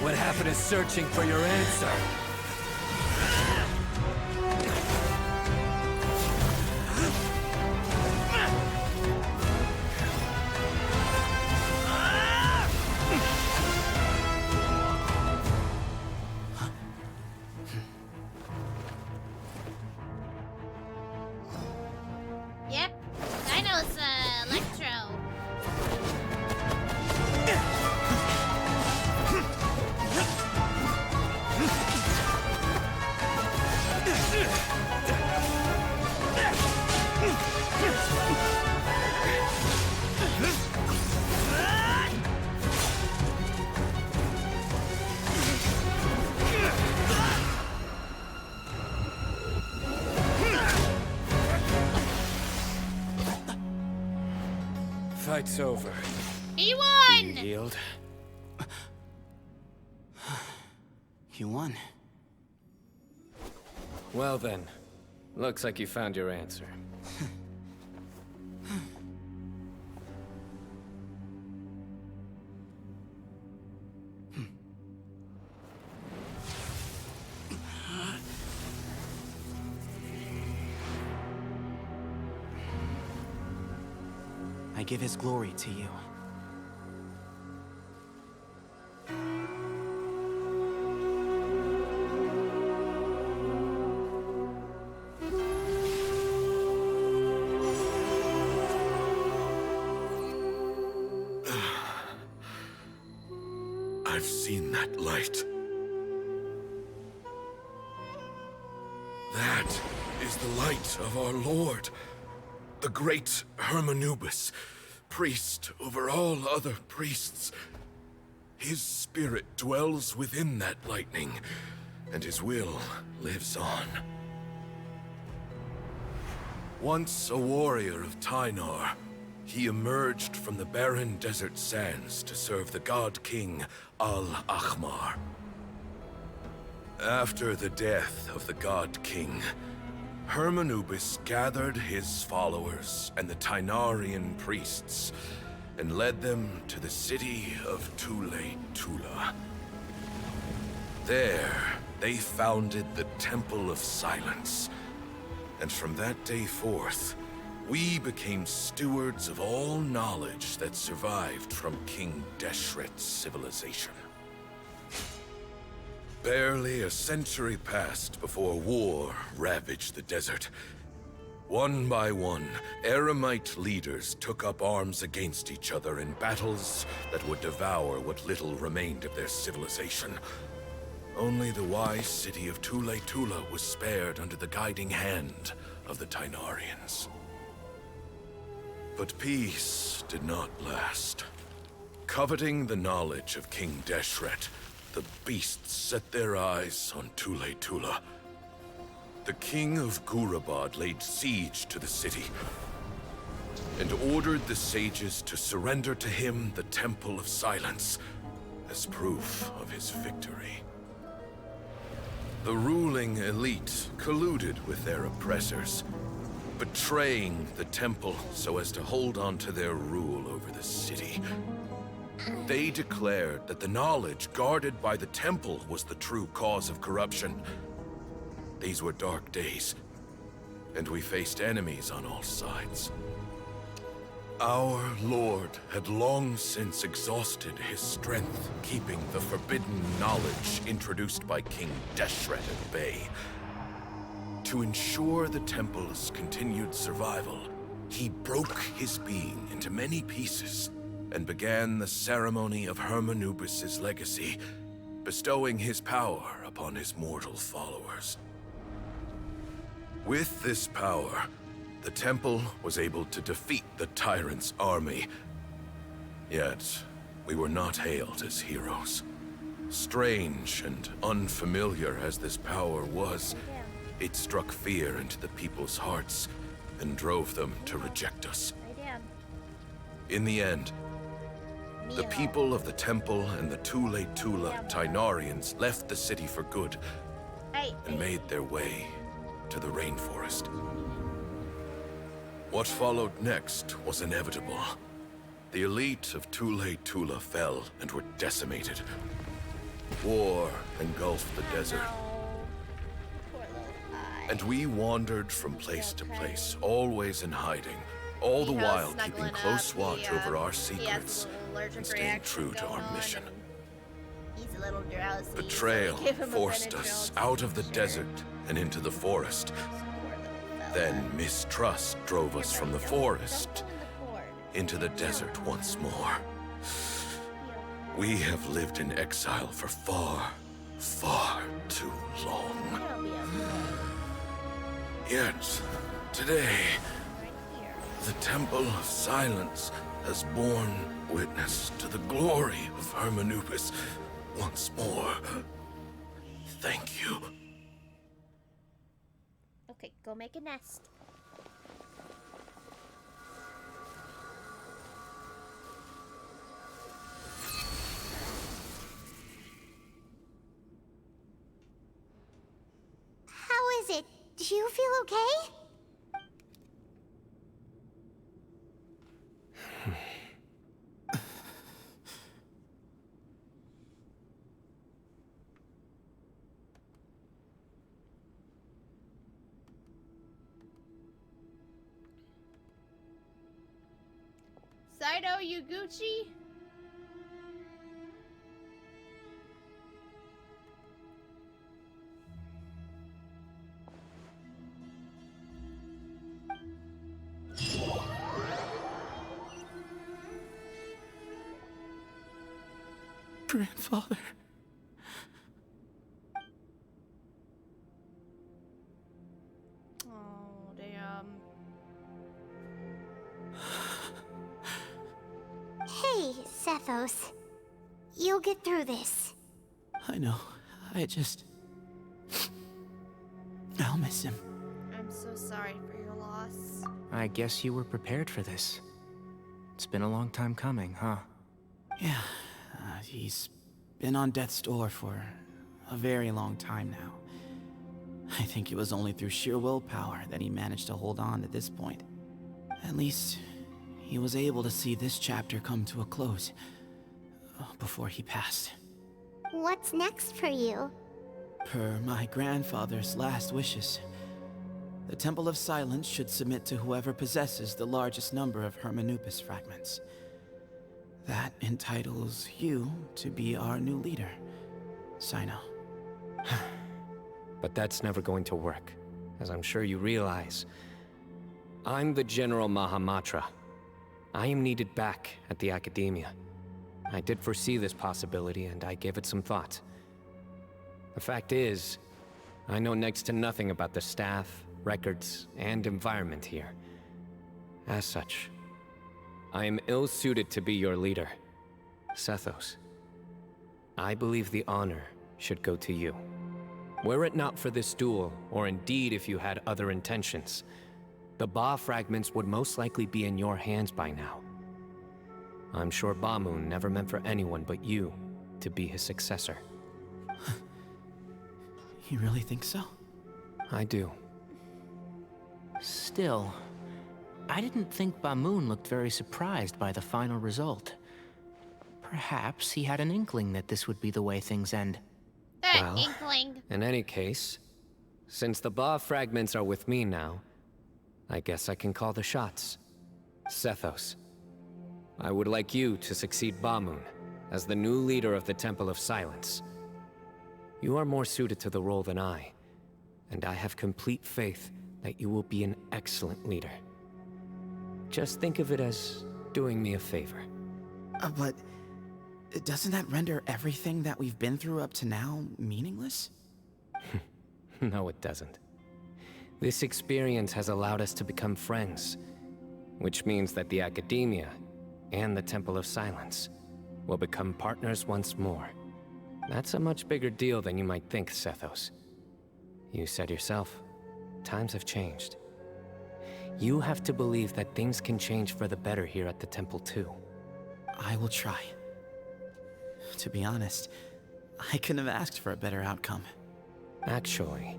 Speaker 20: What happened is searching for your answer.
Speaker 2: Yep, Cyno's Electro.
Speaker 20: Fight's over.
Speaker 2: He won!
Speaker 20: You yield?
Speaker 18: You won.
Speaker 4: Well then, looks like you found your answer.
Speaker 18: I give his glory to you.
Speaker 19: I've seen that light. That is the light of our Lord, the great Hermanubis, priest over all other priests. His spirit dwells within that lightning, and his will lives on. Once a warrior of Tynar, he emerged from the barren desert sands to serve the god king Al-Ahmar. After the death of the god king, Hermanubis gathered his followers and the Tynarian priests and led them to the city of Tule-Tula. There, they founded the Temple of Silence, and from that day forth, we became stewards of all knowledge that survived from King Deshret's civilization. Barely a century passed before war ravaged the desert. One by one, Eremite leaders took up arms against each other in battles that would devour what little remained of their civilization. Only the wise city of Tule-Tula was spared under the guiding hand of the Tynarians. But peace did not last. Coveting the knowledge of King Deshret, the beasts set their eyes on Tule-Tula. The king of Gurabad laid siege to the city and ordered the sages to surrender to him the Temple of Silence as proof of his victory. The ruling elite colluded with their oppressors, betraying the temple so as to hold on to their rule over the city. They declared that the knowledge guarded by the temple was the true cause of corruption. These were dark days, and we faced enemies on all sides. Our lord had long since exhausted his strength, keeping the forbidden knowledge introduced by King Deshret at bay. To ensure the temple's continued survival, he broke his being into many pieces and began the ceremony of Hermanubis' legacy, bestowing his power upon his mortal followers. With this power, the temple was able to defeat the tyrant's army. Yet, we were not hailed as heroes. Strange and unfamiliar as this power was, it struck fear into the people's hearts and drove them to reject us. In the end, the people of the temple and the Tule-Tula Tynarians left the city for good and made their way to the rainforest. What followed next was inevitable. The elite of Tule-Tula fell and were decimated. War engulfed the desert. And we wandered from place to place, always in hiding, all the while keeping close watch over our secrets and staying true to our mission.
Speaker 2: He's a little drowsy.
Speaker 19: Betrayal forced us out of the desert and into the forest. Then mistrust drove us from the forest into the desert once more. We have lived in exile for far, far too long. Yet, today, the Temple of Silence has borne witness to the glory of Hermanubis once more. Thank you.
Speaker 2: Okay, go make a nest.
Speaker 3: How is it? Do you feel okay?
Speaker 2: Cyno, you Gucci?
Speaker 10: Grandfather.
Speaker 2: Oh, damn.
Speaker 3: Sethos. You'll get through this.
Speaker 18: I know. I'll miss him.
Speaker 2: I'm so sorry for your loss.
Speaker 10: I guess you were prepared for this. It's been a long time coming, huh?
Speaker 18: Yeah, he's been on death's door for a very long time now. I think it was only through sheer willpower that he managed to hold on to this point. At least, he was able to see this chapter come to a close before he passed.
Speaker 3: What's next for you?
Speaker 18: Per my grandfather's last wishes, the Temple of Silence should submit to whoever possesses the largest number of Hermanupis fragments. That entitles you to be our new leader, Cyno.
Speaker 4: But that's never going to work, as I'm sure you realize. I'm the General Mahamatra. I am needed back at the Academia. I did foresee this possibility, and I gave it some thought. The fact is, I know next to nothing about the staff, records, and environment here. As such, I am ill-suited to be your leader. Sethos, I believe the honor should go to you. Were it not for this duel, or indeed if you had other intentions, the Ba fragments would most likely be in your hands by now. I'm sure Bamoon never meant for anyone but you to be his successor.
Speaker 18: You really think so?
Speaker 4: I do.
Speaker 10: Still, I didn't think Bamoon looked very surprised by the final result. Perhaps he had an inkling that this would be the way things end.
Speaker 2: That inkling.
Speaker 4: In any case, since the Ba fragments are with me now, I guess I can call the shots. Sethos, I would like you to succeed Bamoon as the new leader of the Temple of Silence. You are more suited to the role than I, and I have complete faith that you will be an excellent leader. Just think of it as doing me a favor.
Speaker 18: But doesn't that render everything that we've been through up to now meaningless?
Speaker 4: No, it doesn't. This experience has allowed us to become friends, which means that the Academia and the Temple of Silence will become partners once more. That's a much bigger deal than you might think, Sethos. You said yourself, times have changed. You have to believe that things can change for the better here at the temple too.
Speaker 18: I will try. To be honest, I couldn't have asked for a better outcome.
Speaker 4: Actually,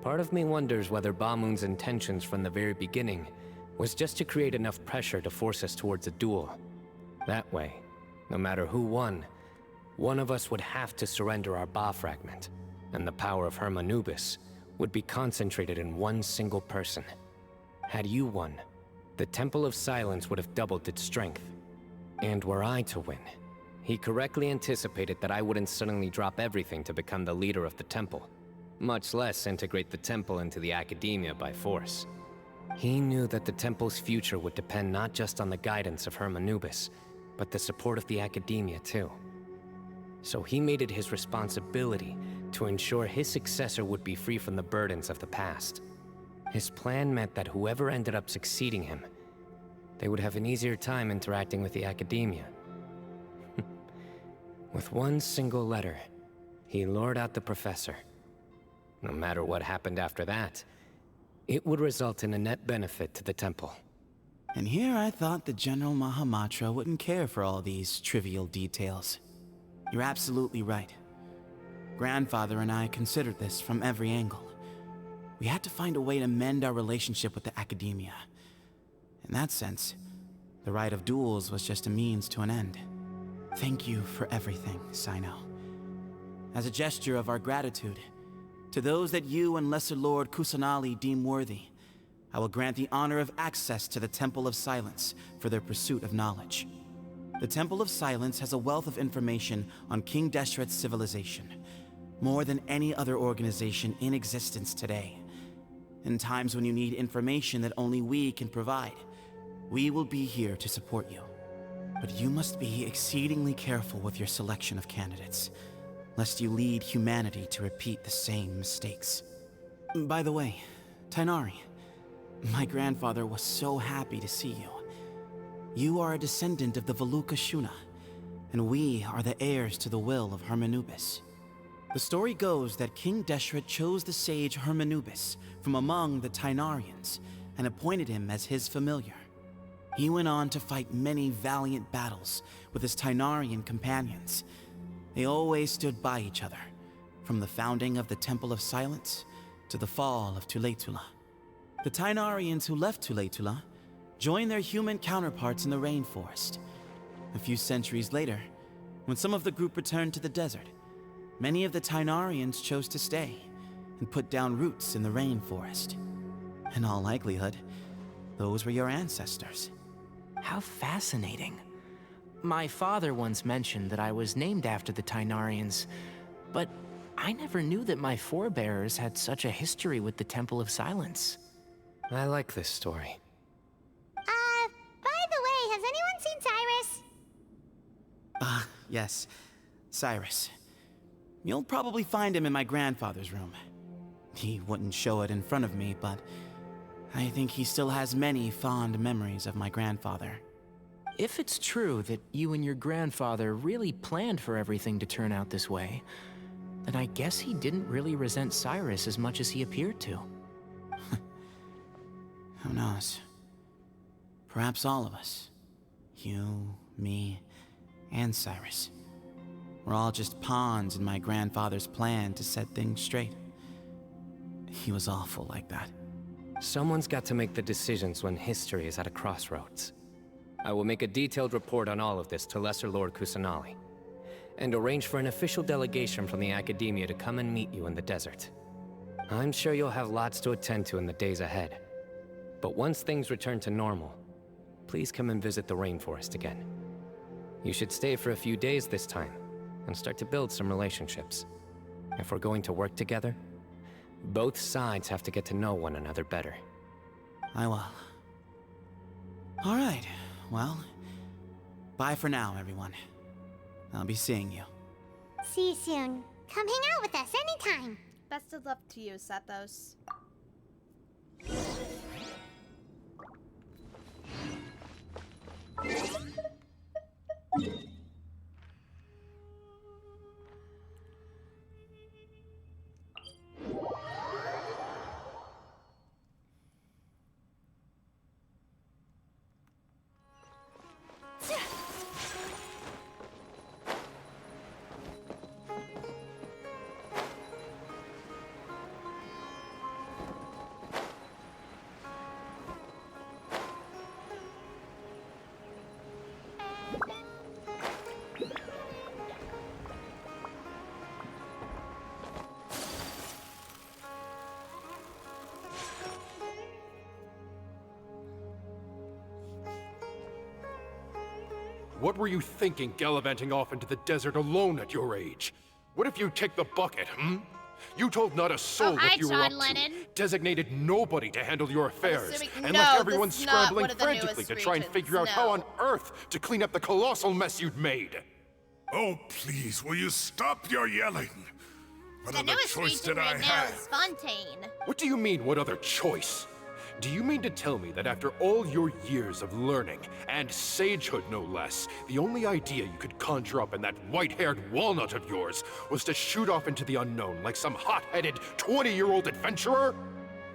Speaker 4: part of me wonders whether Bamoon's intentions from the very beginning was just to create enough pressure to force us towards a duel. That way, no matter who won, one of us would have to surrender our Ba fragment, and the power of Hermanubis would be concentrated in one single person. Had you won, the Temple of Silence would have doubled its strength. And were I to win, he correctly anticipated that I wouldn't suddenly drop everything to become the leader of the temple, much less integrate the temple into the Academia by force. He knew that the temple's future would depend not just on the guidance of Hermanubis, but the support of the Academia too. So he made it his responsibility to ensure his successor would be free from the burdens of the past. His plan meant that whoever ended up succeeding him, they would have an easier time interacting with the Academia. With one single letter, he lured out the professor. No matter what happened after that, it would result in a net benefit to the temple.
Speaker 18: And here I thought the General Mahamatra wouldn't care for all these trivial details. You're absolutely right. Grandfather and I considered this from every angle. We had to find a way to mend our relationship with the Academia. In that sense, the right of duels was just a means to an end. Thank you for everything, Cyno. As a gesture of our gratitude, to those that you and Lesser Lord Kusanali deem worthy, I will grant the honor of access to the Temple of Silence for their pursuit of knowledge. The Temple of Silence has a wealth of information on King Deshret's civilization, more than any other organization in existence today. In times when you need information that only we can provide, we will be here to support you. But you must be exceedingly careful with your selection of candidates, lest you lead humanity to repeat the same mistakes. By the way, Tainari, my grandfather was so happy to see you. You are a descendant of the Veluka Shuna, and we are the heirs to the will of Hermanubis. The story goes that King Deshret chose the sage Hermanubis from among the Tainarians and appointed him as his familiar. He went on to fight many valiant battles with his Tainarian companions. They always stood by each other, from the founding of the Temple of Silence to the fall of Tuletula. The Tainarians who left Tuletula joined their human counterparts in the rainforest. A few centuries later, when some of the group returned to the desert, many of the Tainarians chose to stay and put down roots in the rainforest. In all likelihood, those were your ancestors.
Speaker 10: How fascinating. My father once mentioned that I was named after the Tainarians, but I never knew that my forebears had such a history with the Temple of Silence.
Speaker 4: I like this story.
Speaker 3: By the way, has anyone seen Cyrus?
Speaker 18: Yes, Cyrus. You'll probably find him in my grandfather's room. He wouldn't show it in front of me, but I think he still has many fond memories of my grandfather.
Speaker 10: If it's true that you and your grandfather really planned for everything to turn out this way, then I guess he didn't really resent Cyrus as much as he appeared to.
Speaker 18: Who knows? Perhaps all of us. You, me, and Cyrus. We're all just pawns in my grandfather's plan to set things straight. He was awful like that.
Speaker 4: Someone's got to make the decisions when history is at a crossroads. I will make a detailed report on all of this to Lesser Lord Kusanali, and arrange for an official delegation from the Academia to come and meet you in the desert. I'm sure you'll have lots to attend to in the days ahead. But once things return to normal, please come and visit the rainforest again. You should stay for a few days this time, and start to build some relationships. If we're going to work together, both sides have to get to know one another better.
Speaker 18: I will. All right, well, bye for now, everyone. I'll be seeing you.
Speaker 3: See you soon. Come hang out with us anytime.
Speaker 2: Best of luck to you, Sethos.
Speaker 15: What were you thinking, gallivanting off into the desert alone at your age? What if you take the bucket, You told not a soul
Speaker 2: hi,
Speaker 15: what you were
Speaker 2: John
Speaker 15: up
Speaker 2: Lennon.
Speaker 15: to, designated nobody to handle your affairs,
Speaker 2: assuming-
Speaker 15: and
Speaker 2: no,
Speaker 15: left everyone
Speaker 2: this is not
Speaker 15: scrambling
Speaker 2: one of the
Speaker 15: frantically
Speaker 2: newest
Speaker 15: to try and
Speaker 2: regions,
Speaker 15: figure out how
Speaker 2: no.
Speaker 15: on earth to clean up the colossal mess you'd made.
Speaker 6: Oh, please, will you stop your yelling? What
Speaker 2: The
Speaker 6: other
Speaker 2: newest
Speaker 6: choice
Speaker 2: region
Speaker 6: did I
Speaker 2: right now
Speaker 6: have?
Speaker 2: is Fontaine.
Speaker 15: What do you mean, what other choice? Do you mean to tell me that after all your years of learning, and sagehood no less, the only idea you could conjure up in that white-haired walnut of yours was to shoot off into the unknown like some hot-headed 20-year-old adventurer?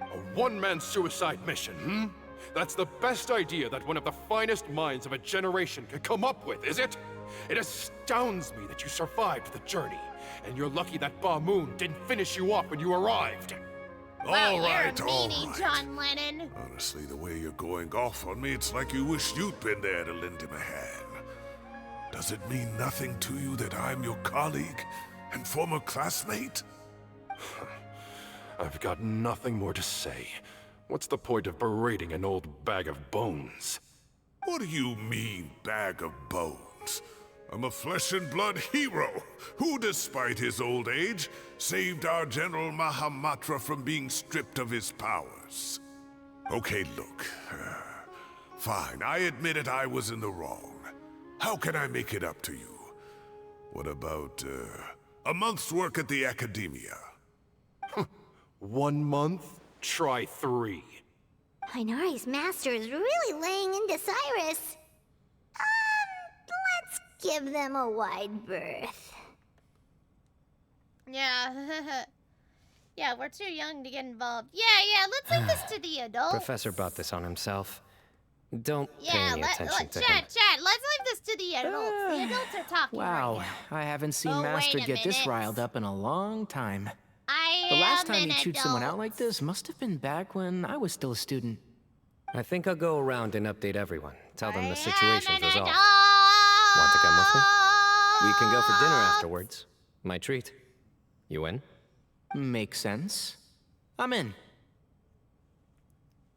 Speaker 15: A one-man suicide mission, That's the best idea that one of the finest minds of a generation could come up with, is it? It astounds me that you survived the journey, and you're lucky that Ba Moon didn't finish you off when you arrived.
Speaker 2: Wow,
Speaker 6: All right,
Speaker 2: you're a
Speaker 6: all
Speaker 2: meanie,
Speaker 6: right.
Speaker 2: John Lennon.
Speaker 6: Honestly, the way you're going off on me, it's like you wish you'd been there to lend him a hand. Does it mean nothing to you that I'm your colleague and former classmate?
Speaker 15: I've got nothing more to say. What's the point of berating an old bag of bones?
Speaker 6: What do you mean, bag of bones? I'm a flesh and blood hero who, despite his old age, saved our General Mahamatra from being stripped of his powers. Okay, look. Fine, I admit it, I was in the wrong. How can I make it up to you? What about, a month's work at the Academia?
Speaker 15: 1 month? Try 3.
Speaker 3: Inari's master is really laying into Cyrus. Let's give them a wide berth.
Speaker 2: Yeah. Yeah, we're too young to get involved. Yeah, let's leave this to the adults.
Speaker 4: Professor brought this on himself. Don't pay
Speaker 2: Yeah,
Speaker 4: any attention to him.
Speaker 2: Chad, let's leave this to the adults. The adults are talking
Speaker 10: Wow,
Speaker 2: right now.
Speaker 10: I haven't seen
Speaker 2: Oh,
Speaker 10: Master
Speaker 2: wait a
Speaker 10: get this
Speaker 2: minute.
Speaker 10: riled up in a long time.
Speaker 2: I
Speaker 10: The last
Speaker 2: am
Speaker 10: time
Speaker 2: an
Speaker 10: he chewed someone out
Speaker 2: adult.
Speaker 10: like this must have been back when I was still a student.
Speaker 4: I think I'll go around and update everyone. Tell them the
Speaker 2: I am
Speaker 4: situation's
Speaker 2: an
Speaker 4: resolved.
Speaker 2: adult.
Speaker 4: Want to come with me? We can go for dinner afterwards. My treat. You in?
Speaker 10: Makes sense. I'm in.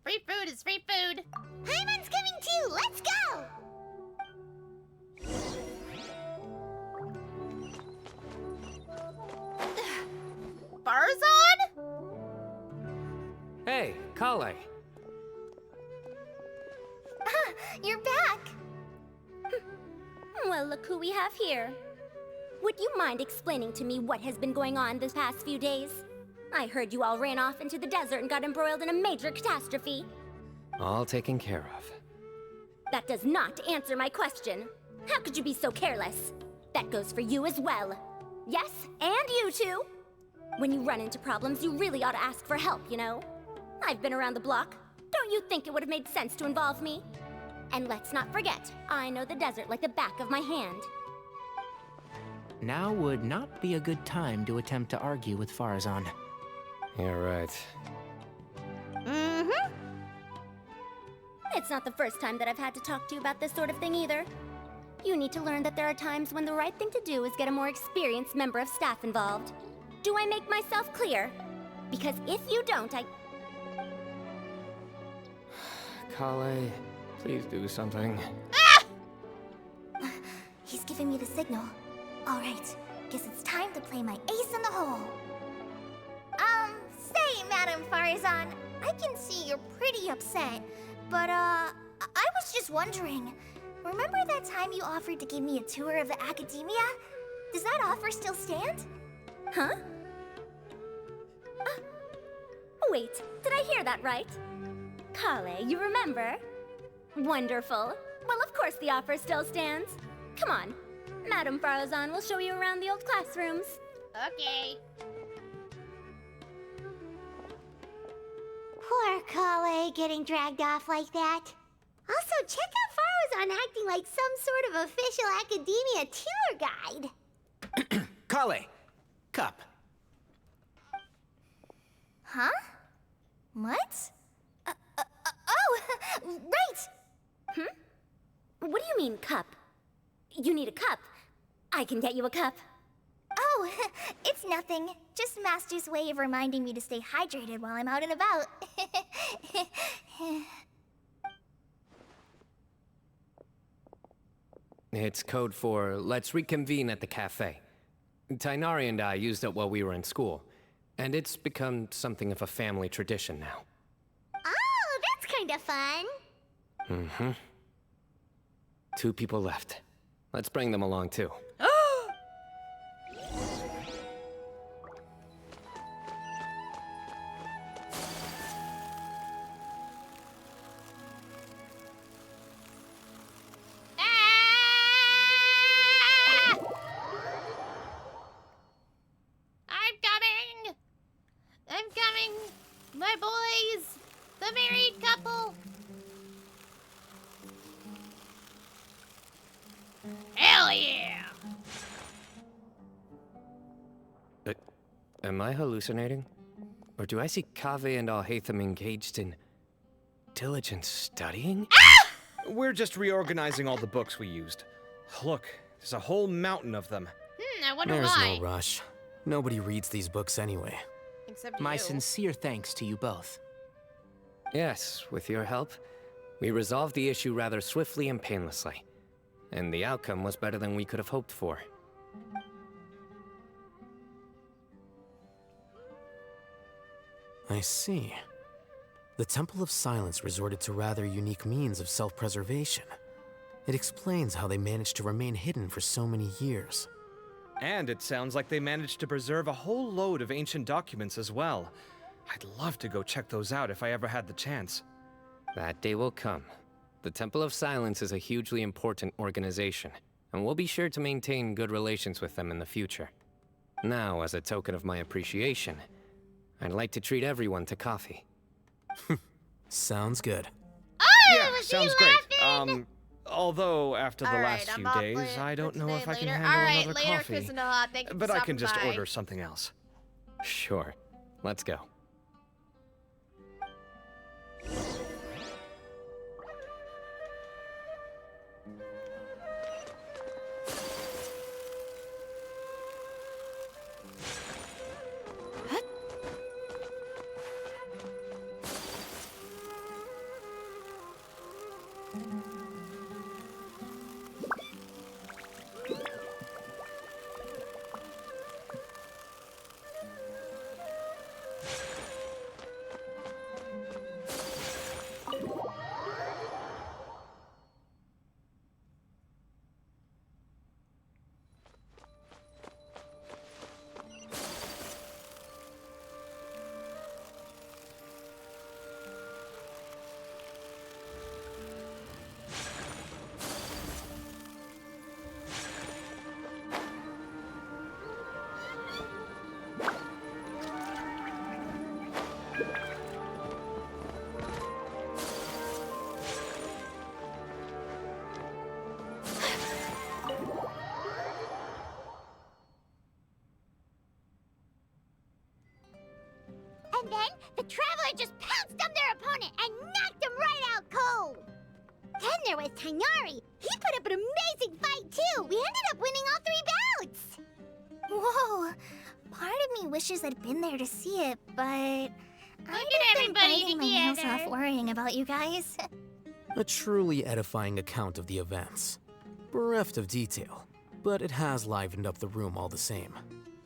Speaker 2: Free food is free food.
Speaker 3: Hyman's coming too. Let's go.
Speaker 2: Farazan?
Speaker 4: Hey, Kale.
Speaker 12: You're back.
Speaker 21: Well, look who we have here. Would you mind explaining to me what has been going on this past few days? I heard you all ran off into the desert and got embroiled in a major catastrophe.
Speaker 4: All taken care of.
Speaker 21: That does not answer my question. How could you be so careless? That goes for you as well. Yes, and you too. When you run into problems, you really ought to ask for help, you know? I've been around the block. Don't you think it would have made sense to involve me? And let's not forget, I know the desert like the back of my hand.
Speaker 10: Now would not be a good time to attempt to argue with Farazan.
Speaker 4: You're right.
Speaker 21: Mm-hmm. It's not the first time that I've had to talk to you about this sort of thing either. You need to learn that there are times when the right thing to do is get a more experienced member of staff involved. Do I make myself clear? Because if you don't,
Speaker 4: Kale, please do something.
Speaker 12: He's giving me the signal. All right, guess it's time to play my ace in the hole. Say, Madam Farazan, I can see you're pretty upset, but I was just wondering, remember that time you offered to give me a tour of the academia? Does that offer still stand?
Speaker 21: Huh? Wait, did I hear that right? Kale, you remember? Wonderful. Well, of course the offer still stands. Come on. Madam Farazan will show you around the old classrooms.
Speaker 2: Okay.
Speaker 3: Poor Kale getting dragged off like that. Also, check out Farazan acting like some sort of official academia tour guide.
Speaker 10: Kale! Cup.
Speaker 12: Huh? What? Oh, right!
Speaker 21: What do you mean, cup? You need a cup. I can get you a cup.
Speaker 12: Oh, it's nothing. Just Master's way of reminding me to stay hydrated while I'm out and about.
Speaker 4: It's code for let's reconvene at the cafe. Tainari and I used it while we were in school, and it's become something of a family tradition now.
Speaker 3: Oh, that's kind of fun.
Speaker 4: Mm-hmm. 2 people left. Let's bring them along too.
Speaker 2: I'm coming! My boys! The married couple! Hell yeah!
Speaker 4: Am I hallucinating? Or do I see Kaveh and Alhaitham engaged in diligent studying?
Speaker 11: We're just reorganizing all the books we used. Look, there's a whole mountain of them.
Speaker 2: I wonder
Speaker 5: There's
Speaker 2: why.
Speaker 5: no rush. Nobody reads these books anyway.
Speaker 2: Except
Speaker 10: My
Speaker 2: you.
Speaker 10: sincere thanks to you both.
Speaker 4: Yes, with your help, we resolved the issue rather swiftly and painlessly. And the outcome was better than we could have hoped for.
Speaker 5: I see. The Temple of Silence resorted to rather unique means of self-preservation. It explains how they managed to remain hidden for so many years.
Speaker 11: And it sounds like they managed to preserve a whole load of ancient documents as well. I'd love to go check those out if I ever had the chance.
Speaker 4: That day will come. The Temple of Silence is a hugely important organization, and we'll be sure to maintain good relations with them in the future. Now, as a token of my appreciation, I'd like to treat everyone to coffee.
Speaker 5: Sounds good.
Speaker 11: Yeah, sounds great. Although after the last few days, I don't know if I can handle another coffee.
Speaker 2: Thank you
Speaker 11: But
Speaker 2: for
Speaker 11: I can just
Speaker 2: stopping by.
Speaker 11: order something else.
Speaker 4: Sure. Let's go.
Speaker 3: And then the Traveler just pounced on their opponent and knocked him right out cold. Then there was Tainari. He put up an amazing fight too. We ended up winning all 3 bouts.
Speaker 12: Whoa! Part of me wishes I'd been there to see it, but I've
Speaker 2: at
Speaker 12: been
Speaker 2: everybody
Speaker 12: biting my nails
Speaker 2: together.
Speaker 12: off worrying about you guys.
Speaker 5: A truly edifying account of the events. Bereft of detail, but it has livened up the room all the same.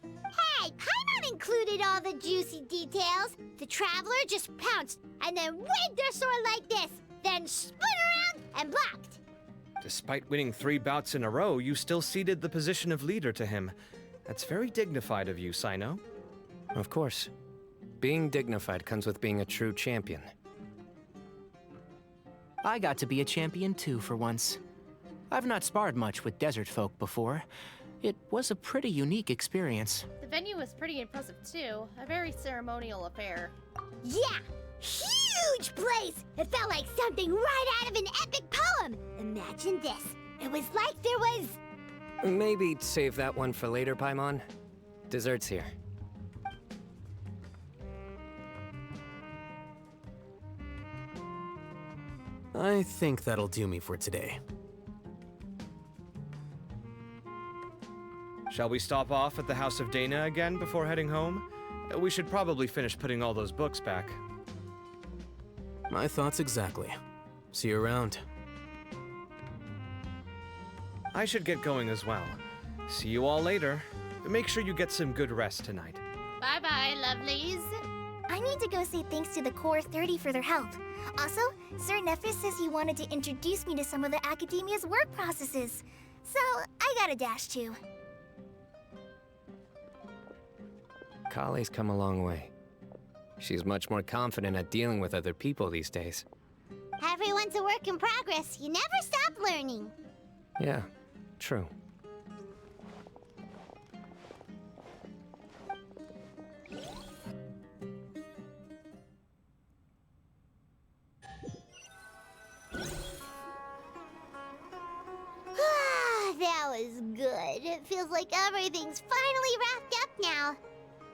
Speaker 3: Hey, Paimon included all the juicy details. The Traveler just pounced and then waved their sword like this, then spun around and blocked.
Speaker 11: Despite winning 3 bouts in a row, you still ceded the position of leader to him. That's very dignified of you, Cyno.
Speaker 4: Of course. Being dignified comes with being a true champion.
Speaker 10: I got to be a champion too for once. I've not sparred much with desert folk before. It was a pretty unique experience.
Speaker 2: The venue was pretty impressive too. A very ceremonial affair.
Speaker 3: Yeah, huge place. It felt like something right out of an epic poem. Imagine this. It was like there was...
Speaker 4: Maybe save that one for later, Paimon. Dessert's here.
Speaker 5: I think that'll do me for today.
Speaker 11: Shall we stop off at the House of Dana again before heading home? We should probably finish putting all those books back.
Speaker 5: My thoughts exactly. See you around.
Speaker 11: I should get going as well. See you all later. Make sure you get some good rest tonight.
Speaker 2: Bye-bye, lovelies.
Speaker 12: I need to go say thanks to the Core 30 for their help. Also, Sir Nephis says he wanted to introduce me to some of the Academia's work processes. So, I gotta dash too.
Speaker 4: Kale's come a long way. She's much more confident at dealing with other people these days.
Speaker 3: Everyone's a work in progress. You never stop learning.
Speaker 4: Yeah, true.
Speaker 3: That was good. It feels like everything's finally wrapped up now.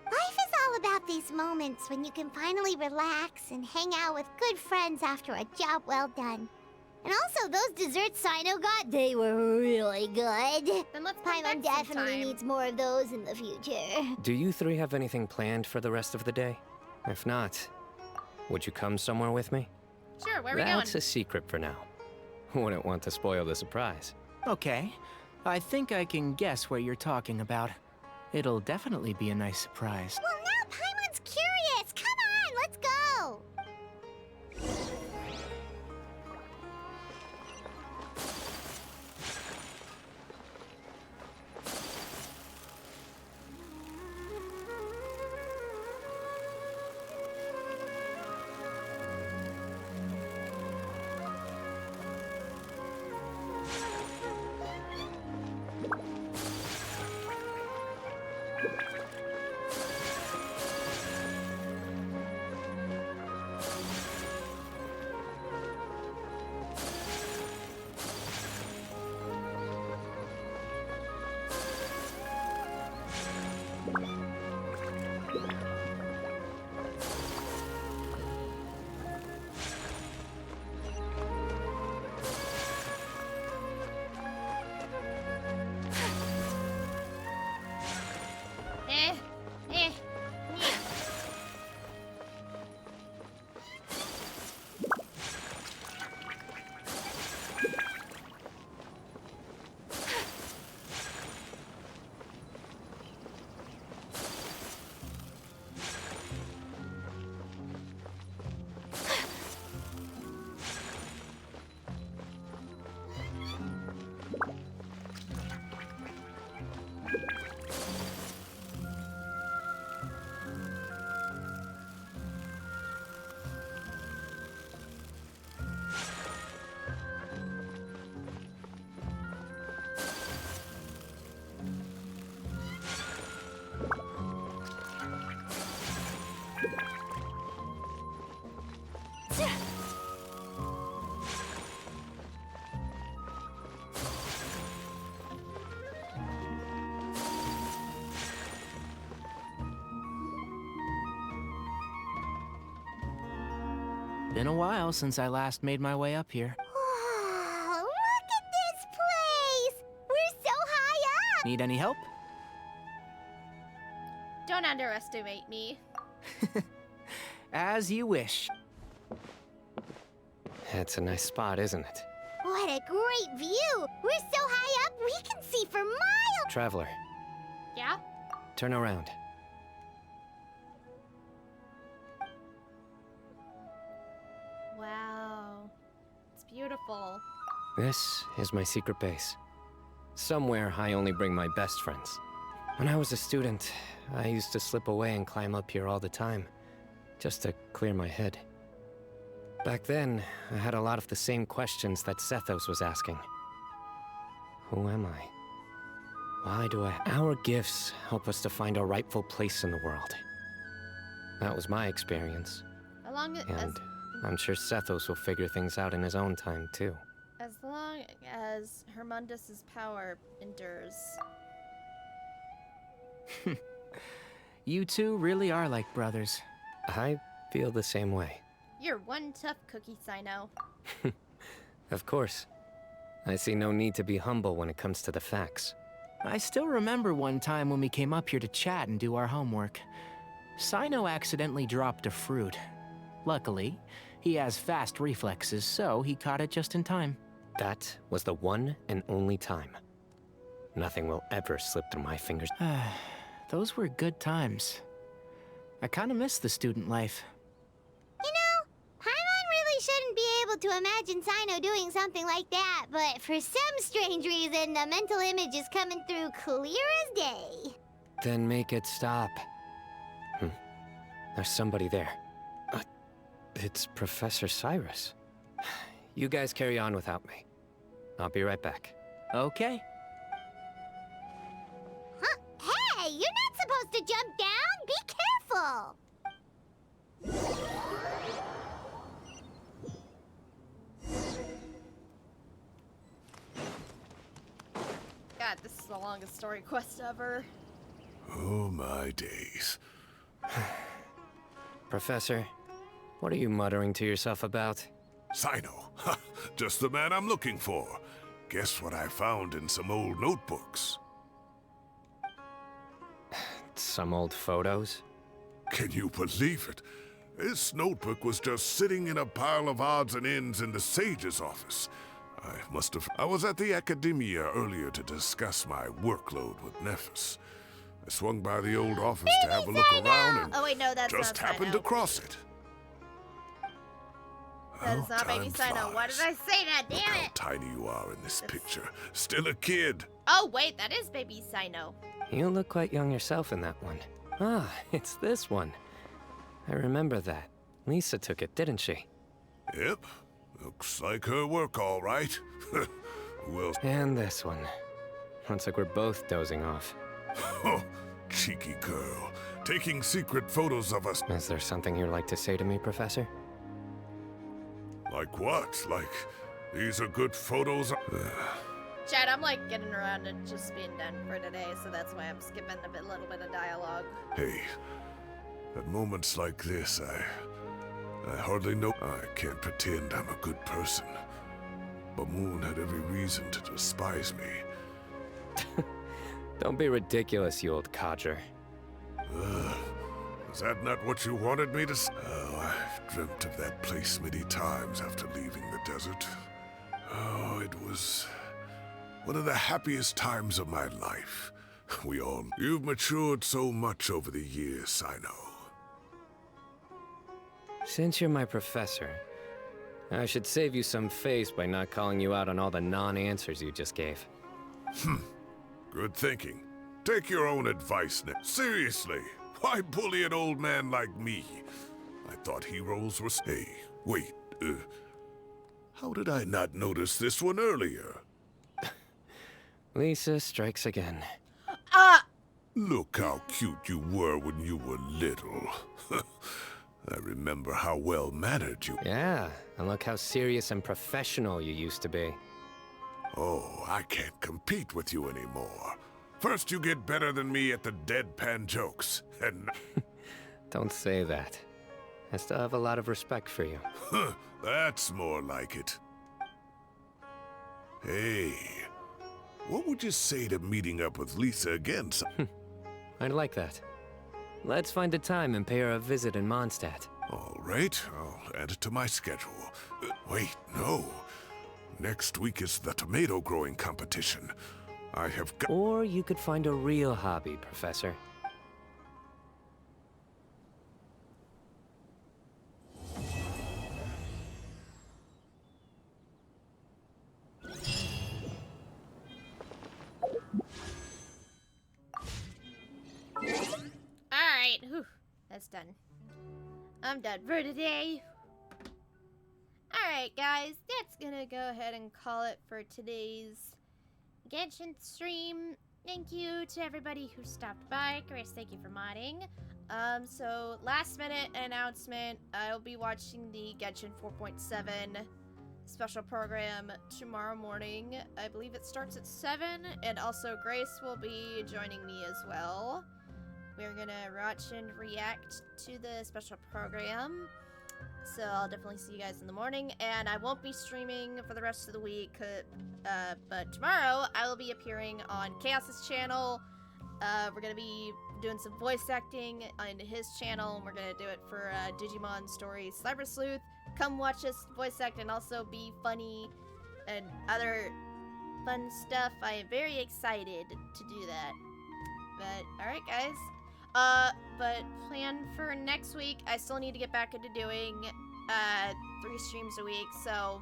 Speaker 3: Life is all about these moments when you can finally relax and hang out with good friends after a job well done. And also, those desserts Cyno got, they were really good.
Speaker 2: Then let's come
Speaker 3: Paimon
Speaker 2: back
Speaker 3: definitely
Speaker 2: sometime.
Speaker 3: needs more of those in the future.
Speaker 4: Do you 3 have anything planned for the rest of the day? If not, would you come somewhere with me?
Speaker 2: Sure, where are we going?
Speaker 4: That's a secret for now. Wouldn't want to spoil the surprise.
Speaker 10: Okay. I think I can guess what you're talking about. It'll definitely be a nice surprise.
Speaker 3: Well, now Paimon's curious. Come on, let's go.
Speaker 10: been a while since I last made my way up here.
Speaker 3: Wow, look at this place! We're so high up!
Speaker 10: Need any help?
Speaker 2: Don't underestimate me.
Speaker 10: As you wish.
Speaker 4: It's a nice spot, isn't it?
Speaker 3: What a great view! We're so high up, we can see for miles!
Speaker 4: Traveler,
Speaker 2: Yeah?
Speaker 4: turn around.
Speaker 2: Wow. It's beautiful.
Speaker 4: This is my secret base. Somewhere I only bring my best friends. When I was a student, I used to slip away and climb up here all the time, just to clear my head. Back then, I had a lot of the same questions that Sethos was asking. Who am I? Why do I... Our gifts help us to find our rightful place in the world. That was my experience. And I'm sure Sethos will figure things out in his own time, too.
Speaker 2: As long as Hermundus's power endures.
Speaker 10: You two really are like brothers.
Speaker 4: I feel the same way.
Speaker 2: You're one tough cookie, Cyno.
Speaker 4: Of course. I see no need to be humble when it comes to the facts.
Speaker 10: I still remember one time when we came up here to chat and do our homework. Cyno accidentally dropped a fruit. Luckily, he has fast reflexes, so he caught it just in time.
Speaker 4: That was the one and only time. Nothing will ever slip through my fingers.
Speaker 10: Those were good times. I kinda miss the student life.
Speaker 3: You know, Paimon really shouldn't be able to imagine Cyno doing something like that, but for some strange reason, the mental image is coming through clear as day.
Speaker 4: Then make it stop. There's somebody there. It's Professor Cyrus. You guys carry on without me. I'll be right back.
Speaker 10: Okay.
Speaker 3: Huh? Hey, you're not supposed to jump down! Be careful!
Speaker 2: God, this is the longest story quest ever.
Speaker 6: Oh my days.
Speaker 4: Professor, what are you muttering to yourself about?
Speaker 6: Cyno. Just the man I'm looking for. Guess what I found in some old notebooks?
Speaker 4: Some old photos?
Speaker 6: Can you believe it? This notebook was just sitting in a pile of odds and ends in the Sage's office. I was at the Academia earlier to discuss my workload with Nephis. I swung by the old office to have a look around and
Speaker 2: Oh wait, no, that's
Speaker 6: just
Speaker 2: not
Speaker 6: happened
Speaker 2: Cyno.
Speaker 6: across it.
Speaker 2: That is not Baby
Speaker 6: time
Speaker 2: Cyno. Why did I say that?
Speaker 6: Look
Speaker 2: Damn
Speaker 6: how
Speaker 2: it!
Speaker 6: tiny you are in this picture. Still a kid.
Speaker 2: Oh wait, that is Baby Cyno.
Speaker 4: You look quite young yourself in that one. Ah, it's this one. I remember that. Lisa took it, didn't she?
Speaker 6: Yep. Looks like her work, all right. Who else?
Speaker 4: And this one. Looks like we're both dozing off.
Speaker 6: Oh, cheeky girl. Taking secret photos of us.
Speaker 4: Is there something you'd like to say to me, Professor?
Speaker 6: Like what? Like, these are good photos?
Speaker 2: Chad, I'm like getting around to just being done for today, so that's why I'm skipping a little bit of dialogue.
Speaker 6: Hey, at moments like this, I hardly know. I can't pretend I'm a good person. But Moon had every reason to despise me.
Speaker 4: Don't be ridiculous, you old codger.
Speaker 6: Is that not what you wanted me to say? Oh, I've dreamt of that place many times after leaving the desert. Oh, it was one of the happiest times of my life. You've matured so much over the years, Cyno.
Speaker 4: Since you're my professor, I should save you some face by not calling you out on all the non-answers you just gave.
Speaker 6: Good thinking. Take your own advice, Nick. Seriously, why bully an old man like me? I thought heroes were... Hey, wait, how did I not notice this one earlier?
Speaker 4: Lisa strikes again.
Speaker 6: Look how cute you were when you were little. I remember how well-mannered you...
Speaker 4: Yeah, and look how serious and professional you used to be.
Speaker 6: Oh, I can't compete with you anymore. First you get better than me at the deadpan jokes, and...
Speaker 4: Don't say that. I still have a lot of respect for you.
Speaker 6: That's more like it. Hey, what would you say to meeting up with Lisa again?
Speaker 4: I'd like that. Let's find a time and pay her a visit in Mondstadt.
Speaker 6: All right, I'll add it to my schedule. Wait, no. Next week is the tomato growing competition. I have got—
Speaker 4: Or you could find a real hobby, Professor.
Speaker 2: Alright, that's done. I'm done for today. Alright guys, that's gonna go ahead and call it for today's Genshin stream. Thank you to everybody who stopped by. Chris, thank you for modding. So last minute announcement, I'll be watching the Genshin 4.7 special program tomorrow morning. I believe it starts at 7, and also Grace will be joining me as well. We're gonna watch and react to the special program. So I'll definitely see you guys in the morning, and I won't be streaming for the rest of the week, but tomorrow I will be appearing on Chaos's channel. We're gonna be doing some voice acting on his channel, and we're gonna do it for Digimon Stories Cyber Sleuth. Come watch us voice act and also be funny and other fun stuff. I am very excited to do that. But alright guys. But plan for next week, I still need to get back into doing 3 streams a week, so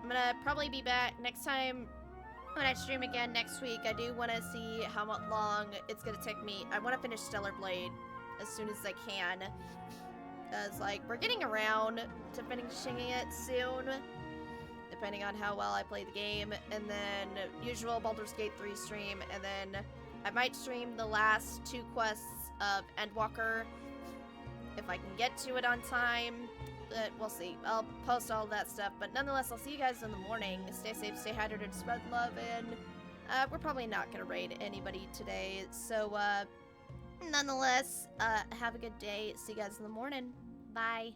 Speaker 2: I'm gonna probably be back next time when I stream again next week. I do want to see how long it's gonna take me. I want to finish Stellar Blade as soon as I can, because like we're getting around to finishing it soon, depending on how well I play the game. And then usual Baldur's Gate 3 stream, and then I might stream the last 2 quests of Endwalker if I can get to it on time, but we'll see. I'll post all that stuff, but nonetheless, I'll see you guys in the morning. Stay safe, stay hydrated, spread love, and we're probably not gonna raid anybody today, so nonetheless, have a good day. See you guys in the morning. Bye.